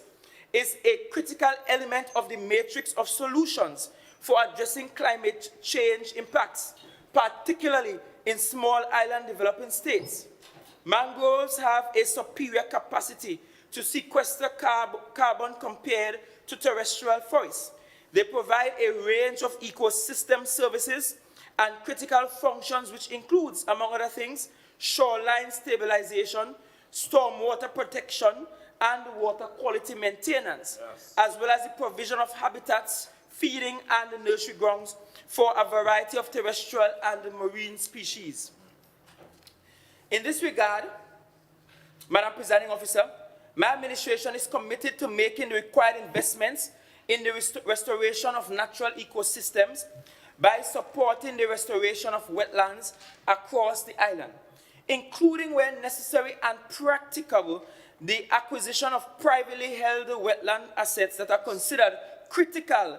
Speaker 9: is a critical element of the matrix of solutions for addressing climate change impacts, particularly in small island developing states. Mangroves have a superior capacity to sequester carbon compared to terrestrial forests. They provide a range of ecosystem services and critical functions, which includes, among other things, shoreline stabilization, stormwater protection, and water quality maintenance, as well as the provision of habitats, feeding and nursery grounds for a variety of terrestrial and marine species. In this regard, Madam Presiding Officer, my administration is committed to making the required investments in the restoration of natural ecosystems by supporting the restoration of wetlands across the island, including where necessary and practicable, the acquisition of privately held wetland assets that are considered critical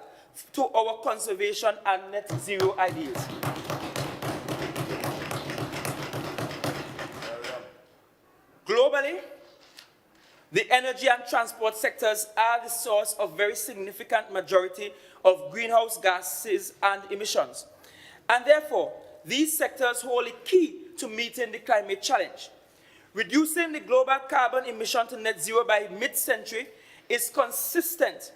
Speaker 9: to our conservation and net zero ideals. Globally, the energy and transport sectors are the source of very significant majority of greenhouse gases and emissions. And therefore, these sectors hold a key to meeting the climate challenge. Reducing the global carbon emission to net zero by mid-century is consistent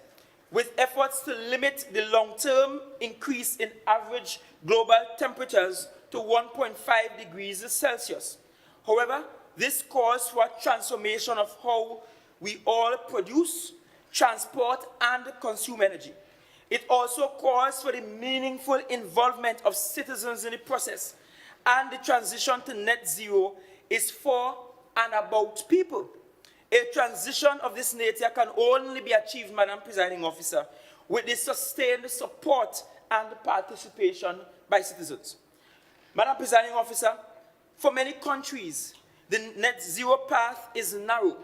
Speaker 9: with efforts to limit the long-term increase in average global temperatures to 1.5 degrees Celsius. However, this calls for a transformation of how we all produce, transport, and consume energy. It also calls for the meaningful involvement of citizens in the process, and the transition to net zero is for and about people. A transition of this nature can only be achieved, Madam Presiding Officer, with the sustained support and participation by citizens. Madam Presiding Officer, for many countries, the net zero path is narrow,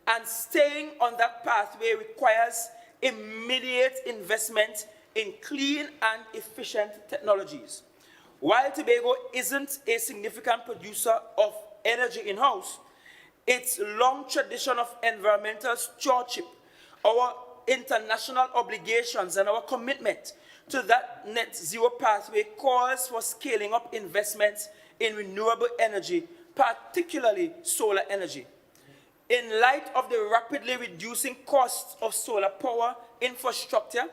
Speaker 9: and staying on that pathway requires immediate investment in clean and efficient technologies. While Tobago isn't a significant producer of energy in-house, its long tradition of environmental stewardship, our international obligations, and our commitment to that net zero pathway calls for scaling up investments in renewable energy, particularly solar energy. In light of the rapidly reducing costs of solar power infrastructure,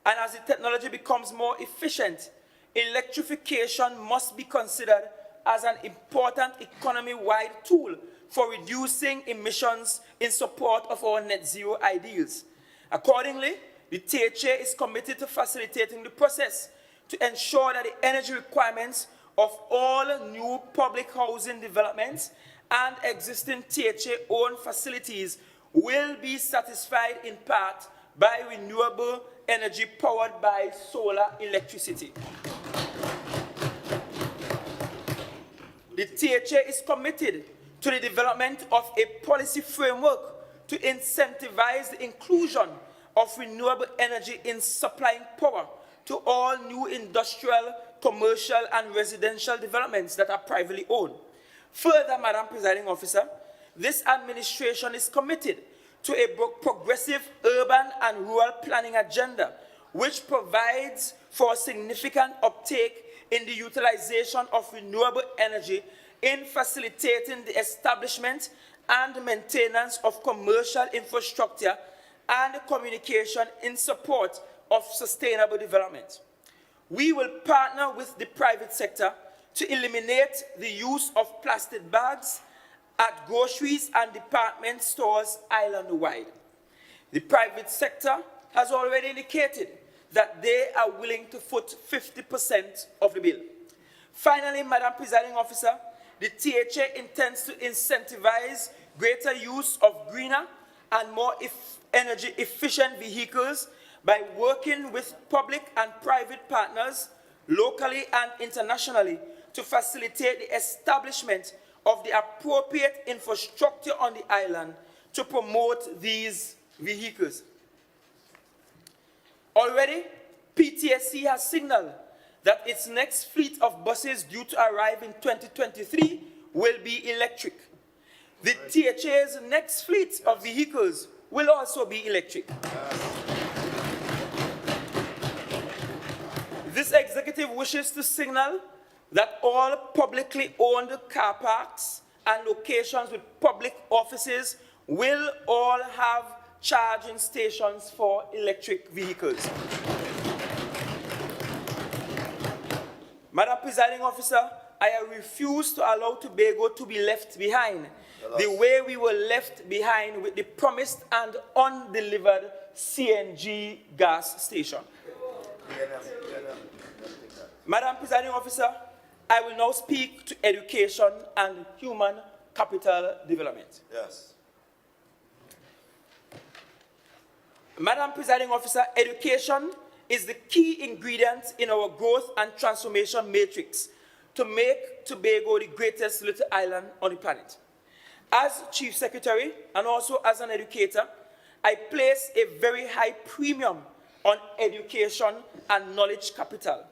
Speaker 9: and as the technology becomes more efficient, electrification must be considered as an important economy-wide tool for reducing emissions in support of our net zero ideals. Accordingly, the THA is committed to facilitating the process to ensure that the energy requirements of all new public housing developments and existing THA-owned facilities will be satisfied in part by renewable energy powered by solar electricity. The THA is committed to the development of a policy framework to incentivize the inclusion of renewable energy in supplying power to all new industrial, commercial, and residential developments that are privately owned. Further, Madam Presiding Officer, this administration is committed to a progressive urban and rural planning agenda, which provides for significant uptake in the utilization of renewable energy in facilitating the establishment and maintenance of commercial infrastructure and communication in support of sustainable development. We will partner with the private sector to eliminate the use of plastic bags at groceries and department stores island-wide. The private sector has already indicated that they are willing to foot 50% of the bill. Finally, Madam Presiding Officer, the THA intends to incentivize greater use of greener and more energy-efficient vehicles by working with public and private partners, locally and internationally, to facilitate the establishment of the appropriate infrastructure on the island to promote these vehicles. Already, PTSC has signaled that its next fleet of buses due to arrive in 2023 will be electric. The THA's next fleet of vehicles will also be electric. This executive wishes to signal that all publicly owned car parks and locations with public offices will all have charging stations for electric vehicles. Madam Presiding Officer, I refuse to allow Tobago to be left behind the way we were left behind with the promised and undelivered CNG gas station. Madam Presiding Officer, I will now speak to education and human capital development.
Speaker 10: Yes.
Speaker 9: Madam Presiding Officer, education is the key ingredient in our growth and transformation matrix to make Tobago the greatest little island on the planet. As Chief Secretary and also as an educator, I place a very high premium on education and knowledge capital.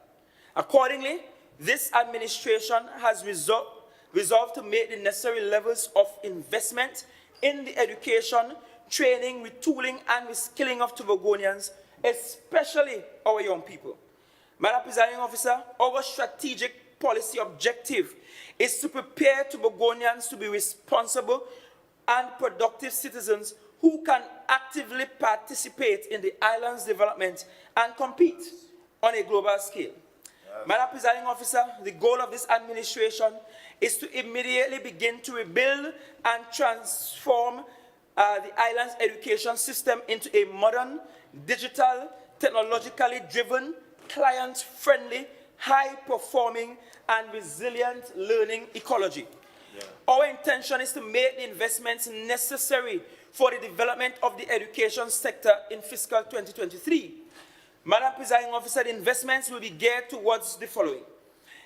Speaker 9: Accordingly, this administration has resolved to make the necessary levels of investment in the education, training, retooling, and reskilling of Tobagonians, especially our young people. Madam Presiding Officer, our strategic policy objective is to prepare Tobagonians to be responsible and productive citizens who can actively participate in the island's development and compete on a global scale. Madam Presiding Officer, the goal of this administration is to immediately begin to rebuild and transform the island's education system into a modern, digital, technologically driven, client-friendly, high-performing, and resilient learning ecology. Our intention is to make the investments necessary for the development of the education sector in fiscal 2023. Madam Presiding Officer, the investments will be geared towards the following: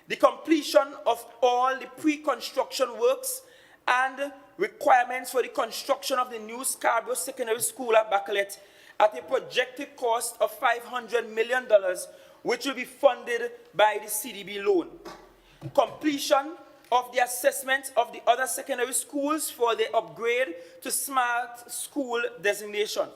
Speaker 9: the completion of all the pre-construction works and requirements for the construction of the new Scarborough Secondary School at Bacalet at a projected cost of $500 million, which will be funded by the CDB loan. Completion of the assessment of the other secondary schools for their upgrade to smart school designation.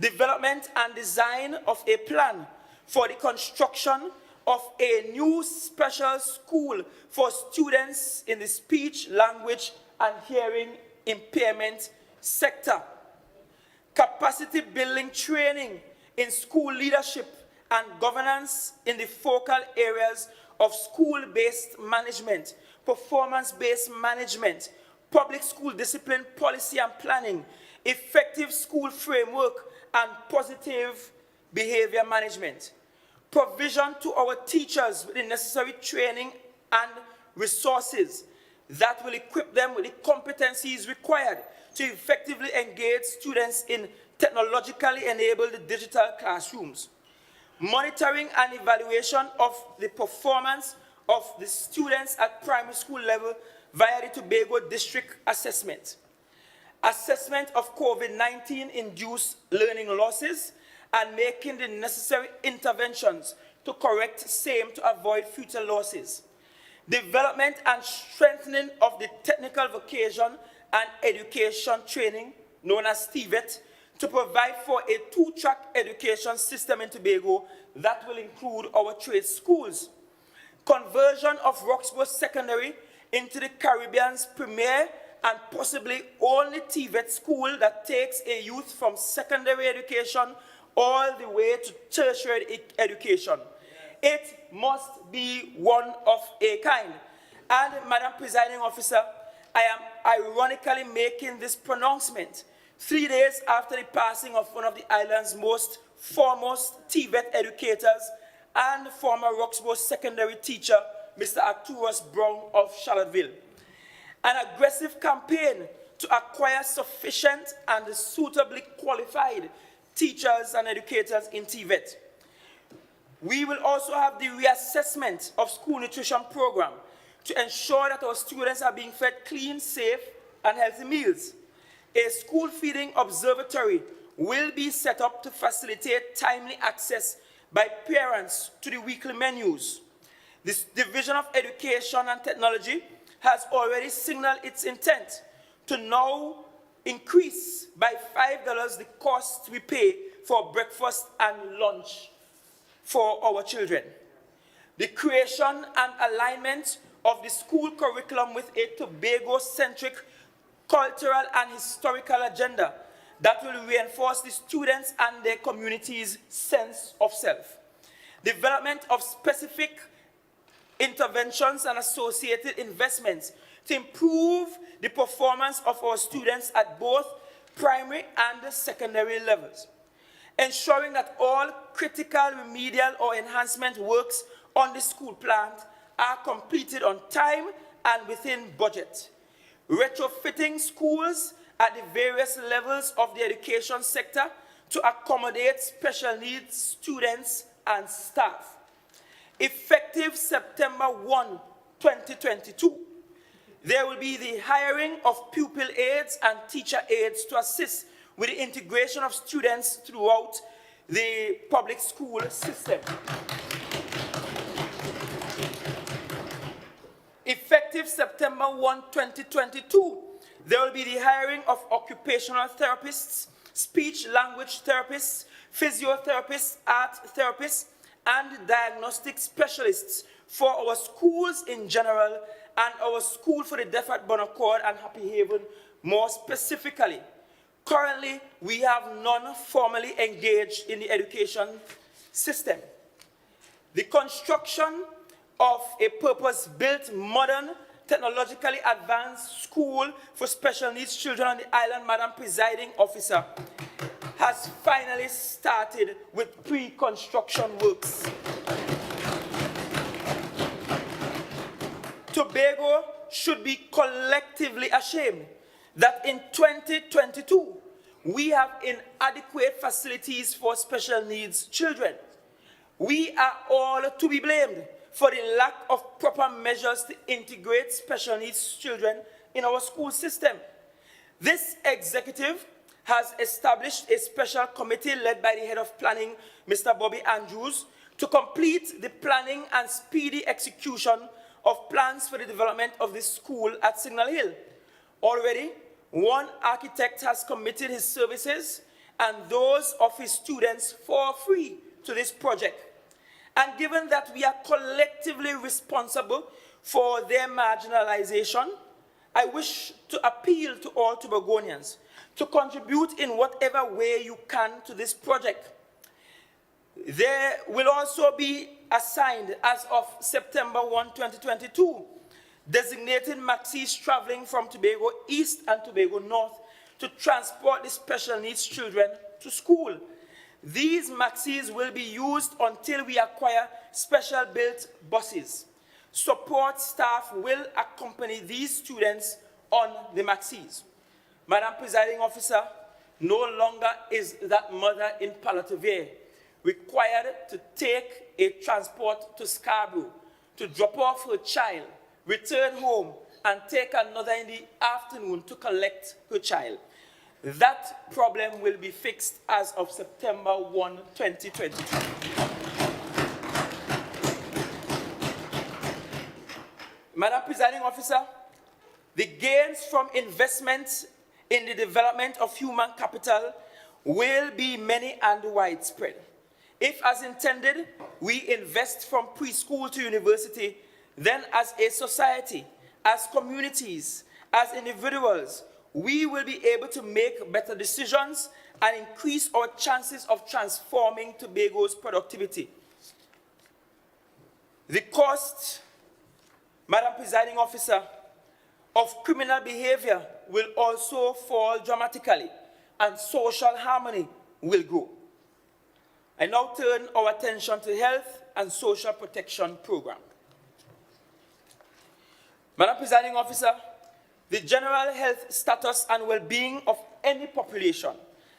Speaker 9: Development and design of a plan for the construction of a new special school for students in the speech, language, and hearing impairment sector. Capacity building training in school leadership and governance in the focal areas of school-based management, performance-based management, public school discipline policy and planning, effective school framework, and positive behavior management. Provision to our teachers with the necessary training and resources that will equip them with the competencies required to effectively engage students in technologically enabled digital classrooms. Monitoring and evaluation of the performance of the students at primary school level via the Tobago District Assessment. Assessment of COVID-19 induced learning losses and making the necessary interventions to correct same to avoid future losses. Development and strengthening of the technical vocation and education training, known as TVET, to provide for a two-track education system in Tobago that will include our trade schools. Conversion of Roxborough Secondary into the Caribbean's premier and possibly only TVET school that takes a youth from secondary education all the way to tertiary education. It must be one of a kind. And, Madam Presiding Officer, I am ironically making this pronouncement 3 days after the passing of one of the island's most foremost TVET educators and former Roxborough secondary teacher, Mr. Arturus Brown of Charlottesville. An aggressive campaign to acquire sufficient and suitably qualified teachers and educators in TVET. We will also have the reassessment of school nutrition program to ensure that our students are being fed clean, safe, and healthy meals. A school feeding observatory will be set up to facilitate timely access by parents to the weekly menus. This Division of Education and Technology has already signaled its intent to now increase by $5 the cost we pay for breakfast and lunch for our children. The creation and alignment of the school curriculum with a Tobago-centric cultural and historical agenda that will reinforce the students and their community's sense of self. Development of specific interventions and associated investments to improve the performance of our students at both primary and secondary levels, ensuring that all critical remedial or enhancement works on the school plant are completed on time and within budget, retrofitting schools at the various levels of the education sector to accommodate special needs students and staff. Effective September 1, 2022, there will be the hiring of pupil aides and teacher aides to assist with the integration of students throughout the public school system. Effective September 1, 2022, there will be the hiring of occupational therapists, speech-language therapists, physiotherapists, art therapists, and diagnostic specialists for our schools in general and our school for the deaf at Bonaccord and Happy Haven more specifically. Currently, we have none formally engaged in the education system. The construction of a purpose-built, modern, technologically advanced school for special needs children on the island, Madam Presiding Officer, has finally started with pre-construction works. Tobago should be collectively ashamed that in 2022, we have inadequate facilities for special needs children. We are all to be blamed for the lack of proper measures to integrate special needs children in our school system. This executive has established a special committee led by the head of planning, Mr. Bobby Andrews, to complete the planning and speedy execution of plans for the development of this school at Signal Hill. Already, one architect has committed his services and those of his students for free to this project. And given that we are collectively responsible for their marginalization, I wish to appeal to all Tobagonians to contribute in whatever way you can to this project. There will also be assigned, as of September 1, 2022, designated maxis traveling from Tobago East and Tobago North to transport the special needs children to school. These maxis will be used until we acquire special built buses. Support staff will accompany these students on the maxis. Madam Presiding Officer, no longer is that mother in Palatavere required to take a transport to Scarborough to drop off her child, return home, and take another in the afternoon to collect her child. That problem will be fixed as of September 1, 2022. Madam Presiding Officer, the gains from investments in the development of human capital will be many and widespread. If, as intended, we invest from preschool to university, then as a society, as communities, as individuals, we will be able to make better decisions and increase our chances of transforming Tobago's productivity. The cost, Madam Presiding Officer, of criminal behavior will also fall dramatically, and social harmony will grow. I now turn our attention to the health and social protection program. Madam Presiding Officer, the general health status and well-being of any population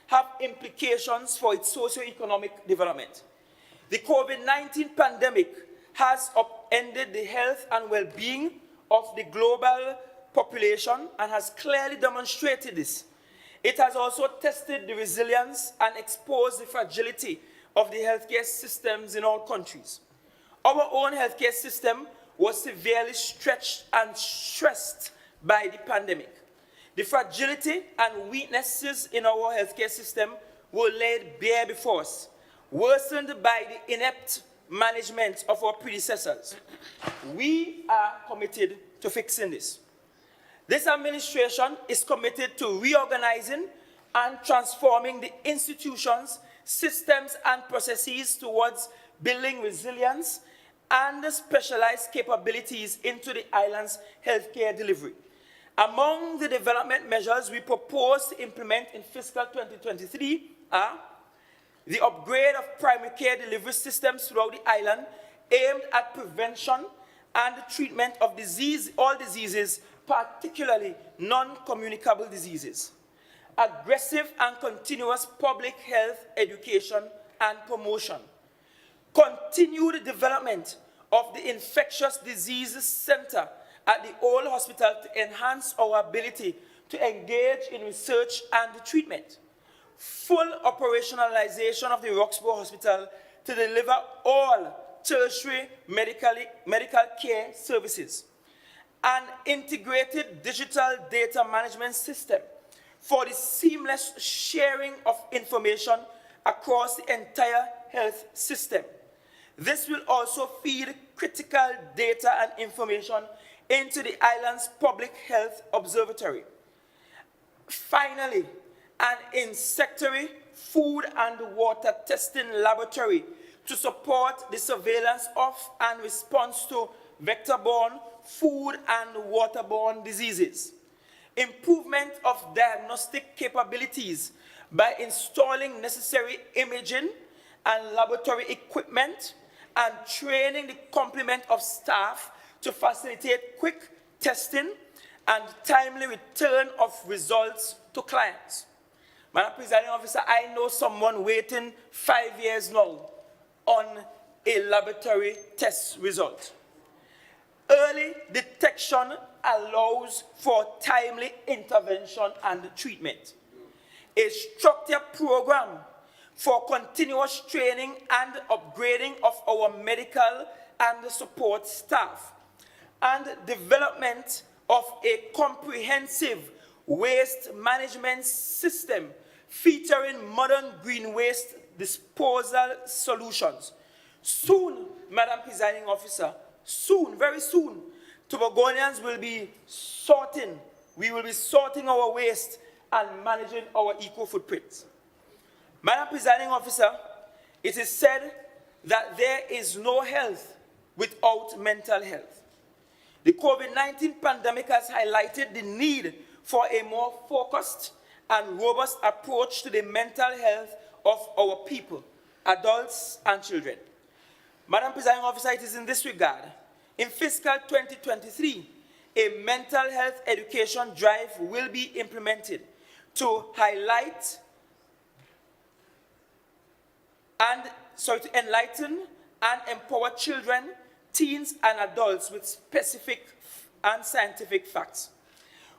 Speaker 9: have implications for its socio-economic development. The COVID-19 pandemic has upended the health and well-being of the global population and has clearly demonstrated this. It has also tested the resilience and exposed the fragility of the healthcare systems in all countries. Our own healthcare system was severely stretched and stressed by the pandemic. The fragility and weaknesses in our healthcare system were laid bare before us, worsened by the inept management of our predecessors. We are committed to fixing this. This administration is committed to reorganizing and transforming the institutions, systems, and processes towards building resilience and specialized capabilities into the island's healthcare delivery. Among the development measures we propose to implement in fiscal 2023 are the upgrade of primary care delivery systems throughout the island aimed at prevention and the treatment of all diseases, particularly non-communicable diseases. Aggressive and continuous public health education and promotion. Continued development of the Infectious Diseases Center at the old hospital to enhance our ability to engage in research and treatment. Full operationalization of the Roxborough Hospital to deliver all tertiary medical care services. An integrated digital data management system for the seamless sharing of information across the entire health system. This will also feed critical data and information into the island's public health observatory. Finally, an insectary food and water testing laboratory to support the surveillance of and response to vector-borne, food and waterborne diseases. Improvement of diagnostic capabilities by installing necessary imaging and laboratory equipment and training the complement of staff to facilitate quick testing and timely return of results to clients. Madam Presiding Officer, I know someone waiting 5 years now on a laboratory test result. Early detection allows for timely intervention and treatment. A structured program for continuous training and upgrading of our medical and support staff, and development of a comprehensive waste management system featuring modern green waste disposal solutions. Soon, Madam Presiding Officer, soon, very soon, Tobagonians will be sorting, we will be sorting our waste and managing our eco-footprint. Madam Presiding Officer, it is said that there is no health without mental health. The COVID-19 pandemic has highlighted the need for a more focused and robust approach to the mental health of our people, adults and children. Madam Presiding Officer, it is in this regard, in fiscal 2023, a mental health education drive will be implemented to highlight to enlighten and empower children, teens, and adults with specific and scientific facts.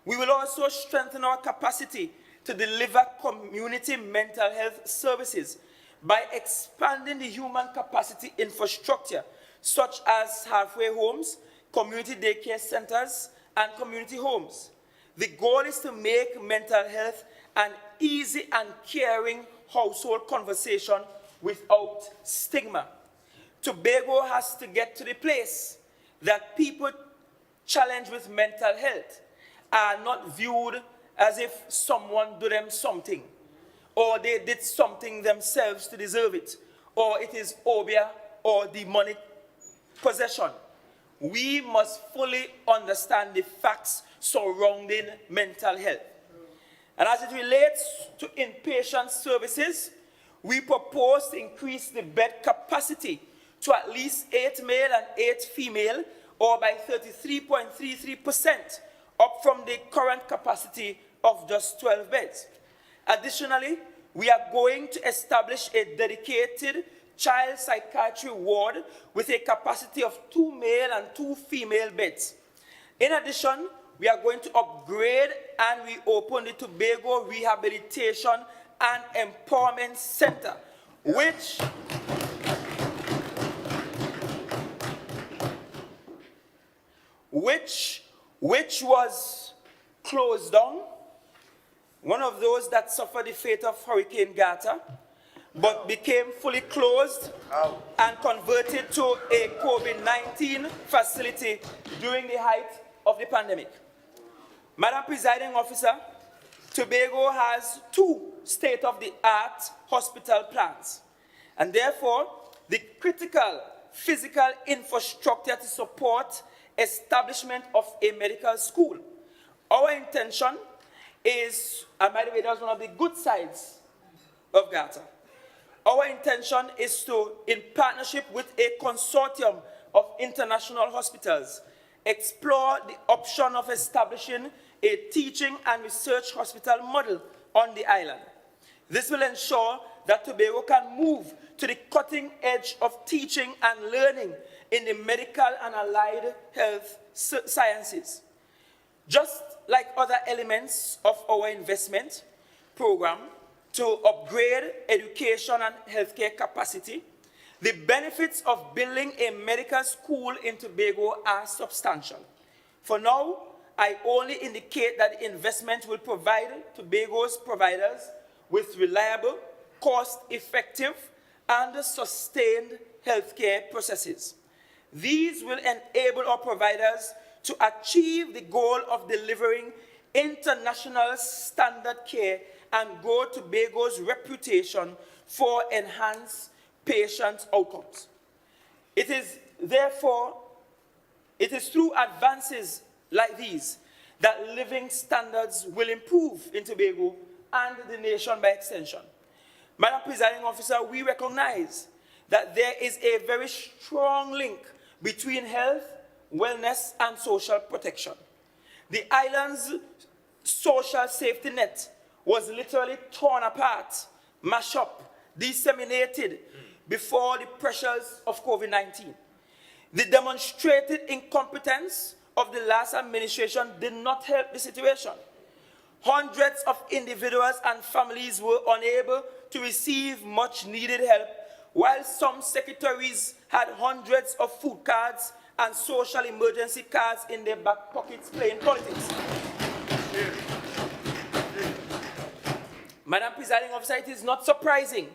Speaker 9: We will also strengthen our capacity to deliver community mental health services by expanding the human capacity infrastructure, such as halfway homes, community daycare centers, and community homes. The goal is to make mental health an easy and caring household conversation without stigma. Tobago has to get to the place that people challenged with mental health are not viewed as if someone did them something, or they did something themselves to deserve it, or it is obia or demonic possession. We must fully understand the facts surrounding mental health. And as it relates to inpatient services, we propose to increase the bed capacity to at least 8 male and 8 female, or by 33.33%, up from the current capacity of just 12 beds. Additionally, we are going to establish a dedicated child psychiatry ward with a capacity of 2 male and 2 female beds. In addition, we are going to upgrade and reopen the Tobago Rehabilitation and Empowerment Center, which was closed down, one of those that suffered the fate of Hurricane Gata, but became fully closed and converted to a COVID-19 facility during the height of the pandemic. Madam Presiding Officer, Tobago has 2 state-of-the-art hospital plans, and therefore the critical physical infrastructure to support establishment of a medical school. Our intention is, and by the way, that's one of the good sides of GATA. Our intention is to, in partnership with a consortium of international hospitals, explore the option of establishing a teaching and research hospital model on the island. This will ensure that Tobago can move to the cutting edge of teaching and learning in the medical and allied health sciences. Just like other elements of our investment program to upgrade education and healthcare capacity, the benefits of building a medical school in Tobago are substantial. For now, I only indicate that the investment will provide Tobago's providers with reliable, cost-effective, and sustained healthcare processes. These will enable our providers to achieve the goal of delivering international standard care and grow Tobago's reputation for enhanced patient outcomes. It is through advances like these that living standards will improve in Tobago and the nation by extension. Madam Presiding Officer, we recognize that there is a very strong link between health, wellness, and social protection. The island's social safety net was literally torn apart, mashed up, disseminated before the pressures of COVID-19. The demonstrated incompetence of the last administration did not help the situation. Hundreds of individuals and families were unable to receive much needed help, while some secretaries had hundreds of food cards and social emergency cards in their back pockets playing politics. Madam Presiding Officer, it is not surprising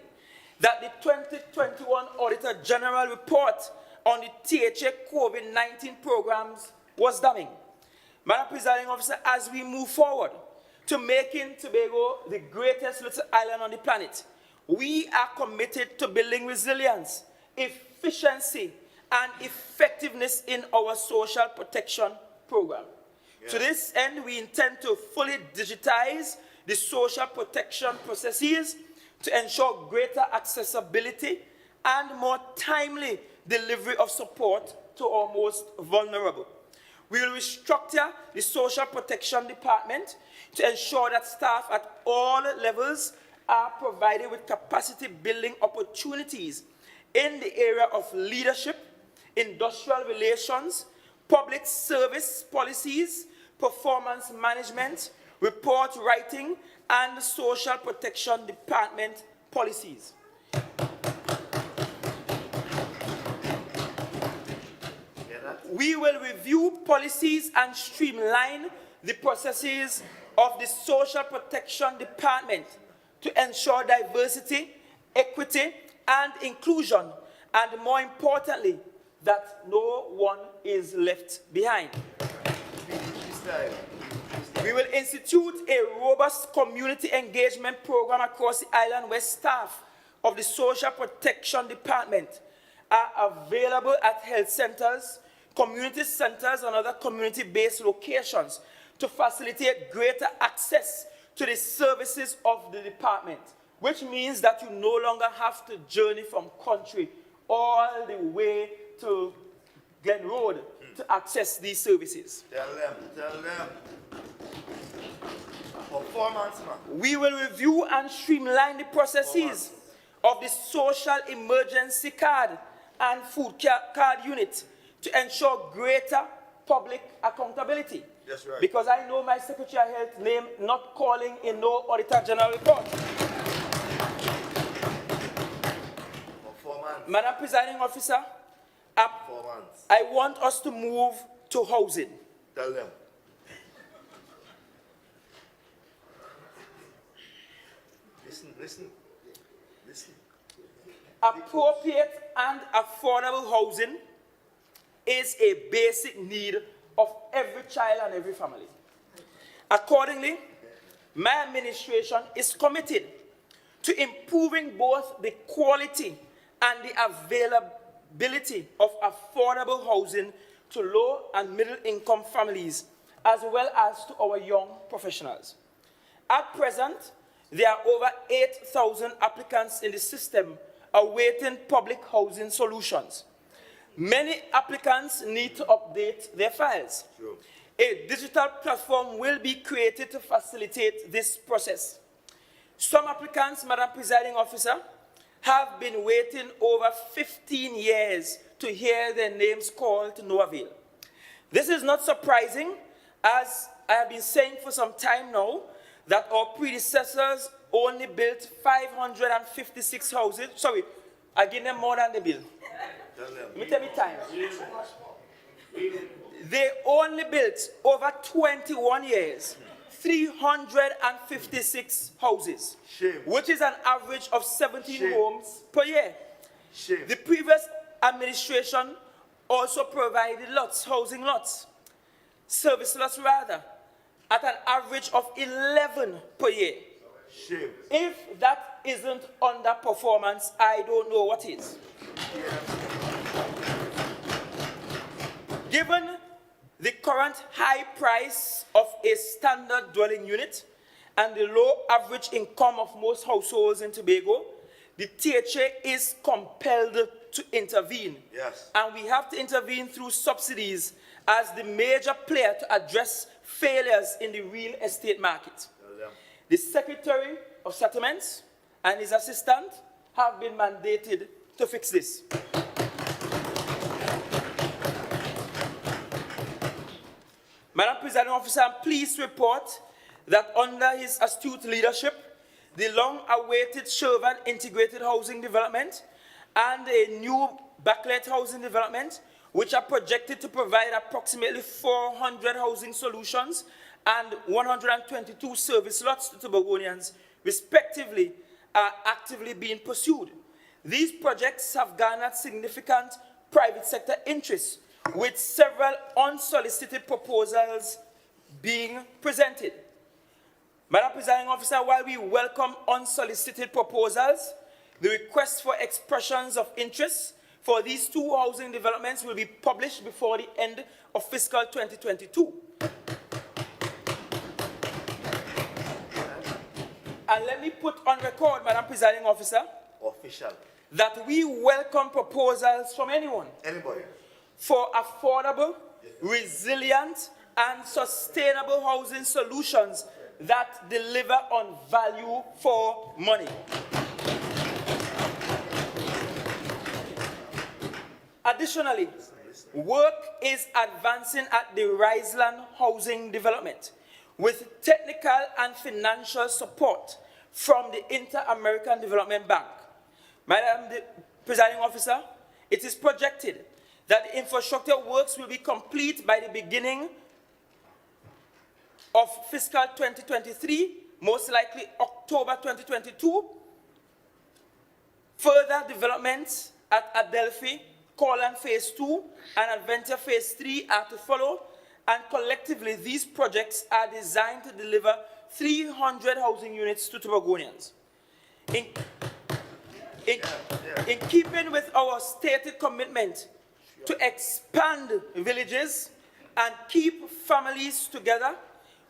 Speaker 9: that the 2021 Auditor General report on the THA COVID-19 programs was damning. Madam Presiding Officer, as we move forward to making Tobago the greatest little island on the planet, we are committed to building resilience, efficiency, and effectiveness in our social protection program. Yeah. To this end, we intend to fully digitize the social protection processes to ensure greater accessibility and more timely delivery of support to our most vulnerable. We will restructure the social protection department to ensure that staff at all levels are provided with capacity building opportunities in the area of leadership, industrial relations, public service policies, performance management, report writing, and social protection department policies. We will review policies and streamline the processes of the social protection department to ensure diversity, equity, and inclusion, and more importantly, that no one is left behind. We will institute a robust community engagement program across the island where staff of the social protection department are available at health centers, community centers, and other community-based locations to facilitate greater access to the services of the department, which means that you no longer have to journey from country all the way to Glen Road to access these services.
Speaker 10: Tell them. Performance, man.
Speaker 9: We will review and streamline the processes of the social emergency card and food card unit to ensure greater public accountability.
Speaker 10: That's right.
Speaker 9: Because I know my Secretary of Health name not calling in no Auditor General report.
Speaker 10: Performance.
Speaker 9: Madam Presiding Officer, I want us to move to housing.
Speaker 10: Tell them. Listen.
Speaker 9: Appropriate and affordable housing is a basic need of every child and every family. Accordingly, my administration is committed to improving both the quality and the accessibility of affordable housing to low and middle income families, as well as to our young professionals. At present, there are over 8,000 applicants in the system awaiting public housing solutions. Many applicants need to update their files.
Speaker 10: Sure.
Speaker 9: A digital platform will be created to facilitate this process. Some applicants, Madam Presiding Officer, have been waiting over 15 years to hear their names called to no avail. This is not surprising, as I have been saying for some time now, that our predecessors only built 556 houses. Sorry, I give them more than the bill. Let me tell you time. They only built over 21 years, 356 houses,
Speaker 10: Shame.
Speaker 9: which is an average of 17
Speaker 10: Shame.
Speaker 9: homes per year.
Speaker 10: Shame.
Speaker 9: The previous administration also provided lots, housing lots, service lots rather, at an average of 11 per year.
Speaker 10: Shame.
Speaker 9: If that isn't underperformance, I don't know what is. Given the current high price of a standard dwelling unit and the low average income of most households in Tobago, the THA is compelled to intervene.
Speaker 10: Yes.
Speaker 9: And we have to intervene through subsidies as the major player to address failures in the real estate market. The Secretary of Settlements and his assistant have been mandated to fix this. Madam Presiding Officer, I'm pleased to report that under his astute leadership, the long-awaited Shervan Integrated Housing Development and a new backlit housing development, which are projected to provide approximately 400 housing solutions and 122 service lots to Tobagonians, respectively, are actively being pursued. These projects have garnered significant private sector interest, with several unsolicited proposals being presented. Madam Presiding Officer, while we welcome unsolicited proposals, the request for expressions of interest for these two housing developments will be published before the end of fiscal 2022. And let me put on record, Madam Presiding Officer,
Speaker 10: Official.
Speaker 9: that we welcome proposals from anyone
Speaker 10: Anybody.
Speaker 9: for affordable, resilient, and sustainable housing solutions that deliver on value for money. Additionally, work is advancing at the Riseland Housing Development with technical and financial support from the Inter-American Development Bank. Madam Presiding Officer, it is projected that the infrastructure works will be complete by the beginning of fiscal 2023, most likely October 2022. Further developments at Adelphi, Corland Phase 2, and Adventure Phase 3 are to follow, and collectively these projects are designed to deliver 300 housing units to Tobagonians. In keeping with our stated commitment to expand villages and keep families together,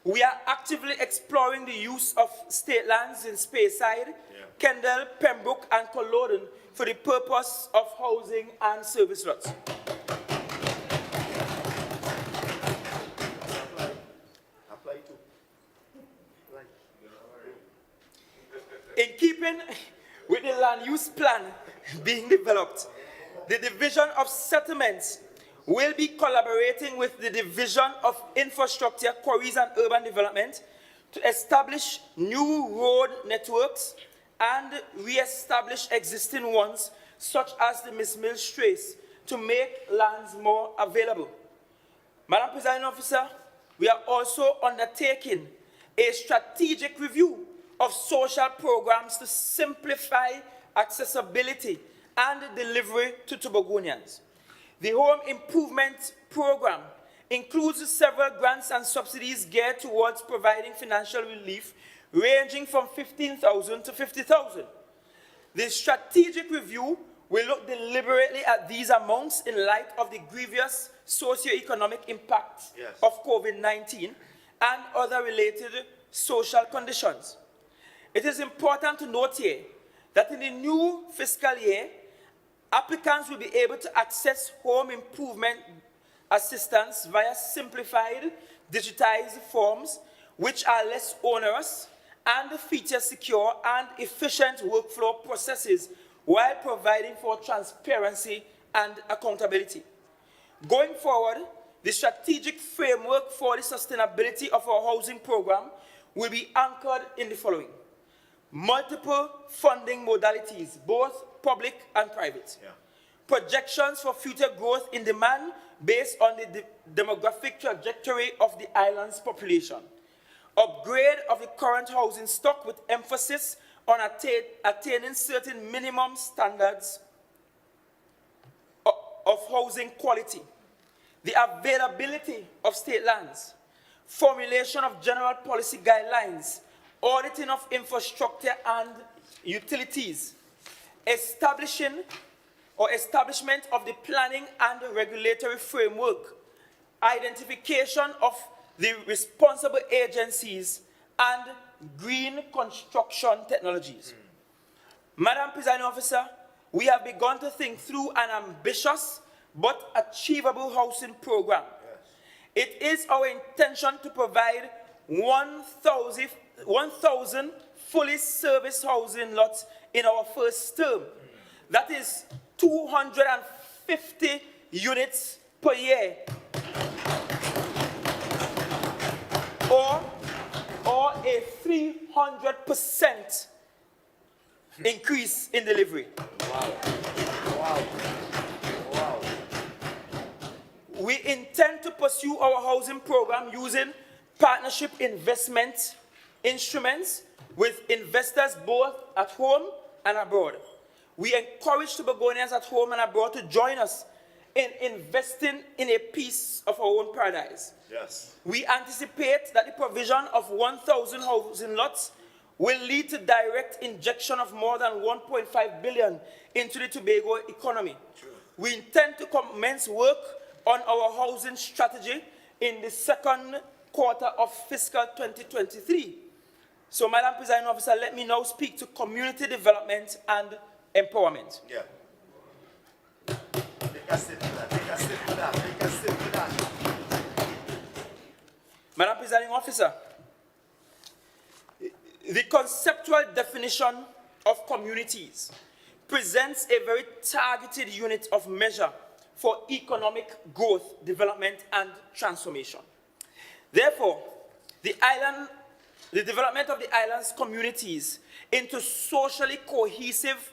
Speaker 9: we are actively exploring the use of state lands in Speyside, Kendall, Pembroke, and Culloden for the purpose of housing and service lots.
Speaker 10: Apply to.
Speaker 9: In keeping with the land use plan being developed, the Division of Settlements will be collaborating with the Division of Infrastructure, Quarries and Urban Development to establish new road networks and re-establish existing ones, such as the Miss Mills Trace, to make lands more available. Madam Presiding Officer, we are also undertaking a strategic review of social programs to simplify accessibility and delivery to Tobagonians. The Home Improvement Program includes several grants and subsidies geared towards providing financial relief ranging from $15,000 to $50,000. The strategic review we look deliberately at these amounts in light of the grievous socio-economic impact of COVID-19 and other related social conditions. It is important to note here that in the new fiscal year, applicants will be able to access home improvement assistance via simplified, digitized forms, which are less onerous and feature secure and efficient workflow processes while providing for transparency and accountability. Going forward, the strategic framework for the sustainability of our housing program will be anchored in the following: multiple funding modalities, both public and private. Projections for future growth in demand based on the demographic trajectory of the island's population. Upgrade of the current housing stock with emphasis on attaining certain minimum standards of housing quality. The availability of state lands. Formulation of general policy guidelines. Auditing of infrastructure and utilities. Establishment of the planning and regulatory framework. Identification of the responsible agencies and green construction technologies. Madam Presiding Officer, we have begun to think through an ambitious but achievable housing program. It is our intention to provide 1,000 fully serviced housing lots in our first term. That is 250 units per year. Or a 300% increase in delivery. Wow. Wow. Wow. We intend to pursue our housing program using partnership investment instruments with investors both at home and abroad. We encourage Tobagonians at home and abroad to join us in investing in a piece of our own paradise.
Speaker 10: Yes.
Speaker 9: We anticipate that the provision of 1,000 housing lots will lead to direct injection of more than 1.5 billion into the Tobago economy. True. We intend to commence work on our housing strategy in the second quarter of fiscal 2023. So, Madam Presiding Officer, let me now speak to community development and empowerment.
Speaker 10: Yeah. Take a sip for that. Take a sip for that. Take a sip for that.
Speaker 9: Madam Presiding Officer, the conceptual definition of communities presents a very targeted unit of measure for economic growth, development, and transformation. Therefore, the development of the island's communities into socially cohesive,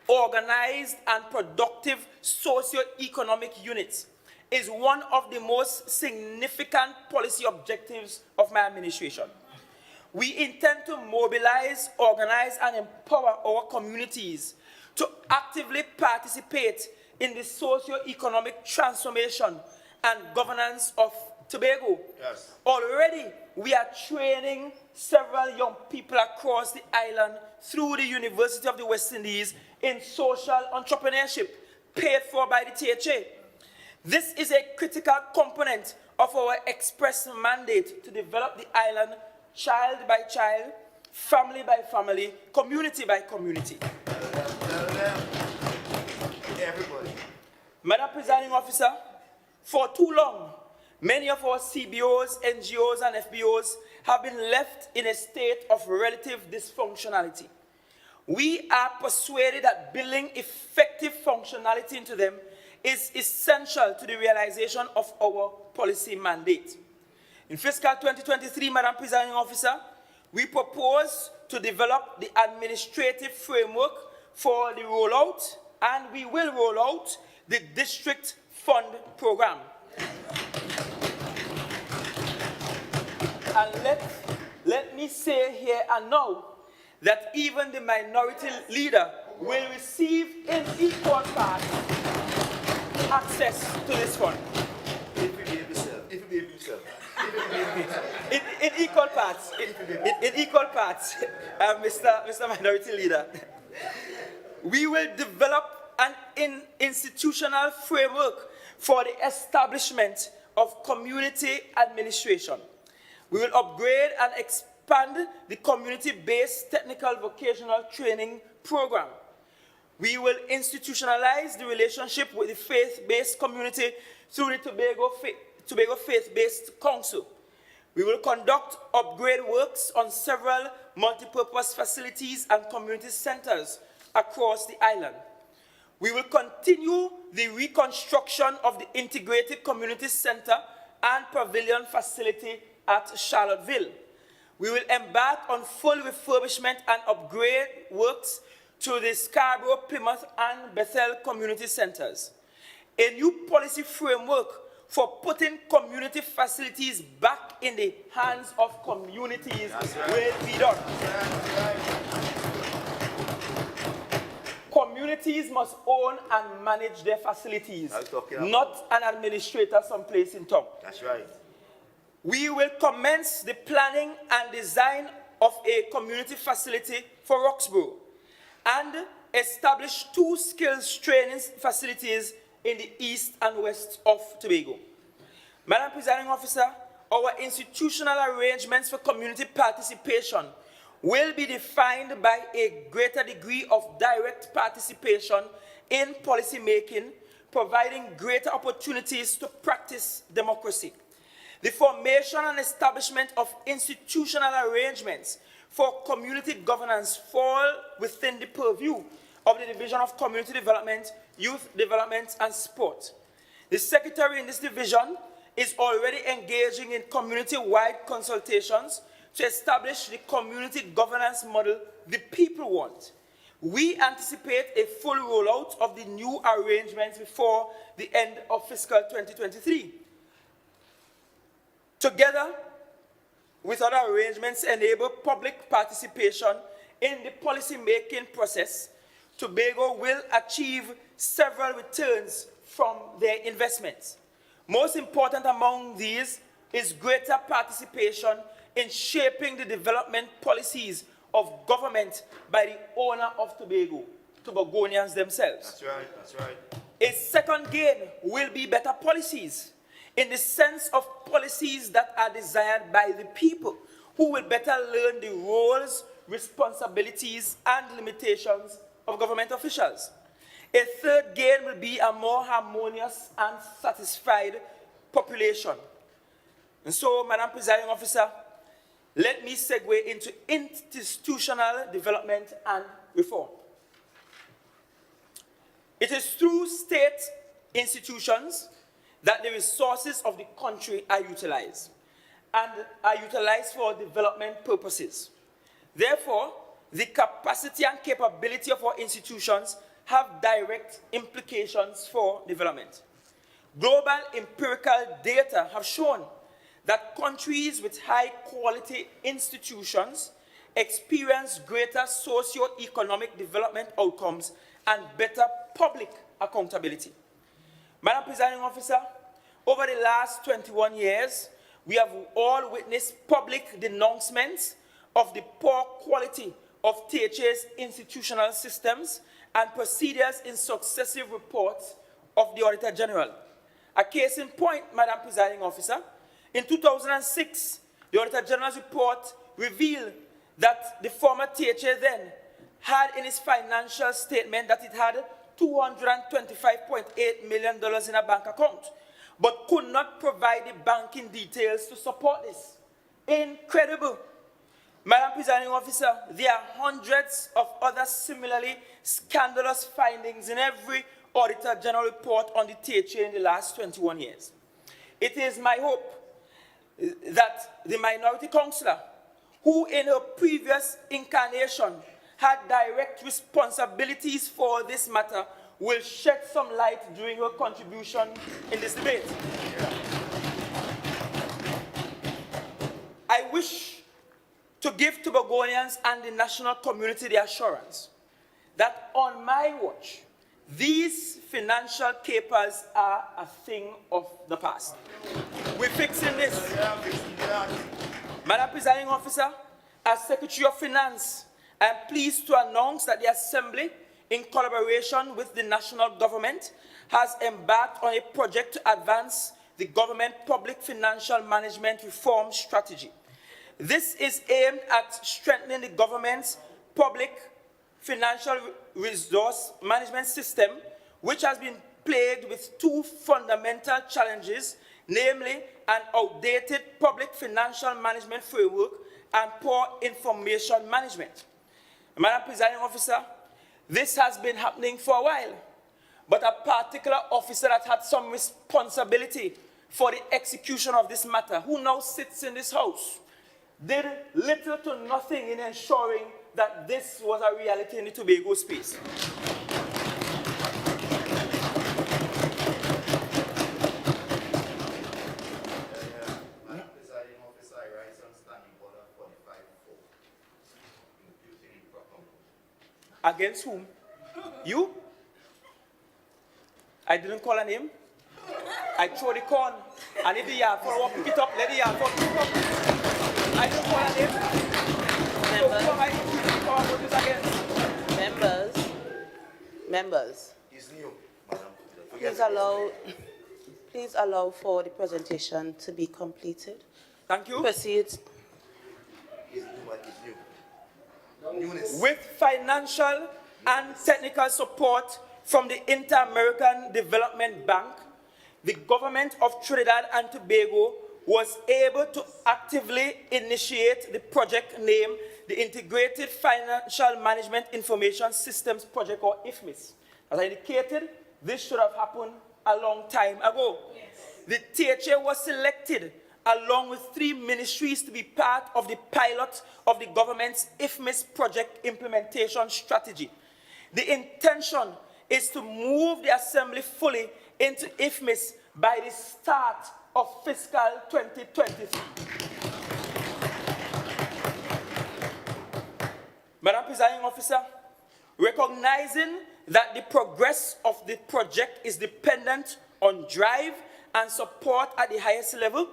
Speaker 9: organized, and productive socio-economic units is one of the most significant policy objectives of my administration. We intend to mobilize, organize, and empower our communities to actively participate in the socio-economic transformation and governance of Tobago. Yes. Already, we are training several young people across the island through the University of the West Indies in social entrepreneurship, paid for by the THA. This is a critical component of our express mandate to develop the island child by child, family by family, community by community.
Speaker 10: Everybody.
Speaker 9: Madam Presiding Officer, for too long, many of our CBOs, NGOs, and FBOs have been left in a state of relative dysfunctionality. We are persuaded that building effective functionality into them is essential to the realization of our policy mandate. In fiscal 2023, Madam Presiding Officer, we propose to develop the administrative framework for the rollout, and we will roll out the district fund program. And let me say here and now that even the minority leader will receive in equal parts access to this fund.
Speaker 10: If you behave yourself. If you behave yourself.
Speaker 9: In equal parts. In equal parts, Mr. Minority Leader. We will develop an institutional framework for the establishment of community administration. We will upgrade and expand the community-based technical vocational training program. We will institutionalize the relationship with the faith-based community through the Tobago Faith-Based Council. We will conduct upgrade works on several multipurpose facilities and community centers across the island. We will continue the reconstruction of the Integrated Community Center and Pavilion facility at Charlottesville. We will embark on full refurbishment and upgrade works to the Scarborough, Plymouth, and Bethel community centers. A new policy framework for putting community facilities back in the hands of communities will be done. Communities must own and manage their facilities, not an administrator someplace in town.
Speaker 10: That's right.
Speaker 9: We will commence the planning and design of a community facility for Roxborough and establish 2 skills training facilities in the east and west of Tobago. Madam Presiding Officer, our institutional arrangements for community participation will be defined by a greater degree of direct participation in policy making, providing greater opportunities to practice democracy. The formation and establishment of institutional arrangements for community governance fall within the purview of the Division of Community Development, Youth Development and Sport. The Secretary in this division is already engaging in community-wide consultations to establish the community governance model the people want. We anticipate a full rollout of the new arrangements before the end of fiscal 2023. Together with other arrangements enable public participation in the policy-making process, Tobago will achieve several returns from their investments. Most important among these is greater participation in shaping the development policies of government by the owner of Tobago, Tobagonians themselves.
Speaker 10: That's right, that's right.
Speaker 9: A second gain will be better policies, in the sense of policies that are desired by the people, who will better learn the roles, responsibilities, and limitations of government officials. A third gain will be a more harmonious and satisfied population. And so, Madam Presiding Officer, let me segue into institutional development and reform. It is through state institutions that the resources of the country are utilized, and are utilized for development purposes. Therefore, the capacity and capability of our institutions have direct implications for development. Global empirical data have shown that countries with high-quality institutions experience greater socio-economic development outcomes and better public accountability. Madam Presiding Officer, over the last 21 years, we have all witnessed public denouncements of the poor quality of THA's institutional systems and procedures in successive reports of the Auditor General. A case in point, Madam Presiding Officer, in 2006, the Auditor General's report revealed that the former THA then had in its financial statement that it had $225.8 million in a bank account, but could not provide the banking details to support this. Incredible. Madam Presiding Officer, there are hundreds of other similarly scandalous findings in every Auditor General report on the THA in the last 21 years. It is my hope that the Minority Councillor, who in her previous incarnation had direct responsibilities for this matter, will shed some light during her contribution in this debate. I wish to give Tobagonians and the national community the assurance that on my watch, these financial capers are a thing of the past. We're fixing this. Madam Presiding Officer, as Secretary of Finance, I am pleased to announce that the Assembly in collaboration with the national government, has embarked on a project to advance the government public financial management reform strategy. This is aimed at strengthening the government's public financial resource management system, which has been plagued with two fundamental challenges, namely an outdated public financial management framework and poor information management. Madam Presiding Officer, this has been happening for a while, but a particular officer that had some responsibility for the execution of this matter, who now sits in this house, did little to nothing in ensuring that this was a reality in the Tobago space.
Speaker 10: Madam Presiding Officer, I rise on standing order 45-4. Introducing improper motion.
Speaker 9: Against whom? You? I didn't call a name. I throw the corn, and if the yard follow up, pick it up, let the yard follow pick it up. I didn't call a name. So who am I to call what is against?
Speaker 1: Members,
Speaker 10: It's new, Madam.
Speaker 1: please allow for the presentation to be completed.
Speaker 9: Thank you.
Speaker 1: Proceed.
Speaker 10: It's new, but it's new. Newness.
Speaker 9: With financial and technical support from the Inter-American Development Bank, the government of Trinidad and Tobago was able to actively initiate the project named the Integrated Financial Management Information Systems Project, or IFMIS. As I indicated, this should have happened a long time ago. Yes. The THA was selected along with 3 ministries to be part of the pilot of the government's IFMIS project implementation strategy. The intention is to move the Assembly fully into IFMIS by the start of fiscal 2023. Madam Presiding Officer, recognizing that the progress of the project is dependent on drive and support at the highest level,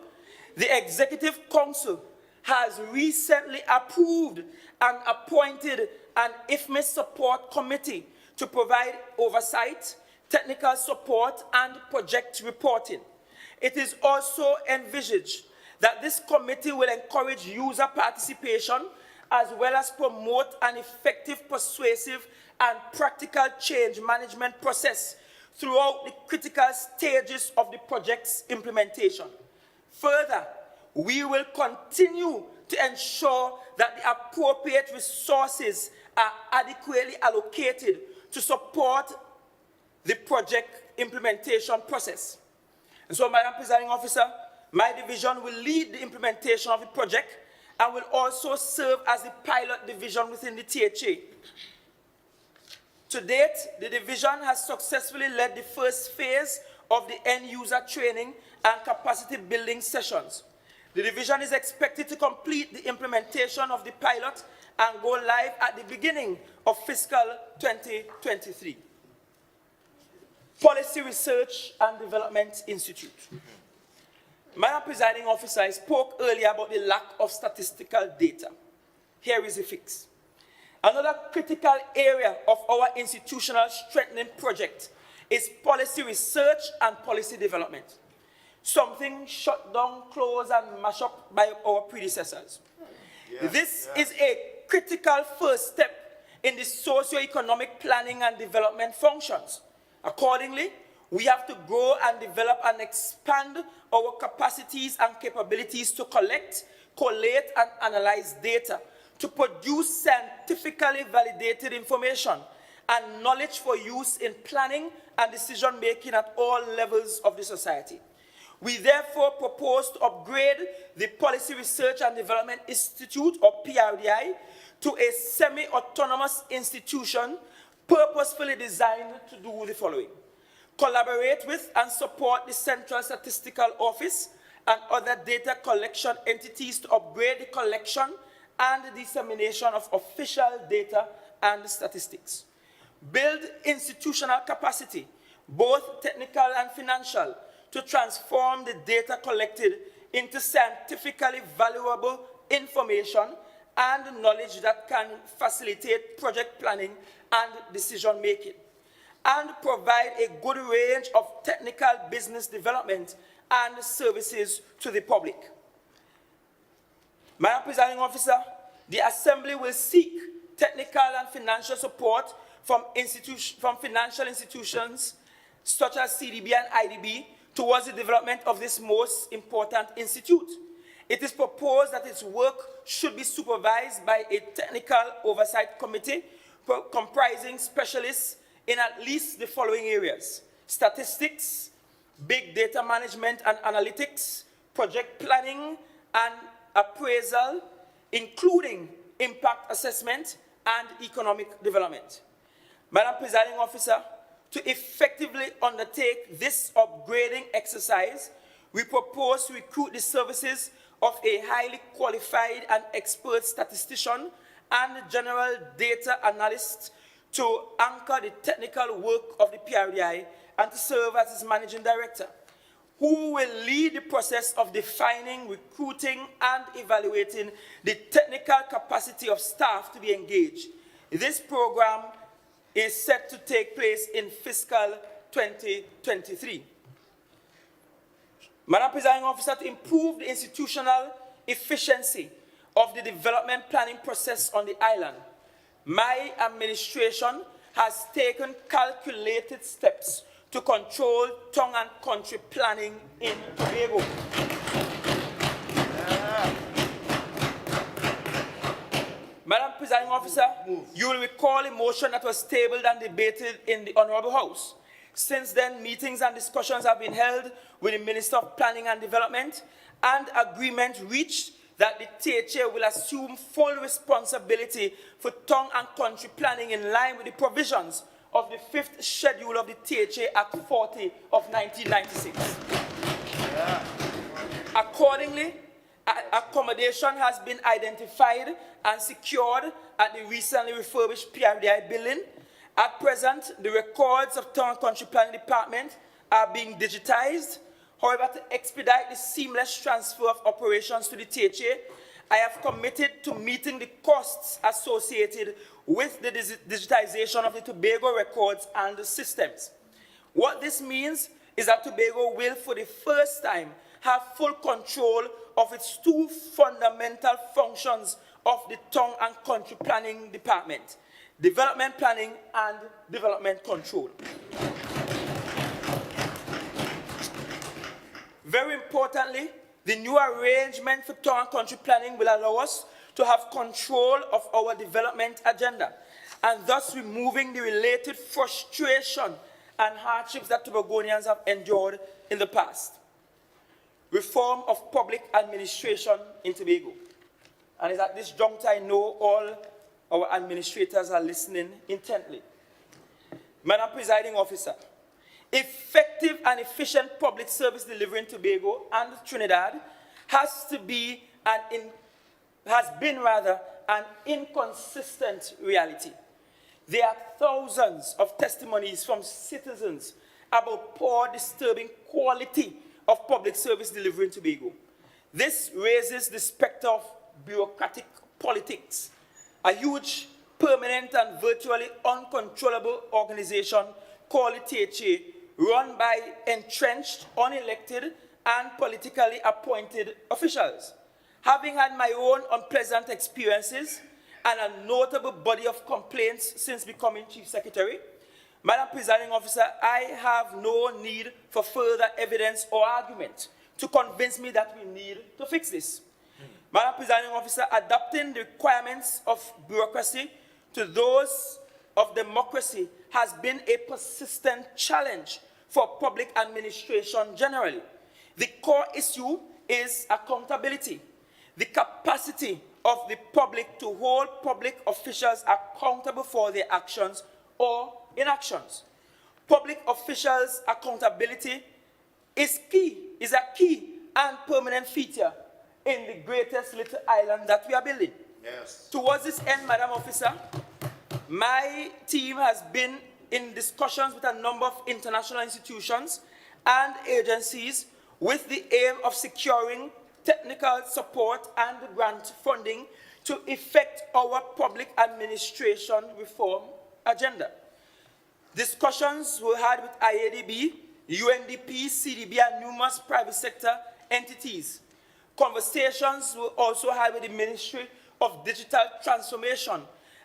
Speaker 9: the Executive Council has recently approved and appointed an IFMIS support committee to provide oversight, technical support, and project reporting. It is also envisaged that this committee will encourage user participation as well as promote an effective, persuasive, and practical change management process throughout the critical stages of the project's implementation. Further, we will continue to ensure that the appropriate resources are adequately allocated to support the project implementation process. And so, Madam Presiding Officer, my division will lead the implementation of the project and will also serve as the pilot division within the THA. To date, the division has successfully led the first phase of the end-user training and capacity building sessions. The division is expected to complete the implementation of the pilot and go live at the beginning of fiscal 2023. Policy Research and Development Institute. Madam Presiding Officer, I spoke earlier about the lack of statistical data. Here is the fix. Another critical area of our institutional strengthening project is policy research and policy development, something shut down, closed, and mashed up by our predecessors. This is a critical first step in the socio-economic planning and development functions. Accordingly, we have to grow and develop and expand our capacities and capabilities to collect, collate, and analyze data, to produce scientifically validated information and knowledge for use in planning and decision-making at all levels of the society. We therefore propose to upgrade the Policy Research and Development Institute, or PRDI, to a semi-autonomous institution purposefully designed to do the following: collaborate with and support the Central Statistical Office and other data collection entities to upgrade the collection and the dissemination of official data and statistics. Build institutional capacity, both technical and financial, to transform the data collected into scientifically valuable information and knowledge that can facilitate project planning and decision making, and provide a good range of technical business development and services to the public. Madam Presiding Officer, the Assembly will seek technical and financial support from financial institutions such as CDB and IDB towards the development of this most important institute. It is proposed that its work should be supervised by a technical oversight committee comprising specialists in at least the following areas: statistics, big data management and analytics, project planning and appraisal, including impact assessment and economic development. Madam Presiding Officer, to effectively undertake this upgrading exercise, we propose to recruit the services of a highly qualified and expert statistician and general data analyst to anchor the technical work of the PRDI and to serve as its managing director, who will lead the process of defining, recruiting, and evaluating the technical capacity of staff to be engaged. This program is set to take place in fiscal 2023. Madam Presiding Officer, to improve the institutional efficiency of the development planning process on the island, my administration has taken calculated steps to control tongue and country planning in Tobago. Madam Presiding Officer, you will recall a motion that was tabled and debated in the Honorable House. Since then, meetings and discussions have been held with the Minister of Planning and Development, and agreement reached that the THA will assume full responsibility for tongue and country planning in line with the provisions of the 5th schedule of the THA Act 40 of 1996. Accordingly, accommodation has been identified and secured at the recently refurbished PRDI building. At present, the records of Town and Country Planning Department are being digitized. However, to expedite the seamless transfer of operations to the THA, I have committed to meeting the costs associated with the digitization of the Tobago records and the systems. What this means is that Tobago will, for the first time, have full control of its two fundamental functions of the Town and Country Planning Department: development planning and development control. Very importantly, the new arrangement for Town and Country Planning will allow us to have control of our development agenda, and thus removing the related frustration and hardships that Tobagonians have endured in the past. Reform of public administration in Tobago. And it's at this juncture I know all our administrators are listening intently. Madam Presiding Officer, effective and efficient public service delivery in Tobago and Trinidad has been an inconsistent reality. There are thousands of testimonies from citizens about poor, disturbing quality of public service delivery in Tobago. This raises the specter of bureaucratic politics, a huge, permanent, and virtually uncontrollable organization called the THA, run by entrenched, unelected, and politically appointed officials. Having had my own unpleasant experiences and a notable body of complaints since becoming Chief Secretary, Madam Presiding Officer, I have no need for further evidence or argument to convince me that we need to fix this. Madam Presiding Officer, adapting the requirements of bureaucracy to those of democracy has been a persistent challenge for public administration generally. The core issue is accountability, the capacity of the public to hold public officials accountable for their actions or inactions. Public officials' accountability is a key and permanent feature in the greatest little island that we are building.
Speaker 10: Yes.
Speaker 9: Towards this end, Madam Officer, my team has been in discussions with a number of international institutions and agencies with the aim of securing technical support and grant funding to effect our public administration reform agenda. Discussions were had with IADB, UNDP, CDB, and numerous private sector entities. Conversations were also had with the Ministry of Digital Transformation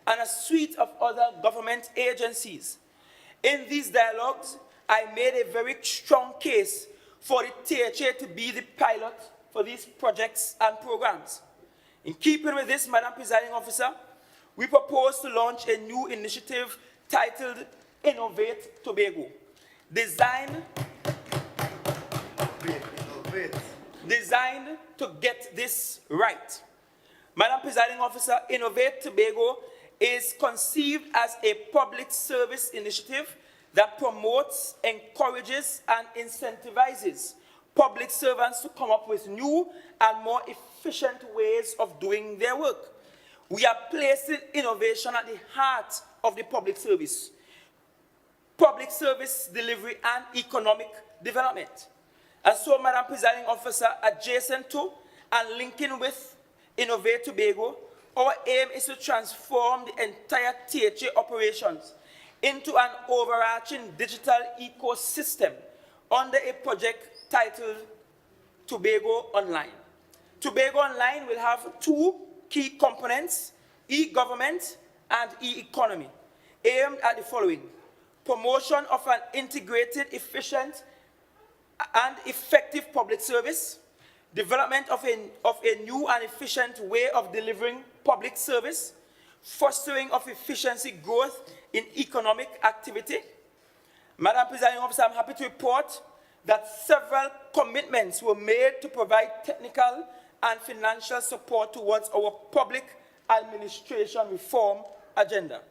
Speaker 9: and a suite of other government agencies. In these dialogues, I made a very strong case for the THA to be the pilot for these projects and programs. In keeping with this, Madam Presiding Officer, we propose to launch a new initiative titled Innovate Tobago, designed to get this right. Madam Presiding Officer, Innovate Tobago is conceived as a public service initiative that promotes, encourages, and incentivizes public servants to come up with new and more efficient ways of doing their work. We are placing innovation at the heart of the public service delivery, and economic development. And so, Madam Presiding Officer, adjacent to and linking with Innovate Tobago, our aim is to transform the entire THA operations into an overarching digital ecosystem under a project titled Tobago Online. Tobago Online will have two key components, e-government and e-economy, aimed at the following: promotion of an integrated, efficient, and effective public service, development of a new and efficient way of delivering public service, fostering of efficiency growth in economic activity. Madam Presiding Officer, I'm happy to report that several commitments were made to provide technical and financial support towards our public administration reform agenda.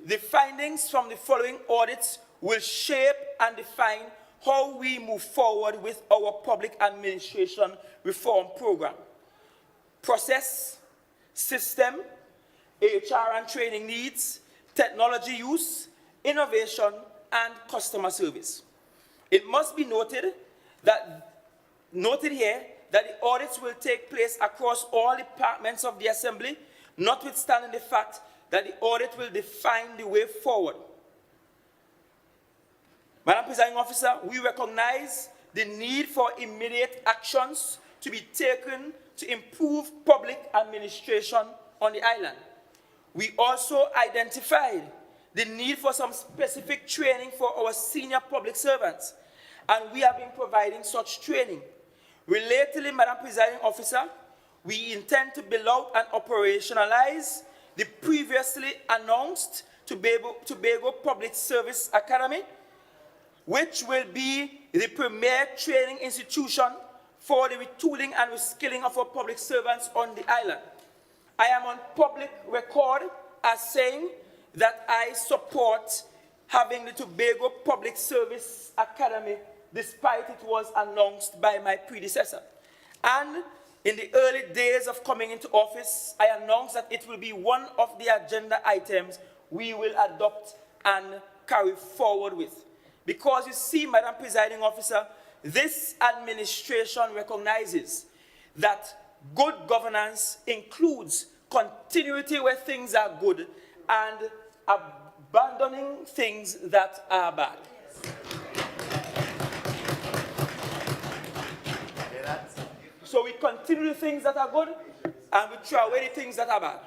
Speaker 9: The findings from the following audits will shape and define how we move forward with our public administration reform program. Process, system, HR and training needs, technology use, innovation, and customer service. It must be noted here that the audits will take place across all departments of the Assembly, notwithstanding the fact that the audit will define the way forward. Madam Presiding Officer, we recognize the need for immediate actions to be taken to improve public administration on the island. We also identified the need for some specific training for our senior public servants, and we have been providing such training. Relatedly, Madam Presiding Officer, we intend to build out and operationalize the previously announced Tobago Public Service Academy, which will be the premier training institution for the retooling and reskilling of our public servants on the island. I am on public record as saying that I support having the Tobago Public Service Academy, despite it was announced by my predecessor. And in the early days of coming into office, I announced that it will be one of the agenda items we will adopt and carry forward with. Because you see, Madam Presiding Officer, this administration recognizes that good governance includes continuity where things are good and abandoning things that are bad. So we continue the things that are good and we throw away the things that are bad.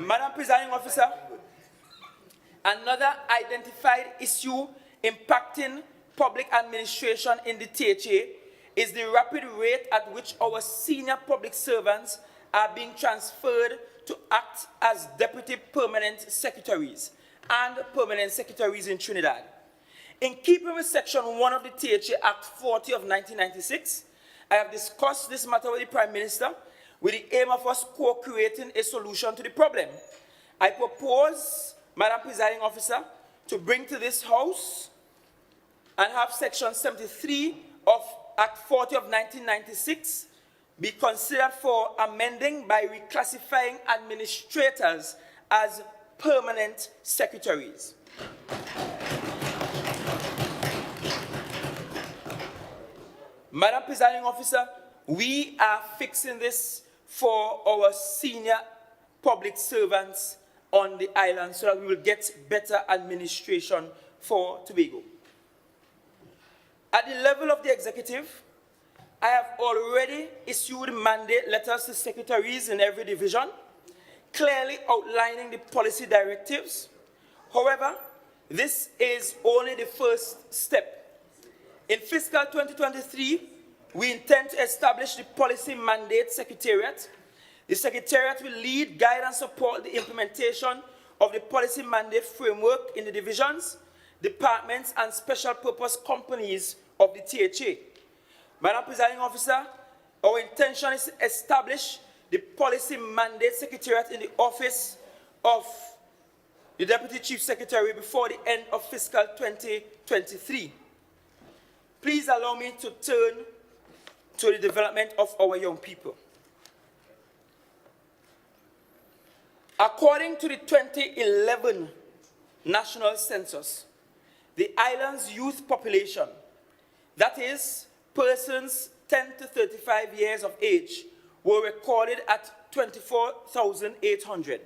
Speaker 9: Madam Presiding Officer, another identified issue impacting public administration in the THA is the rapid rate at which our senior public servants are being transferred to act as deputy permanent secretaries and permanent secretaries in Trinidad. In keeping with Section 1 of the THA Act 40 of 1996, I have discussed this matter with the Prime Minister with the aim of us co-creating a solution to the problem. I propose, Madam Presiding Officer, to bring to this House and have Section 73 of Act 40 of 1996 be considered for amending by reclassifying administrators as permanent secretaries. Madam Presiding Officer, we are fixing this for our senior public servants on the island so that we will get better administration for Tobago. At the level of the executive, I have already issued mandate letters to secretaries in every division, clearly outlining the policy directives. However, this is only the first step. In fiscal 2023, we intend to establish the Policy Mandate Secretariat. The Secretariat will lead, guide, and support the implementation of the policy mandate framework in the divisions, departments, and special purpose companies of the THA. Madam Presiding Officer, our intention is to establish the Policy Mandate Secretariat in the office of the Deputy Chief Secretary before the end of fiscal 2023. Please allow me to turn to the development of our young people. According to the 2011 National Census, the island's youth population, that is, persons 10 to 35 years of age, were recorded at 24,800.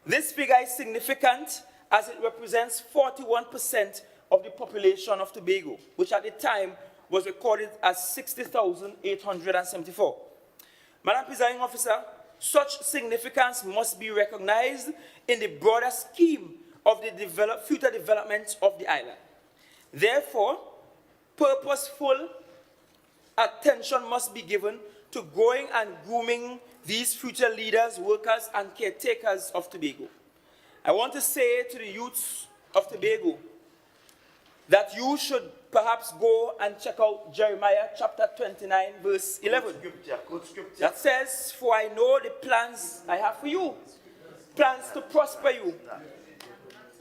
Speaker 9: This figure is significant as it represents 41% of the population of Tobago, which at the time was recorded as 60,874. Madam Presiding Officer, such significance must be recognized in the broader scheme of the future development of the island. Therefore, purposeful attention must be given to growing and grooming these future leaders, workers, and caretakers of Tobago. I want to say to the youths of Tobago that you should perhaps go and check out Jeremiah chapter 29, verse 11. That says, "For I know the plans I have for you, plans to prosper you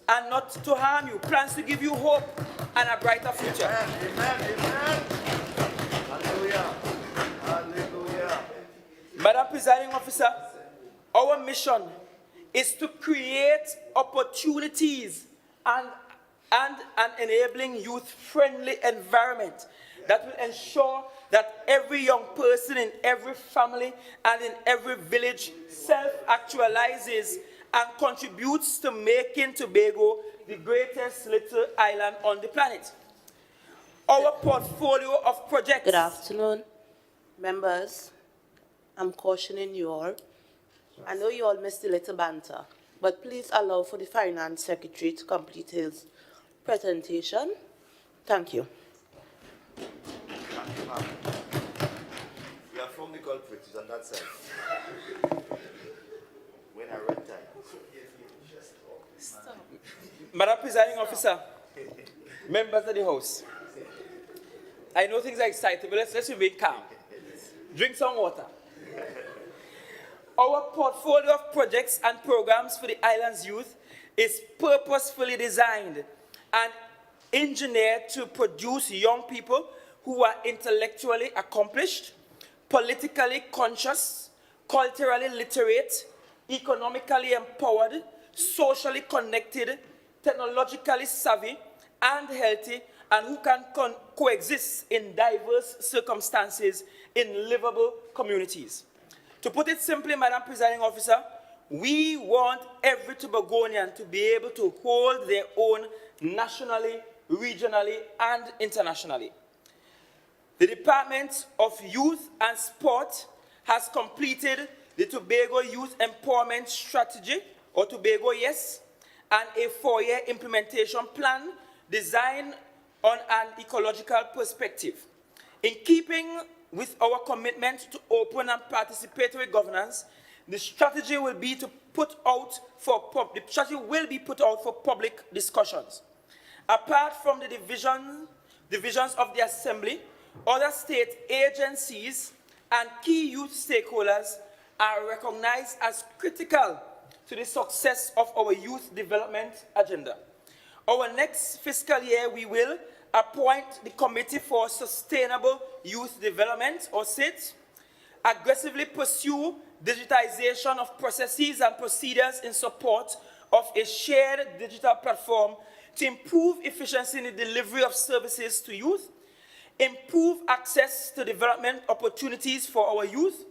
Speaker 9: and not to harm you, plans to give you hope and a brighter future."
Speaker 10: Amen. Amen. Hallelujah. Hallelujah.
Speaker 9: Madam Presiding Officer, our mission is to create opportunities and an enabling youth-friendly environment that will ensure that every young person in every family and in every village self-actualizes and contributes to making Tobago the greatest little island on the planet. Our portfolio of projects...
Speaker 11: Good afternoon, members. I'm cautioning you all. I know you all missed the little banter, but please allow for the Finance Secretary to complete his presentation. Thank you.
Speaker 10: We are from the culprit, it's on that side. When I read time.
Speaker 11: Stop.
Speaker 9: Madam Presiding Officer, members of the House, I know things are exciting, but let's remain calm. Drink some water. Our portfolio of projects and programs for the island's youth is purposefully designed and engineered to produce young people who are intellectually accomplished, politically conscious, culturally literate, economically empowered, socially connected, technologically savvy, and healthy, and who can coexist in diverse circumstances in livable communities. To put it simply, Madam Presiding Officer, we want every Tobagonian to be able to hold their own nationally, regionally, and internationally. The Department of Youth and Sport has completed the Tobago Youth Empowerment Strategy, or Tobago Yes, and a 4-year implementation plan designed on an ecological perspective. In keeping with our commitment to open and participatory governance, the strategy will be put out for public discussions. Apart from the divisions of the Assembly, other state agencies and key youth stakeholders are recognized as critical to the success of our youth development agenda. Our next fiscal year, we will appoint the Committee for Sustainable Youth Development, or SIT, aggressively pursue digitization of processes and procedures in support of a shared digital platform to improve efficiency in the delivery of services to youth, improve access to development opportunities for our youth,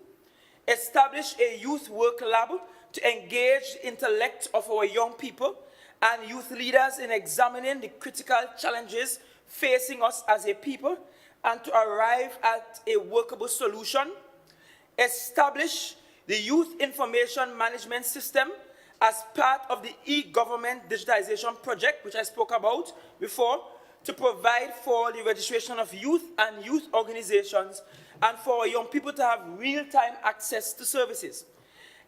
Speaker 9: establish a youth work lab to engage the intellect of our young people and youth leaders in examining the critical challenges facing us as a people and to arrive at a workable solution, establish the Youth Information Management System as part of the e-government digitization project, which I spoke about before, to provide for the registration of youth and youth organizations and for young people to have real-time access to services.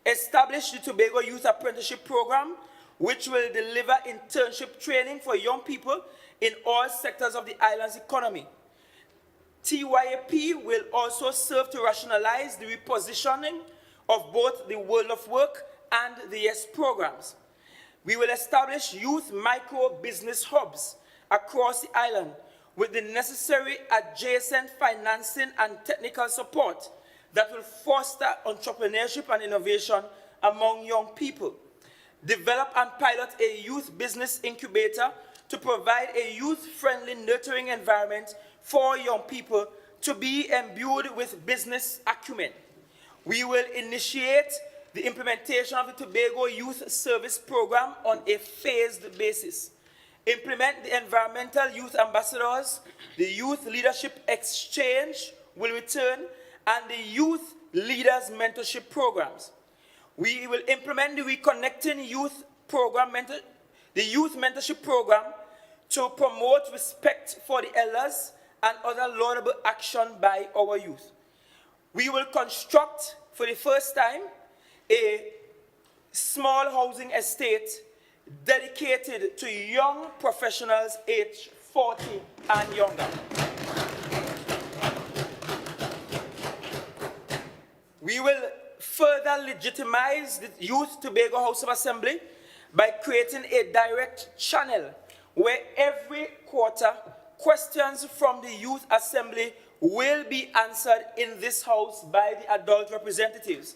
Speaker 9: Establish the Tobago Youth Apprenticeship Program, which will deliver internship training for young people in all sectors of the island's economy. TYAP will also serve to rationalize the repositioning of both the World of Work and the YES programs. We will establish youth micro-business hubs across the island with the necessary adjacent financing and technical support that will foster entrepreneurship and innovation among young people. Develop and pilot a youth business incubator to provide a youth-friendly nurturing environment for young people to be imbued with business acumen. We will initiate the implementation of the Tobago Youth Service Program on a phased basis. Implement the environmental youth ambassadors, the youth leadership exchange will return, and the youth leaders mentorship programs. We will implement the Reconnecting Youth program, the youth mentorship program, to promote respect for the elders and other laudable action by our youth. We will construct, for the first time, a small housing estate dedicated to young professionals aged 40 and younger. We will further legitimize the Youth Tobago House of Assembly by creating a direct channel where every quarter questions from the Youth Assembly will be answered in this house by the adult representatives.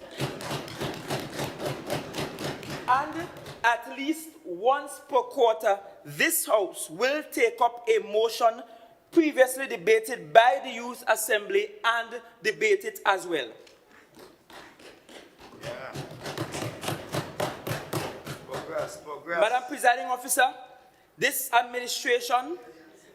Speaker 9: And at least once per quarter, this house will take up a motion previously debated by the Youth Assembly and debate it as well.
Speaker 10: Yeah. Progress.
Speaker 9: Madam Presiding Officer, this administration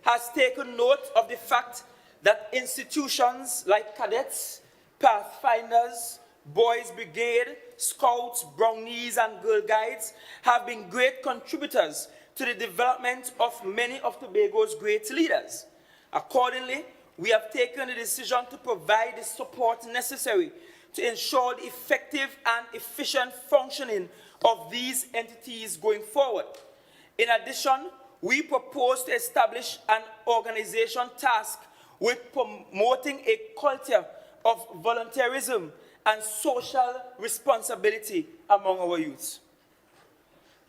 Speaker 9: has taken note of the fact that institutions like cadets, pathfinders, Boys Brigade, Scouts, Brownies, and Girl Guides have been great contributors to the development of many of Tobago's great leaders. Accordingly, we have taken the decision to provide the support necessary to ensure the effective and efficient functioning of these entities going forward. In addition, we propose to establish an organization tasked with promoting a culture of volunteerism and social responsibility among our youths.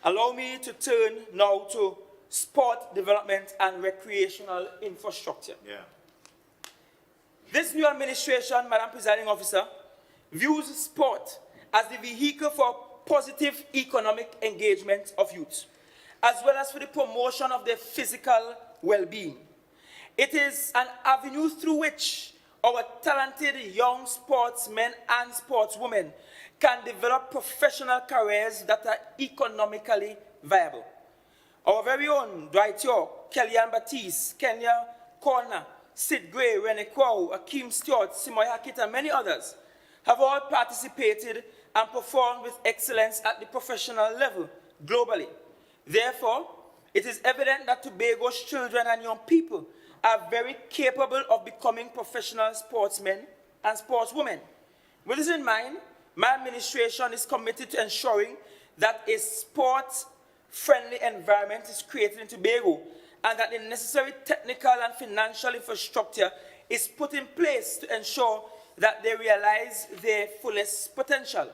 Speaker 9: Allow me to turn now to sport development and recreational infrastructure.
Speaker 10: Yeah.
Speaker 9: This new administration, Madam Presiding Officer, views sport as the vehicle for positive economic engagement of youth, as well as for the promotion of their physical well-being. It is an avenue through which our talented young sportsmen and sportswomen can develop professional careers that are economically viable. Our very own Dwight York, Kellyanne Batiste, Kenya Corner, Sid Gray, Rene Kwao, Akeem Stewart, Simoy Hackett, and many others have all participated and performed with excellence at the professional level globally. Therefore, it is evident that Tobago's children and young people are very capable of becoming professional sportsmen and sportswomen. With this in mind, my administration is committed to ensuring that a sports-friendly environment is created in Tobago and that the necessary technical and financial infrastructure is put in place to ensure that they realize their fullest potential.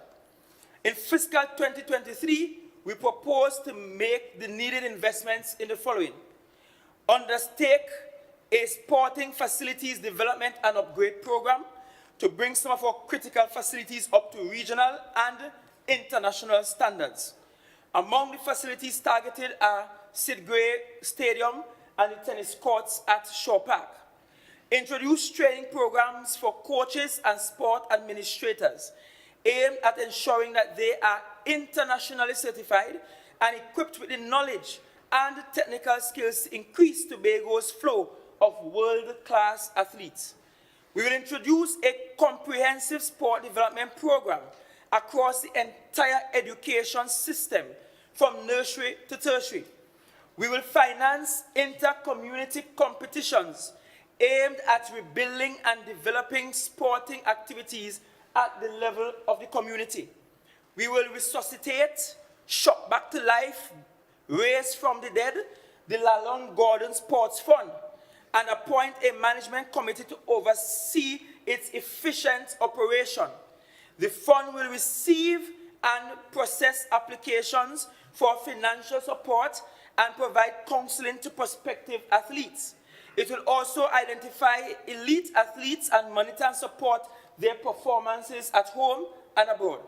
Speaker 9: In fiscal 2023, we propose to make the needed investments in the following. Undertake a sporting facilities development and upgrade program to bring some of our critical facilities up to regional and international standards. Among the facilities targeted are Sid Gray Stadium and the tennis courts at Shaw Park. Introduce training programs for coaches and sport administrators aimed at ensuring that they are internationally certified and equipped with the knowledge and technical skills to increase Tobago's flow of world-class athletes. We will introduce a comprehensive sport development program across the entire education system, from nursery to tertiary. We will finance inter-community competitions aimed at rebuilding and developing sporting activities at the level of the community. We will resuscitate, shock back to life, raise from the dead, the Lalonde Gordon Sports Fund, and appoint a management committee to oversee its efficient operation. The fund will receive and process applications for financial support and provide counseling to prospective athletes. It will also identify elite athletes and monitor and support their performances at home and abroad.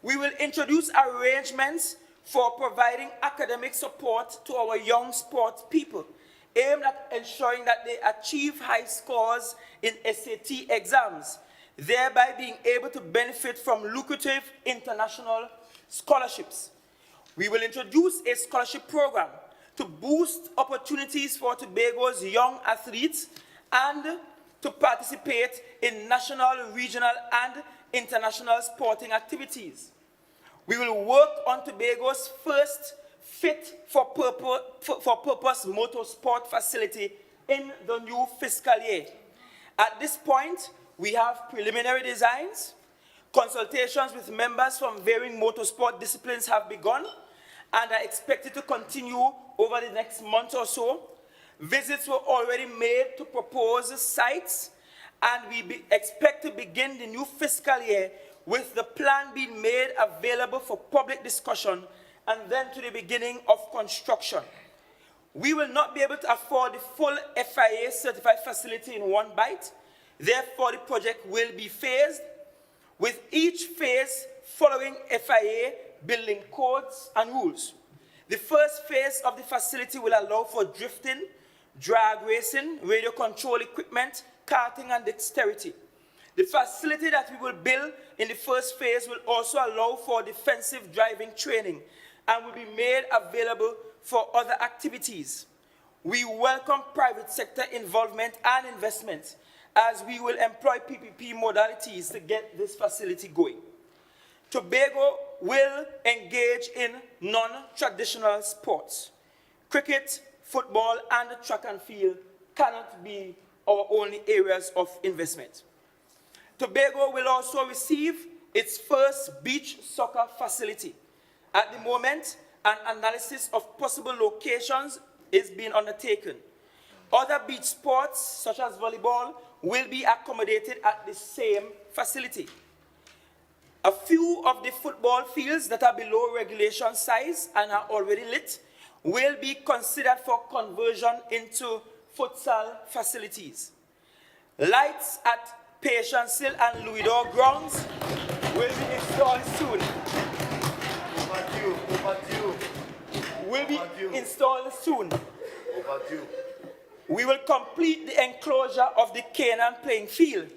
Speaker 9: We will introduce arrangements for providing academic support to our young sports people, aimed at ensuring that they achieve high scores in SAT exams, thereby being able to benefit from lucrative international scholarships. We will introduce a scholarship program to boost opportunities for Tobago's young athletes and to participate in national, regional, and international sporting activities. We will work on Tobago's first fit-for-purpose motorsport facility in the new fiscal year. At this point, we have preliminary designs. Consultations with members from varying motorsport disciplines have begun and are expected to continue over the next month or so. Visits were already made to proposed sites, and we expect to begin the new fiscal year with the plan being made available for public discussion and then to the beginning of construction. We will not be able to afford the full FIA certified facility in one bite. Therefore, the project will be phased, with each phase following FIA building codes and rules. The first phase of the facility will allow for drifting, drag racing, radio control equipment, karting, and dexterity. The facility that we will build in the first phase will also allow for defensive driving training and will be made available for other activities. We welcome private sector involvement and investment, as we will employ PPP modalities to get this facility going. Tobago will engage in non-traditional sports. Cricket, football, and track and field cannot be our only areas of investment. Tobago will also receive its first beach soccer facility. At the moment, an analysis of possible locations is being undertaken. Other beach sports, such as volleyball, will be accommodated at the same facility. A few of the football fields that are below regulation size and are already lit will be considered for conversion into futsal facilities. Lights at Patience Hill and Louis Dore grounds will be installed soon. Installed soon. We will complete the enclosure of the Canaan playing field.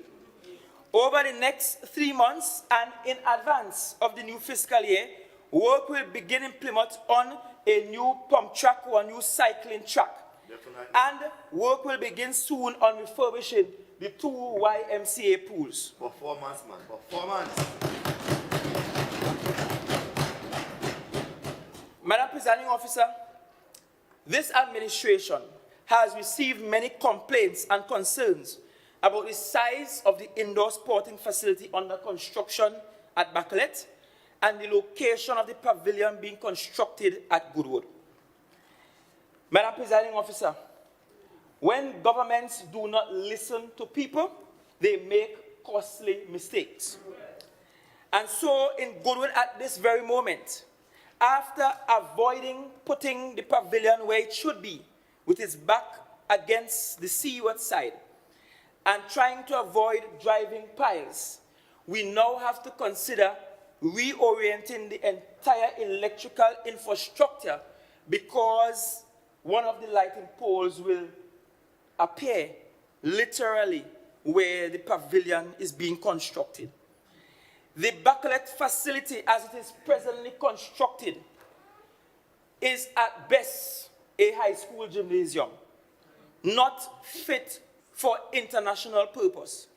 Speaker 9: Over the next 3 months and in advance of the new fiscal year, work will begin in Plymouth on a new pump track or a new cycling track. Definitely. And work will begin soon on refurbishing the 2 YMCA pools.
Speaker 10: Performance, man. Performance.
Speaker 9: Madam Presiding Officer, this administration has received many complaints and concerns about the size of the indoor sporting facility under construction at Bacalet and the location of the pavilion being constructed at Goodwood. Madam Presiding Officer, when governments do not listen to people, they make costly mistakes. And so in Goodwood at this very moment, after avoiding putting the pavilion where it should be, with its back against the seaward side, and trying to avoid driving piles, we now have to consider reorienting the entire electrical infrastructure because one of the lighting poles will appear literally where the pavilion is being constructed. The backlit facility as it is presently constructed is at best a high school gymnasium, not fit for international purpose.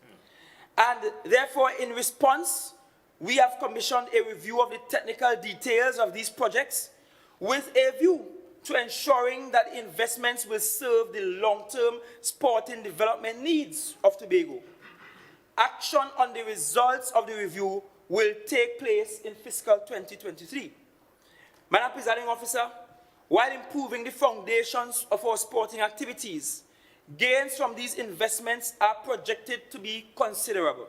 Speaker 9: And therefore, in response, we have commissioned a review of the technical details of these projects with a view to ensuring that investments will serve the long-term sporting development needs of Tobago. Action on the results of the review will take place in fiscal 2023. Madam Presiding Officer, while improving the foundations of our sporting activities, gains from these investments are projected to be considerable.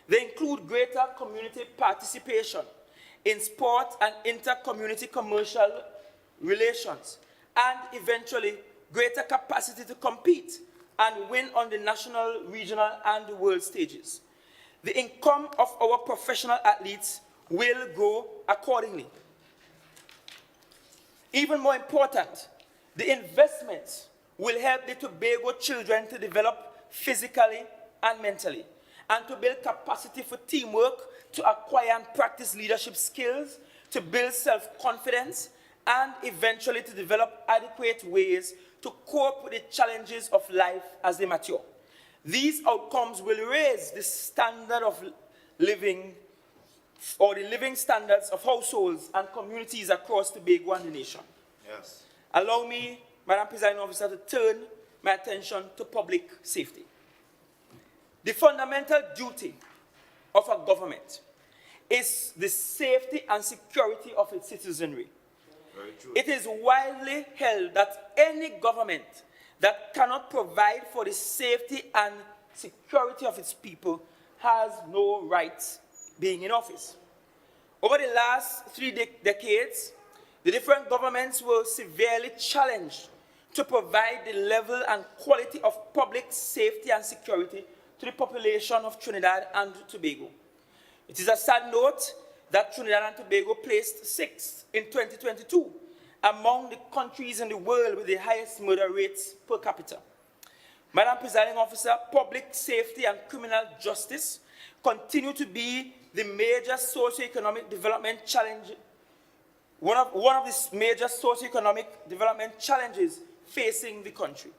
Speaker 9: They include greater community participation in sport and inter-community commercial relations, and eventually greater capacity to compete and win on the national, regional, and the world stages. The income of our professional athletes will grow accordingly. Even more important, the investments will help the Tobago children to develop physically and mentally, and to build capacity for teamwork, to acquire and practice leadership skills, to build self-confidence, and eventually to develop adequate ways to cope with the challenges of life as they mature. These outcomes will raise the standard of living, or the living standards of households and communities across Tobago and the nation.
Speaker 10: Yes.
Speaker 9: Allow me, Madam Presiding Officer, to turn my attention to public safety. The fundamental duty of a government is the safety and security of its citizenry.
Speaker 10: Very true.
Speaker 9: It is widely held that any government that cannot provide for the safety and security of its people has no right being in office. Over the last 3 decades, the different governments were severely challenged to provide the level and quality of public safety and security to the population of Trinidad and Tobago. It is a sad note that Trinidad and Tobago placed 6th in 2022 among the countries in the world with the highest murder rates per capita. Madam Presiding Officer, public safety and criminal justice continue to be the major socio-economic development challenge, one of the major socio-economic development challenges facing the country.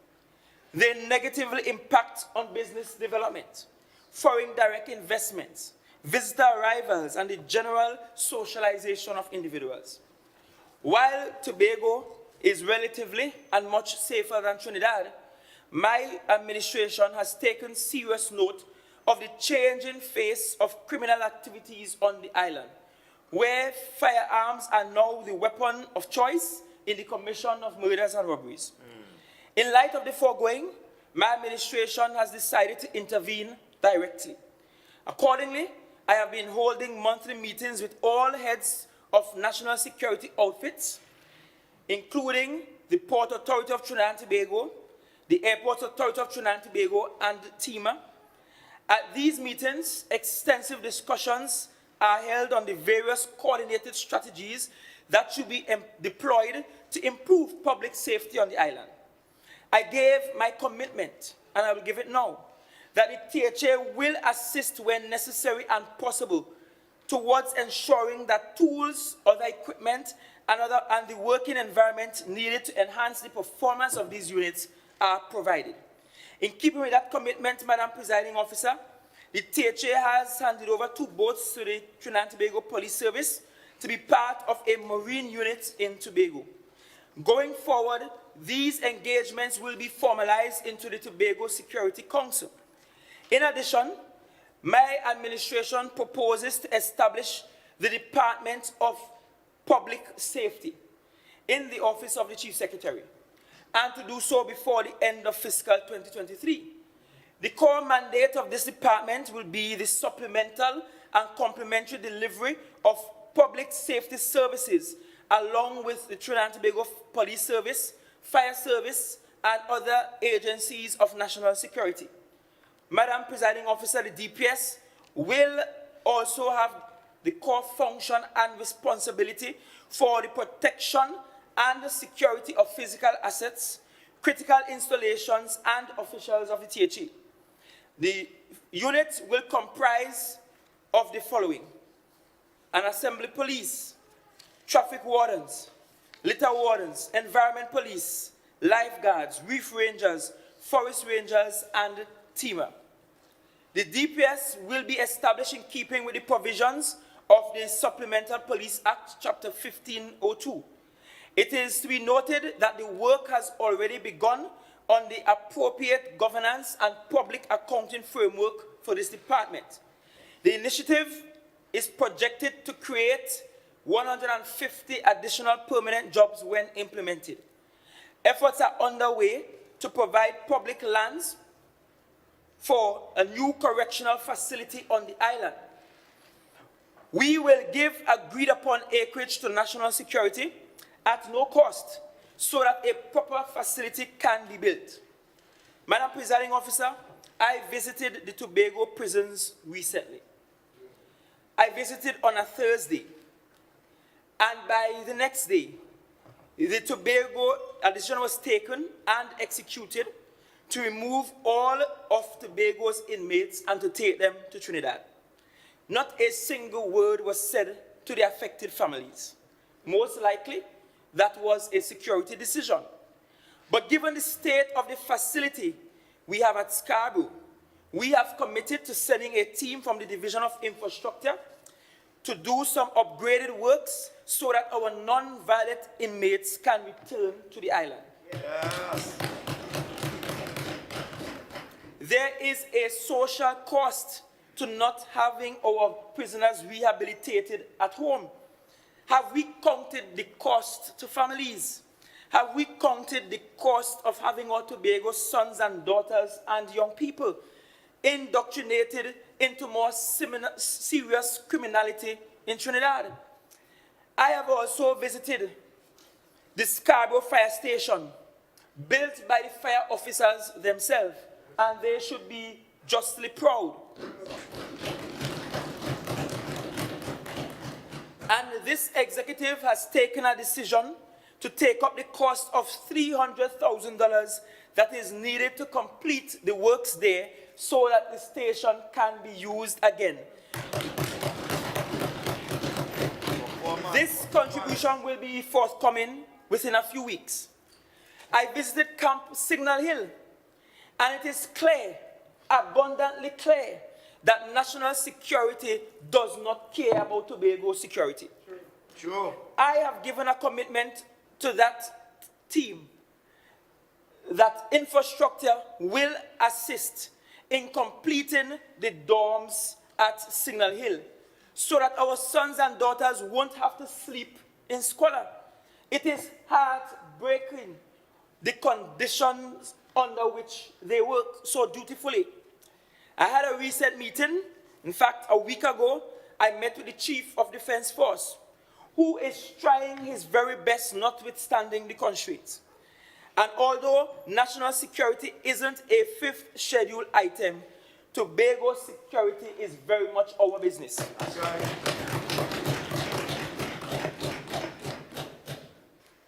Speaker 9: They negatively impact on business development, foreign direct investments, visitor arrivals, and the general socialization of individuals. While Tobago is relatively and much safer than Trinidad, my administration has taken serious note of the changing face of criminal activities on the island, where firearms are now the weapon of choice in the commission of murders and robberies. In light of the foregoing, my administration has decided to intervene directly. Accordingly, I have been holding monthly meetings with all heads of national security outfits, including the Port Authority of Trinidad and Tobago, the Airport Authority of Trinidad and Tobago, and TEMA. At these meetings, extensive discussions are held on the various coordinated strategies that should be deployed to improve public safety on the island. I gave my commitment, and I will give it now, that the THA will assist when necessary and possible towards ensuring that tools, other equipment, and the working environment needed to enhance the performance of these units are provided. In keeping with that commitment, Madam Presiding Officer, the THA has handed over 2 boats to the Trinidad and Tobago Police Service to be part of a marine unit in Tobago. Going forward, these engagements will be formalized into the Tobago Security Council. In addition, my administration proposes to establish the Department of Public Safety in the Office of the Chief Secretary, and to do so before the end of fiscal 2023. The core mandate of this department will be the supplemental and complementary delivery of public safety services, along with the Trinidad and Tobago Police Service, Fire Service, and other agencies of national security. Madam Presiding Officer, the DPS will also have the core function and responsibility for the protection and the security of physical assets, critical installations, and officials of the THE. The unit will comprise of the following: an assembly police, traffic wardens, litter wardens, environment police, lifeguards, reef rangers, forest rangers, and teamer. The DPS will be established in keeping with the provisions of the Supplemental Police Act, Chapter 1502. It is to be noted that the work has already begun on the appropriate governance and public accounting framework for this department. The initiative is projected to create 150 additional permanent jobs when implemented. Efforts are underway to provide public lands for a new correctional facility on the island. We will give agreed upon acreage to national security at no cost so that a proper facility can be built. Madam Presiding Officer, I visited the Tobago prisons recently. I visited on a Thursday, and by the next day, the Tobago decision was taken and executed to remove all of Tobago's inmates and to take them to Trinidad. Not a single word was said to the affected families. Most likely, that was a security decision. But given the state of the facility we have at Scarborough, we have committed to sending a team from the Division of Infrastructure to do some upgraded works so that our non-violent inmates can return to the island. Yes. There is a social cost to not having our prisoners rehabilitated at home. Have we counted the cost to families? Have we counted the cost of having our Tobago sons and daughters and young people indoctrinated into more serious criminality in Trinidad? I have also visited the Scarborough Fire Station, built by the fire officers themselves, and they should be justly proud. And this executive has taken a decision to take up the cost of $300,000 that is needed to complete the works there so that the station can be used again. This contribution will be forthcoming within a few weeks. I visited Camp Signal Hill, and it is clear, abundantly clear, that national security does not care about Tobago security. Sure. I have given a commitment to that team that infrastructure will assist in completing the dorms at Signal Hill so that our sons and daughters won't have to sleep in squalor. It is heartbreaking, the conditions under which they work so dutifully. I had a recent meeting. In fact, a week ago, I met with the Chief of Defense Force, who is trying his very best notwithstanding the constraints. And although national security isn't a fifth schedule item, Tobago security is very much our business. That's right.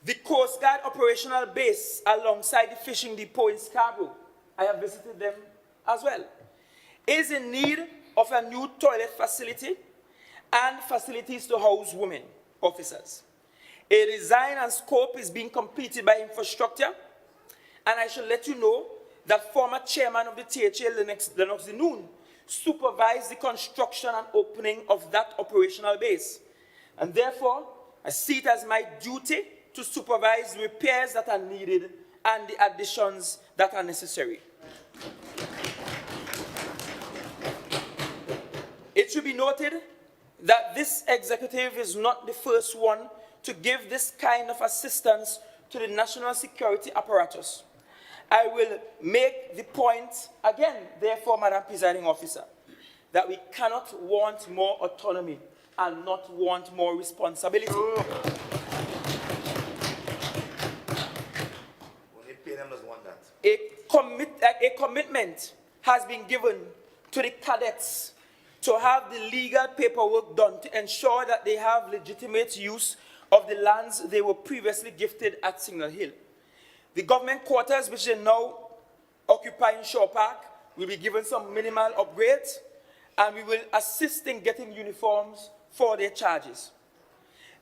Speaker 9: The Coast Guard operational base alongside the fishing depot in Scarborough, I have visited them as well, is in need of a new toilet facility and facilities to house women officers. A design and scope is being completed by infrastructure, and I shall let you know that former chairman of the THA, Lennox Denoon, supervised the construction and opening of that operational base. And therefore, I see it as my duty to supervise the repairs that are needed and the additions that are necessary. It should be noted that this executive is not the first one to give this kind of assistance to the national security apparatus. I will make the point again, therefore, Madam Presiding Officer, that we cannot want more autonomy and not want more responsibility.
Speaker 10: Only pay them doesn't want that.
Speaker 9: A commitment has been given to the cadets to have the legal paperwork done to ensure that they have legitimate use of the lands they were previously gifted at Signal Hill. The government quarters, which they now occupy in Shore Park, will be given some minimal upgrades, and we will assist in getting uniforms for their charges.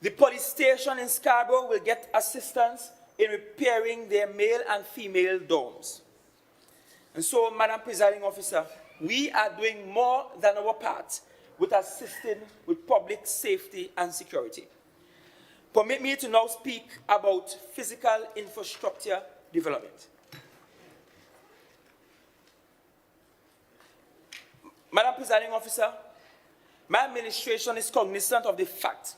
Speaker 9: The police station in Scarborough will get assistance in repairing their male and female dorms. And so, Madam Presiding Officer, we are doing more than our part with assisting with public safety and security. Permit me to now speak about physical infrastructure development. Madam Presiding Officer, my administration is cognizant of the fact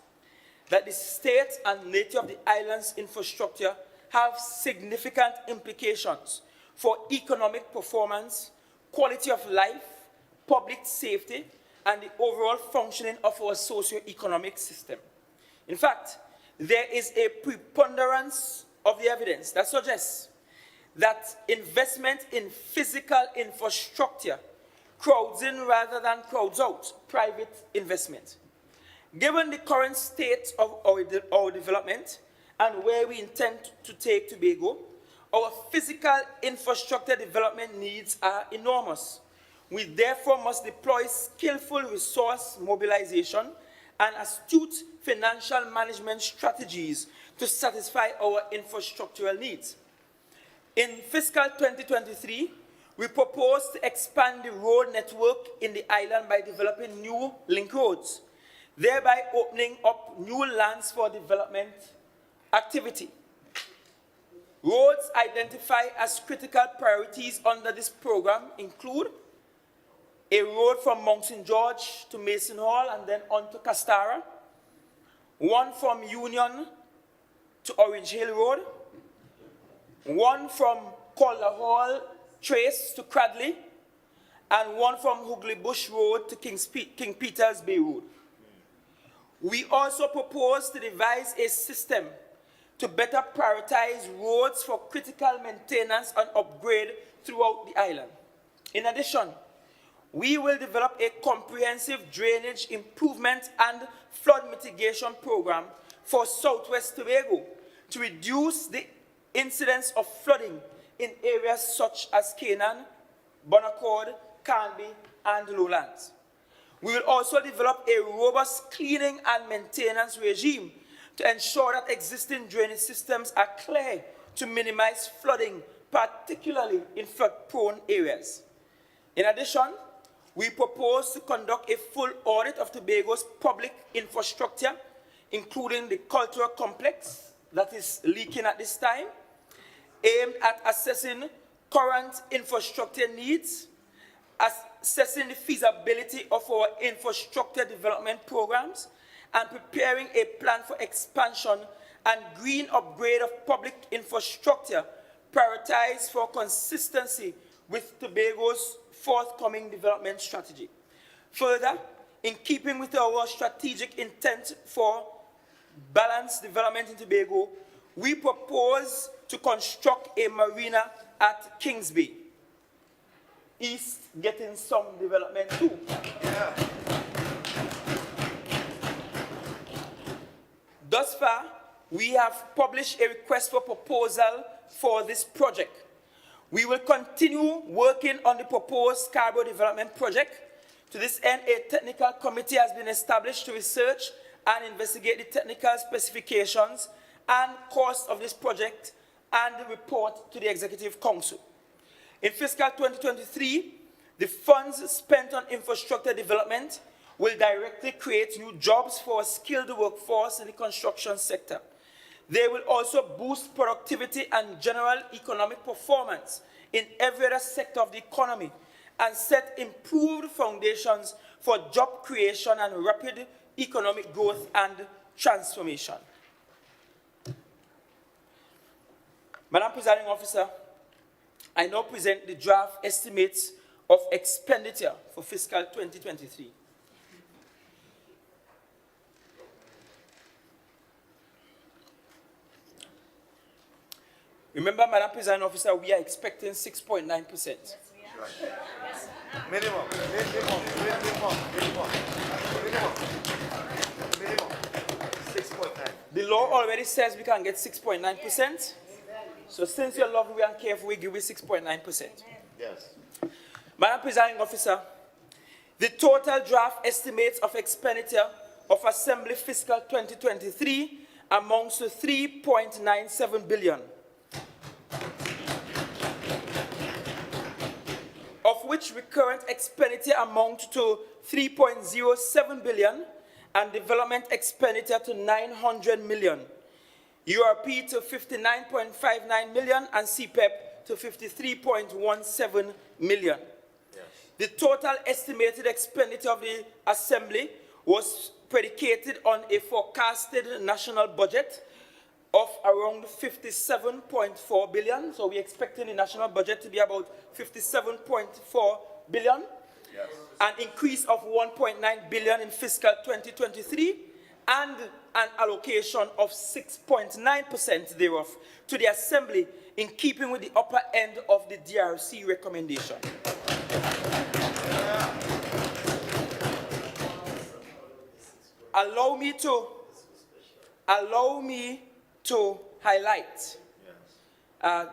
Speaker 9: that the state and nature of the island's infrastructure have significant implications for economic performance, quality of life, public safety, and the overall functioning of our socio-economic system. In fact, there is a preponderance of the evidence that suggests that investment in physical infrastructure crowds in rather than crowds out private investment. Given the current state of our development and where we intend to take Tobago, our physical infrastructure development needs are enormous. We therefore must deploy skillful resource mobilization and astute financial management strategies to satisfy our infrastructural needs. In fiscal 2023, we propose to expand the road network in the island by developing new link roads, thereby opening up new lands for development activity. Roads identified as critical priorities under this program include a road from Mount St. George to Mason Hall and then on to Castara, one from Union to Orange Hill Road, one from Calder Hall Trace to Cradley, and one from Hoogley Bush Road to King Peter's Bay Road. We also propose to devise a system to better prioritize roads for critical maintenance and upgrade throughout the island. In addition, we will develop a comprehensive drainage improvement and flood mitigation program for Southwest Tobago to reduce the incidence of flooding in areas such as Canaan, Bonaccord, Canby, and Lowlands. We will also develop a robust cleaning and maintenance regime to ensure that existing drainage systems are clear to minimize flooding, particularly in flood-prone areas. In addition, we propose to conduct a full audit of Tobago's public infrastructure, including the cultural complex that is leaking at this time, aimed at assessing current infrastructure needs, assessing the feasibility of our infrastructure development programs, and preparing a plan for expansion and green upgrade of public infrastructure prioritized for consistency with Tobago's forthcoming development strategy. Further, in keeping with our strategic intent for balanced development in Tobago, we propose to construct a marina at Kings Bay. East getting some development too. Yeah. Thus far, we have published a request for proposal for this project. We will continue working on the proposed Scarborough Development Project. To this end, a technical committee has been established to research and investigate the technical specifications and cost of this project and report to the Executive Council. In fiscal 2023, the funds spent on infrastructure development will directly create new jobs for a skilled workforce in the construction sector. They will also boost productivity and general economic performance in every other sector of the economy and set improved foundations for job creation and rapid economic growth and transformation. Madam Presiding Officer, I now present the draft estimates of expenditure for fiscal 2023. Remember, Madam Presiding Officer, we are expecting 6.9%. Yes, we are. Yes.
Speaker 10: Minimum. 6.9.
Speaker 9: The law already says we can get 6.9%. So since you're lovely and careful, we give you 6.9%.
Speaker 10: Yes.
Speaker 9: Madam Presiding Officer, the total draft estimates of expenditure of Assembly Fiscal 2023 amounts to 3.97 billion, of which recurrent expenditure amounts to 3.07 billion and development expenditure to 900 million, URP to 59.59 million and CPEP to 53.17 million. Yes. The total estimated expenditure of the Assembly was predicated on a forecasted national budget of around 57.4 billion. So we're expecting the national budget to be about 57.4 billion. Yes. An increase of 1.9 billion in fiscal 2023 and an allocation of 6.9% thereof to the Assembly in keeping with the upper end of the DRC recommendation. Allow me to highlight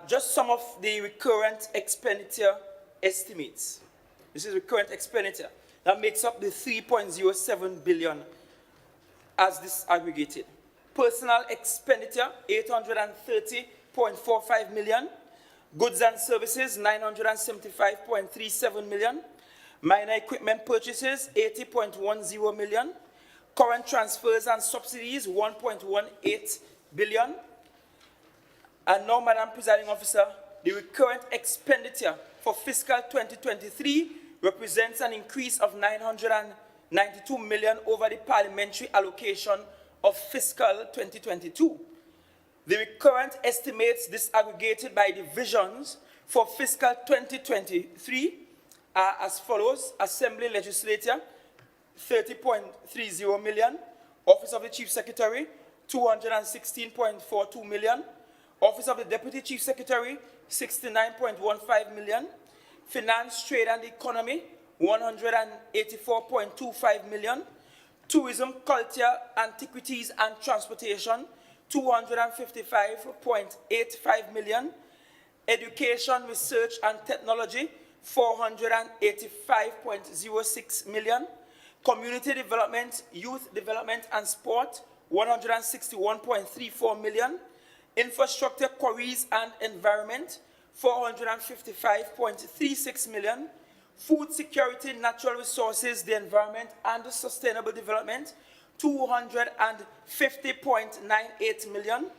Speaker 9: just some of the recurrent expenditure estimates. This is recurrent expenditure that makes up the 3.07 billion as disaggregated. Personal expenditure, 830.45 million. Goods and services, 975.37 million. Minor equipment purchases, 80.10 million. Current transfers and subsidies, 1.18 billion. And now, Madam Presiding Officer, the recurrent expenditure for fiscal 2023 represents an increase of 992 million over the parliamentary allocation of fiscal 2022. The recurrent estimates disaggregated by divisions for fiscal 2023 are as follows: Assembly Legislature, 30.30 million. Office of the Chief Secretary, 216.42 million. Office of the Deputy Chief Secretary, 69.15 million. Finance, Trade and Economy, 184.25 million. Tourism, Culture, Antiquities and Transportation, 255.85 million. Education, Research and Technology, 485.06 million. Community Development, Youth Development and Sport, 161.34 million. Infrastructure, Quarries and Environment, 455.36 million. Food Security, Natural Resources, the Environment and the Sustainable Development, 250.98 million.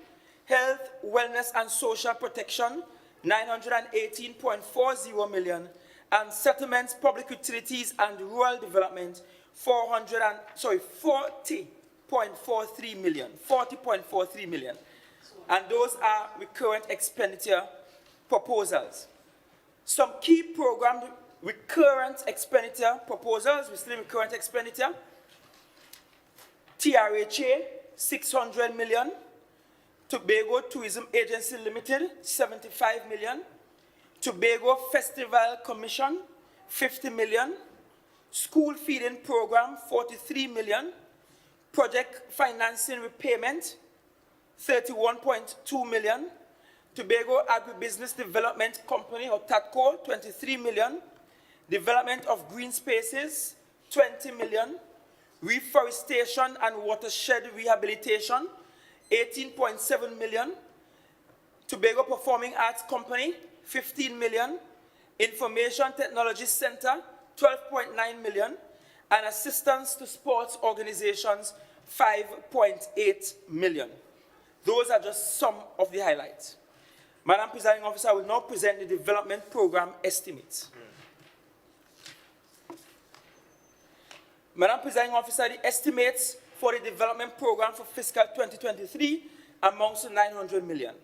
Speaker 9: Health, Wellness and Social Protection, 918.40 million. And Settlements, Public Utilities and Rural Development, 40.43 million. 40.43 million. And those are recurrent expenditure proposals. Some key program recurrent expenditure proposals, we still in recurrent expenditure. TRHA, 600 million. Tobago Tourism Agency Limited, 75 million. Tobago Festival Commission, 50 million. School Feeding Program, 43 million. Project Financing Repayment, 31.2 million. Tobago Agribusiness Development Company, or TATCO, 23 million. Development of Green Spaces, 20 million. Reforestation and Watershed Rehabilitation, 18.7 million. Tobago Performing Arts Company, 15 million. Information Technology Center, 12.9 million. And assistance to sports organizations, 5.8 million. Those are just some of the highlights. Madam Presiding Officer, I will now present the development program estimates. Madam Presiding Officer, the estimates for the development program for fiscal 2023 amounts to 900 million.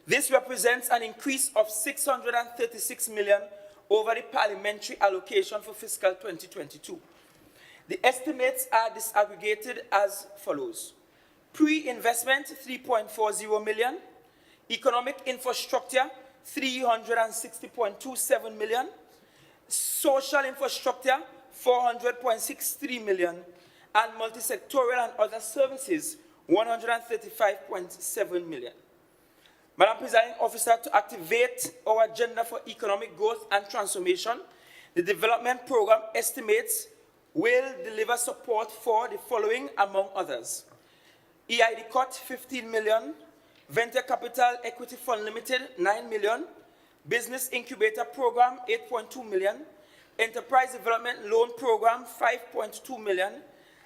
Speaker 9: This represents an increase of 636 million over the parliamentary allocation for fiscal 2022. The estimates are disaggregated as follows. Pre-investment, 3.40 million. Economic infrastructure, 360.27 million. Social infrastructure, 400.63 million. And multi-sectorial and other services, 135.7 million. Madam Presiding Officer, to activate our agenda for economic growth and transformation, the development program estimates will deliver support for the following, among others: EID cut 15 million, Venture Capital Equity Fund Limited 9 million, Business Incubator Program 8.2 million, Enterprise Development Loan Program 5.2 million,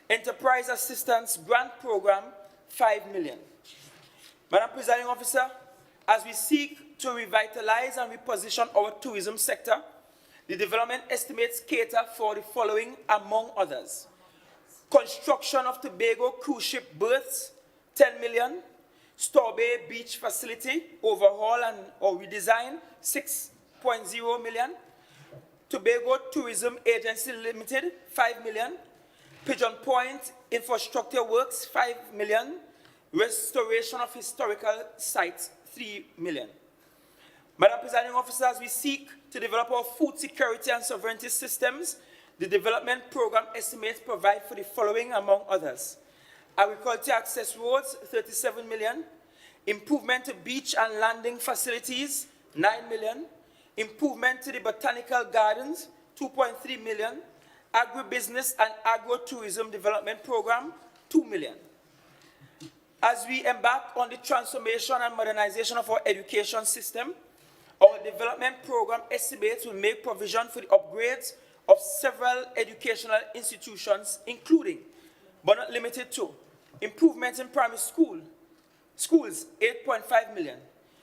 Speaker 9: Enterprise Assistance Grant Program 5 million. Madam Presiding Officer, as we seek to revitalize and reposition our tourism sector, the development estimates cater for the following, among others: construction of Tobago cruise ship berths, 10 million, Store Bay Beach facility, overhaul or redesign, 6.0 million, Tobago Tourism Agency Limited, 5 million, Pigeon Point infrastructure works, 5 million, restoration of historical sites, 3 million. Madam Presiding Officer, as we seek to develop our food security and sovereignty systems, the development program estimates provide for the following, among others: agriculture access roads, 37 million, improvement to beach and landing facilities, 9 million, improvement to the botanical gardens, 2.3 million, agribusiness and agro-tourism development program, 2 million. As we embark on the transformation and modernization of our education system, our development program estimates will make provision for the upgrades of several educational institutions, including, but not limited to, improvements in primary schools, 8.5 million,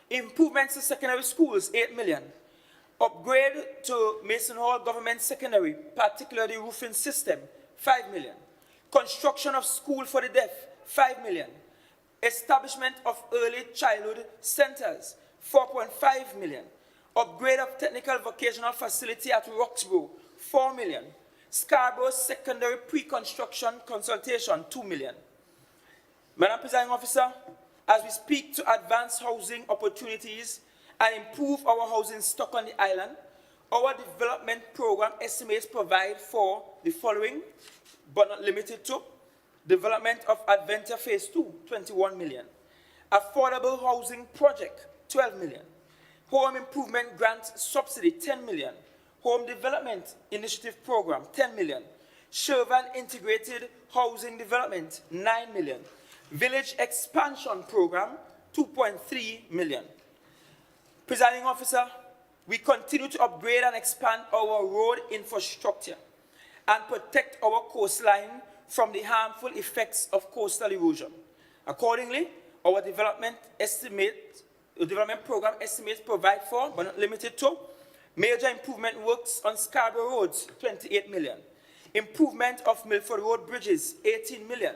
Speaker 9: improvements to secondary schools, 8 million, upgrade to Mason Hall Government Secondary, particularly roofing system, 5 million, construction of school for the deaf, 5 million, establishment of early childhood centers, 4.5 million, upgrade of technical vocational facility at Roxborough, 4 million, Scarborough Secondary Pre-Construction Consultation, 2 million. Madam Presiding Officer, as we speak to advance housing opportunities and improve our housing stock on the island, our development program estimates provide for the following, but not limited to: development of Adventure Phase 2, 21 million, affordable housing project, 12 million, home improvement grant subsidy, 10 million, home development initiative program, 10 million, Shervan integrated housing development, 9 million, village expansion program, 2.3 million. Presiding Officer, we continue to upgrade and expand our road infrastructure and protect our coastline from the harmful effects of coastal erosion. Accordingly, our development program estimates provide for, but not limited to, major improvement works on Scarborough roads, 28 million, improvement of Milford Road bridges, 18 million,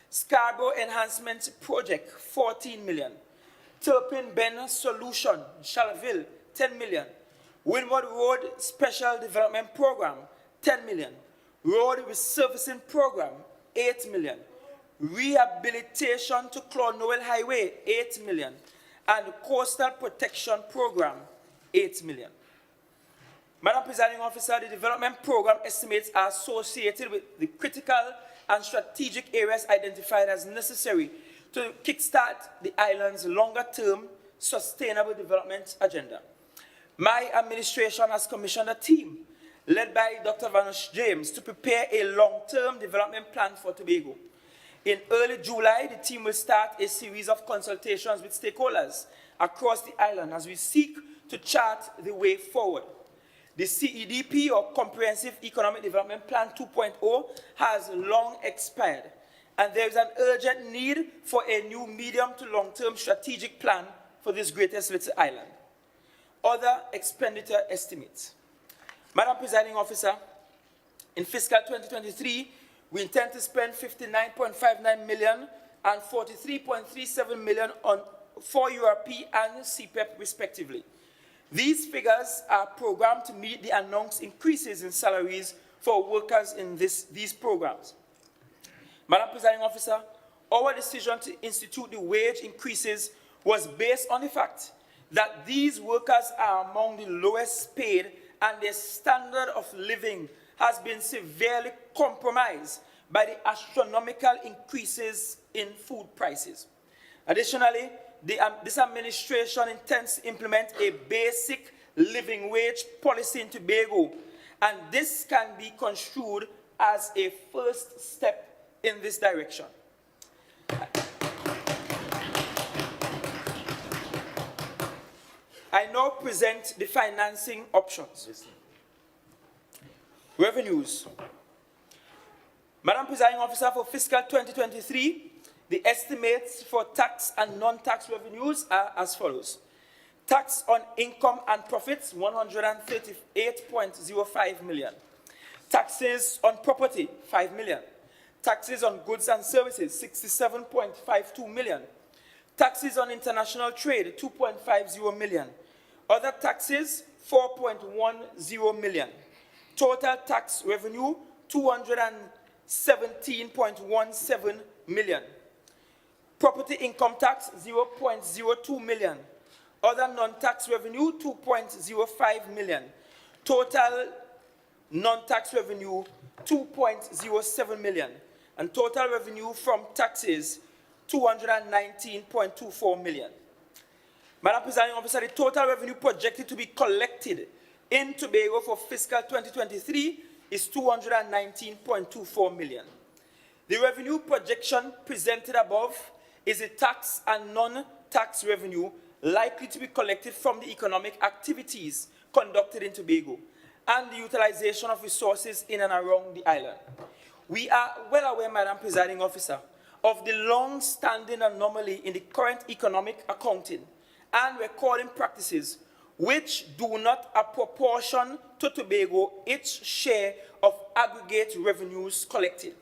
Speaker 9: Scarborough Enhancement Project, 14 million, Turpin Bend Solution, Charleville, 10 million, Windward Road Special Development Program, 10 million, Road Resurfacing Program, 8 million, Rehabilitation to Clonowell Highway, 8 million, and Coastal Protection Program, 8 million. Madam Presiding Officer, the development program estimates are associated with the critical and strategic areas identified as necessary to kickstart the island's longer-term sustainable development agenda. My administration has commissioned a team led by Dr. Vanush James to prepare a long-term development plan for Tobago. In early July, the team will start a series of consultations with stakeholders across the island as we seek to chart the way forward. The CEDP, or Comprehensive Economic Development Plan 2.0, has long expired, and there is an urgent need for a new medium to long-term strategic plan for this greatest little island. Other expenditure estimates. Madam Presiding Officer, in fiscal 2023, we intend to spend 59.59 million and 43.37 million for URP and CPEP respectively. These figures are programmed to meet the announced increases in salaries for workers in these programs. Madam Presiding Officer, our decision to institute the wage increases was based on the fact that these workers are among the lowest paid and their standard of living has been severely compromised by the astronomical increases in food prices. Additionally, this administration intends to implement a basic living wage policy in Tobago, and this can be construed as a first step in this direction. I now present the financing options. Revenues. Madam Presiding Officer, for fiscal 2023, the estimates for tax and non-tax revenues are as follows. Tax on income and profits, 138.05 million. Taxes on property, 5 million. Taxes on goods and services, 67.52 million. Taxes on international trade, 2.50 million. Other taxes, 4.10 million. Total tax revenue, 217.17 million. Property income tax, 0.02 million. Other non-tax revenue, 2.05 million. Total non-tax revenue, 2.07 million. And total revenue from taxes, 219.24 million. Madam Presiding Officer, the total revenue projected to be collected in Tobago for fiscal 2023 is 219.24 million. The revenue projection presented above is a tax and non-tax revenue likely to be collected from the economic activities conducted in Tobago and the utilization of resources in and around the island. We are well aware, Madam Presiding Officer, of the long-standing anomaly in the current economic accounting and recording practices which do not apportion to Tobago its share of aggregate revenues collected.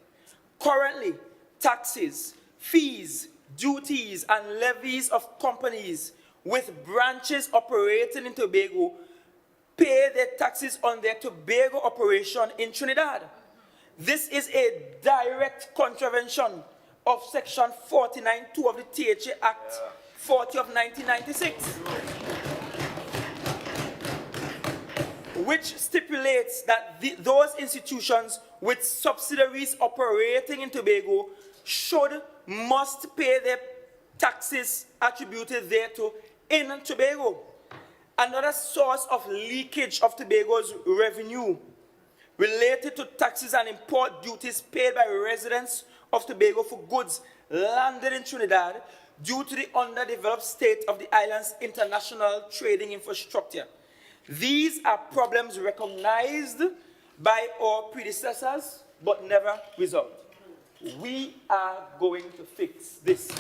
Speaker 9: Currently, taxes, fees, duties, and levies of companies with branches operating in Tobago pay their taxes on their Tobago operation in Trinidad. This is a direct contravention of Section 49(2) of the THA Act 40 of 1996, which stipulates that those institutions with subsidiaries operating in Tobago must pay their taxes attributed thereto in Tobago. Another source of leakage of Tobago's revenue related to taxes and import duties paid by residents of Tobago for goods landed in Trinidad due to the underdeveloped state of the island's international trading infrastructure. These are problems recognized by our predecessors but never resolved. We are going to fix this.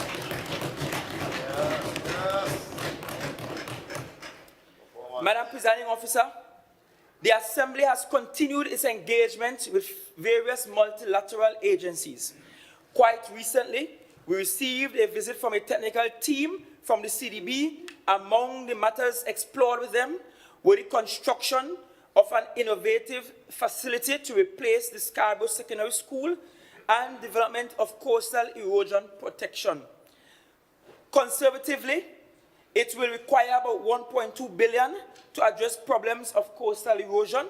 Speaker 9: Madam Presiding Officer, the Assembly has continued its engagement with various multilateral agencies. Quite recently, we received a visit from a technical team from the CDB. Among the matters explored with them were the construction of an innovative facility to replace the Scarborough Secondary School and development of coastal erosion protection. Conservatively, it will require about 1.2 billion to address problems of coastal erosion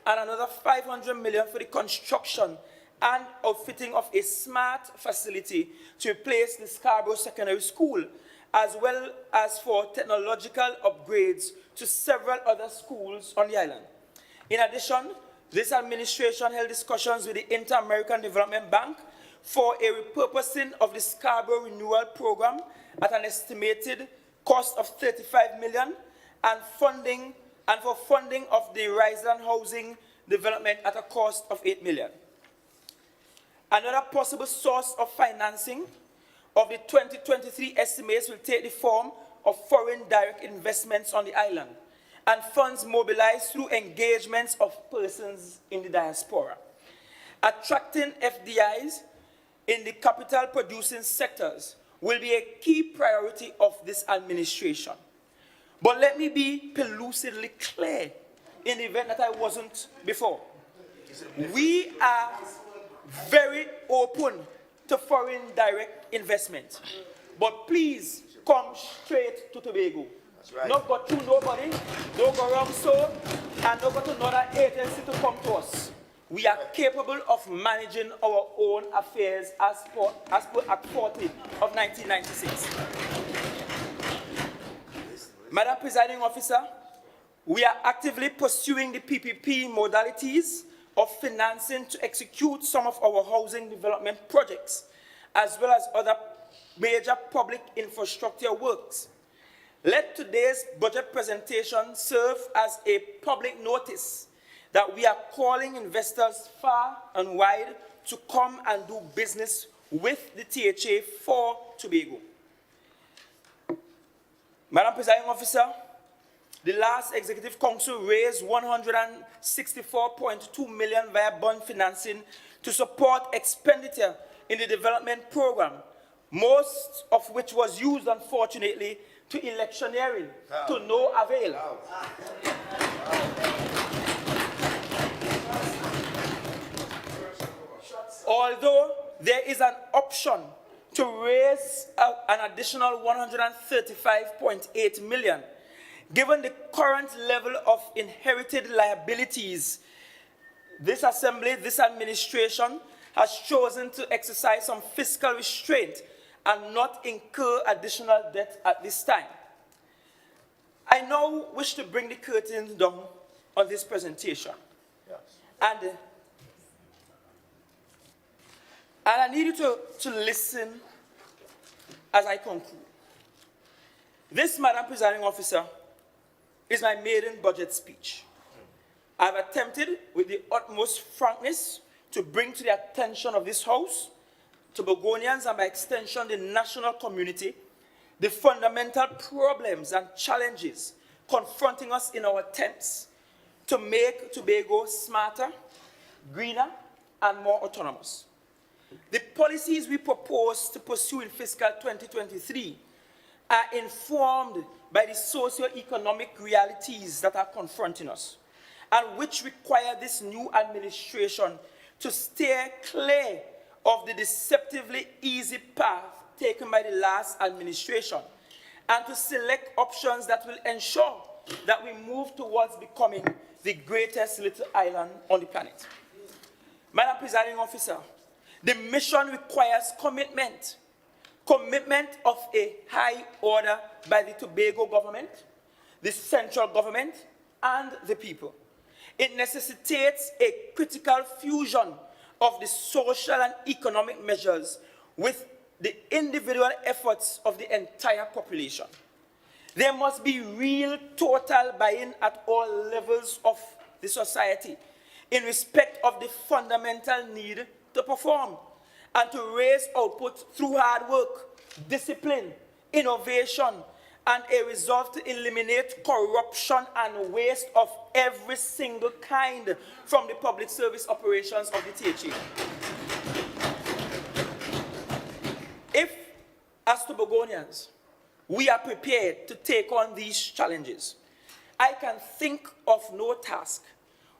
Speaker 9: and another 500 million for the construction and outfitting of a smart facility to replace the Scarborough Secondary School, as well as for technological upgrades to several other schools on the island. In addition, this administration held discussions with the Inter-American Development Bank for a repurposing of the Scarborough Renewal Program at an estimated cost of 35 million and for funding of the Riseland housing development at a cost of 8 million. Another possible source of financing of the 2023 estimates will take the form of foreign direct investments on the island and funds mobilized through engagements of persons in the diaspora. Attracting FDIs in the capital-producing sectors will be a key priority of this administration. But let me be pellucidly clear in the event that I wasn't before. We are very open to foreign direct investment. But please come straight to Tobago. Right. Not go through nobody, don't go wrong so, and don't go to another agency to come to us. We are capable of managing our own affairs as per Act 40 of 1996. Madam Presiding Officer, we are actively pursuing the PPP modalities of financing to execute some of our housing development projects, as well as other major public infrastructure works. Let today's budget presentation serve as a public notice that we are calling investors far and wide to come and do business with the THA for Tobago. Madam Presiding Officer, the last Executive Council raised $164.2 million via bond financing to support expenditure in the development program, most of which was used, unfortunately, to electioneering, to no avail. Although there is an option to raise an additional $135.8 million, given the current level of inherited liabilities, this Assembly, this administration has chosen to exercise some fiscal restraint and not incur additional debt at this time. I now wish to bring the curtain down on this presentation. Yes. And I need you to listen as I conclude. This, Madam Presiding Officer, is my maiden budget speech. I've attempted with the utmost frankness to bring to the attention of this House, Tobagonians, and by extension the national community, the fundamental problems and challenges confronting us in our attempts to make Tobago smarter, greener, and more autonomous. The policies we propose to pursue in fiscal 2023 are informed by the socio-economic realities that are confronting us, and which require this new administration to steer clear of the deceptively easy path taken by the last administration, and to select options that will ensure that we move towards becoming the greatest little island on the planet. Madam Presiding Officer, the mission requires commitment of a high order by the Tobago government, the central government, and the people. It necessitates a critical fusion of the social and economic measures with the individual efforts of the entire population. There must be real total buy-in at all levels of the society in respect of the fundamental need to perform and to raise output through hard work, discipline, innovation, and a resolve to eliminate corruption and waste of every single kind from the public service operations of the THA. If, as Tobagonians, we are prepared to take on these challenges, I can think of no task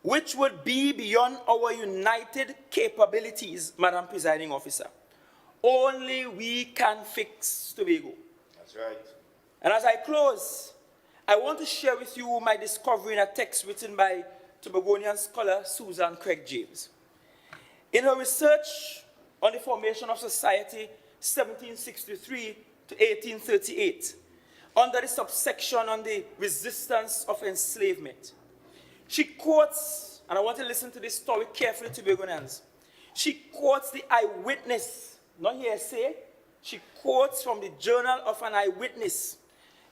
Speaker 9: which would be beyond our united capabilities, Madam Presiding Officer. Only we can fix Tobago.
Speaker 10: That's right.
Speaker 9: And as I close, I want to share with you my discovery in a text written by Tobagonian scholar Susan Craig James. In her research on the formation of society 1763 to 1838, under the subsection on the resistance of enslavement, she quotes, and I want to listen to this story carefully, Tobagonians. She quotes the eyewitness, not hearsay. She quotes from the journal of an eyewitness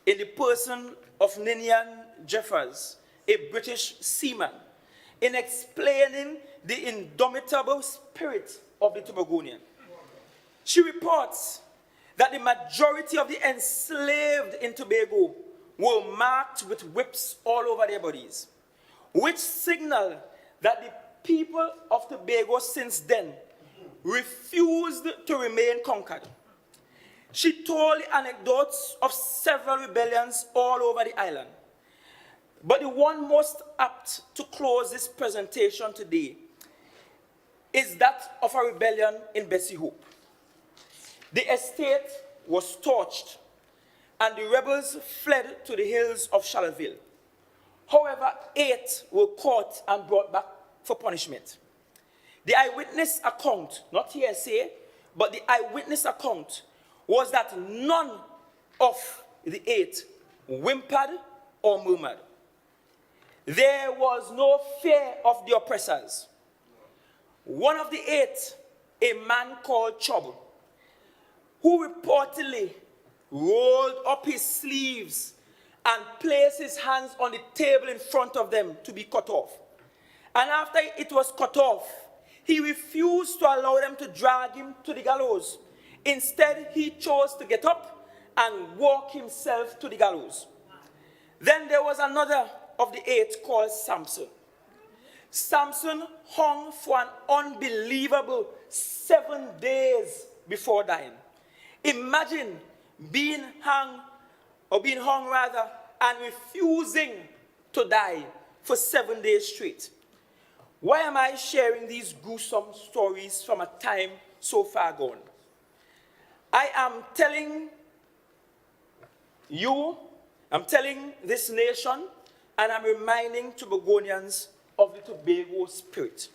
Speaker 9: in the person of Ninian Jeffers, a British seaman, in explaining the indomitable spirit of the Tobagonian. She reports that the majority of the enslaved in Tobago were marked with whips all over their bodies, which signal that the people of Tobago since then refused to remain conquered. She told anecdotes of several rebellions all over the island. But the one most apt to close this presentation today is that of a rebellion in Bessie Hope. The estate was torched, and the rebels fled to the hills of Charleville. However, 8 were caught and brought back for punishment. The eyewitness account, not hearsay, but the eyewitness account was that none of the 8 whimpered, or murmured. There was no fear of the oppressors. One of the 8, a man called Trouble, who reportedly rolled up his sleeves and placed his hands on the table in front of them to be cut off. And after it was cut off, he refused to allow them to drag him to the gallows. Instead, he chose to get up and walk himself to the gallows. Then there was another of the 8 called Samson. Samson hung for an unbelievable 7 days before dying. Imagine being hung and refusing to die for 7 days straight. Why am I sharing these gruesome stories from a time so far gone? I am telling you, I'm telling this nation, and I'm reminding Tobagonians of the Tobago spirit.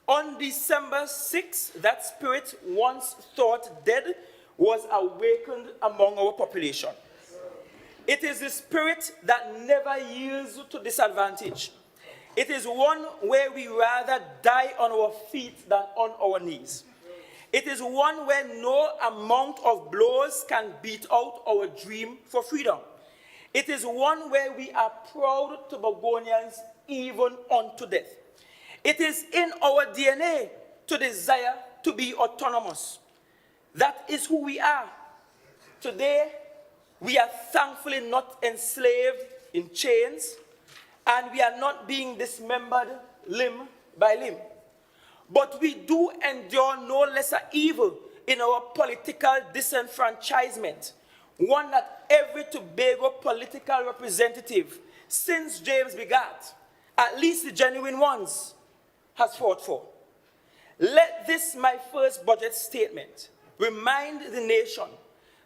Speaker 9: On December 6th, that spirit, once thought dead, was awakened among our population. It is the spirit that never yields to disadvantage. It is one where we rather die on our feet than on our knees. It is one where no amount of blows can beat out our dream for freedom. It is one where we are proud Tobagonians even unto death. It is in our DNA to desire to be autonomous. That is who we are. Today, we are thankfully not enslaved in chains, and we are not being dismembered limb by limb. But we do endure no lesser evil in our political disenfranchisement, one that every Tobago political representative since James begat, at least the genuine ones, has fought for. Let this, my first budget statement, remind the nation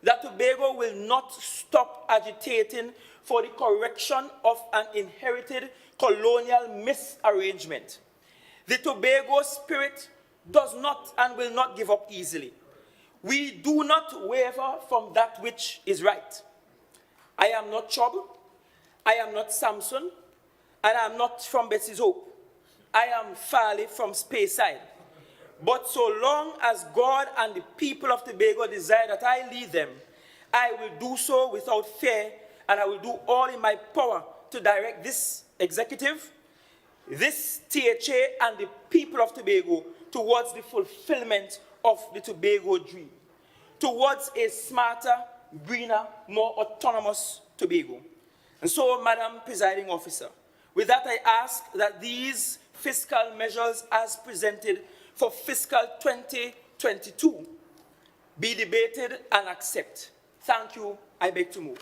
Speaker 9: that Tobago will not stop agitating for the correction of an inherited colonial misarrangement. The Tobago spirit does not and will not give up easily. We do not waver from that which is right. I am not Trouble, I am not Samson, and I am not from Betsy's Hope. I am Farley from Speyside. But so long as God and the people of Tobago desire that I lead them, I will do so without fear, and I will do all in my power to direct this executive, this THA, and the people of Tobago towards the fulfillment of the Tobago dream, towards a smarter, greener, more autonomous Tobago. And so, Madam Presiding Officer, with that I ask that these fiscal measures as presented for fiscal 2022 be debated and accepted. Thank you. I beg to move.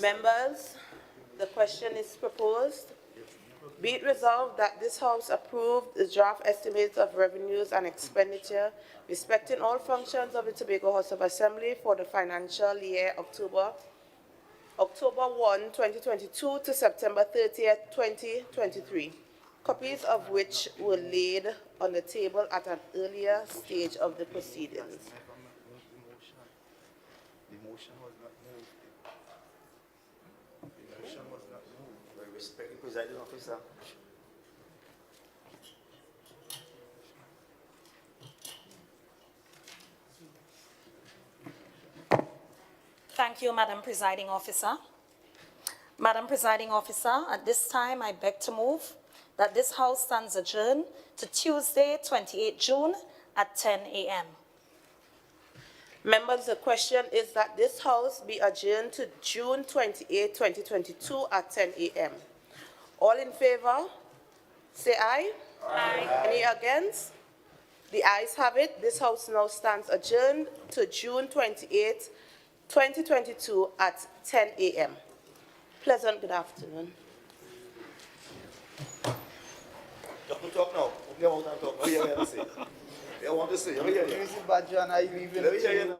Speaker 11: Members, the question is proposed. Be it resolved that this House approve the draft estimates of revenues and expenditure respecting all functions of the Tobago House of Assembly for the financial year October 1, 2022 to September 30th, 2023, copies of which were laid on the table at an earlier stage of the proceedings.
Speaker 10: The motion was not moved. The motion was not moved. Very respected presiding officer.
Speaker 12: Thank you, Madam Presiding Officer. Madam Presiding Officer, at this time I beg to move that this House stands adjourned to Tuesday, 28 June at 10 a.m.
Speaker 11: Members, the question is that this House be adjourned to June 28, 2022 at 10 a.m. All in favor, say aye. Aye. Any against? The ayes have it. This House now stands adjourned to June 28, 2022 at 10 a.m. Pleasant good afternoon.
Speaker 10: Talk now. Open your mouth and talk. What do you have to say? I want to say, let me hear you.
Speaker 13: Badger and I even
Speaker 10: Let me hear you now.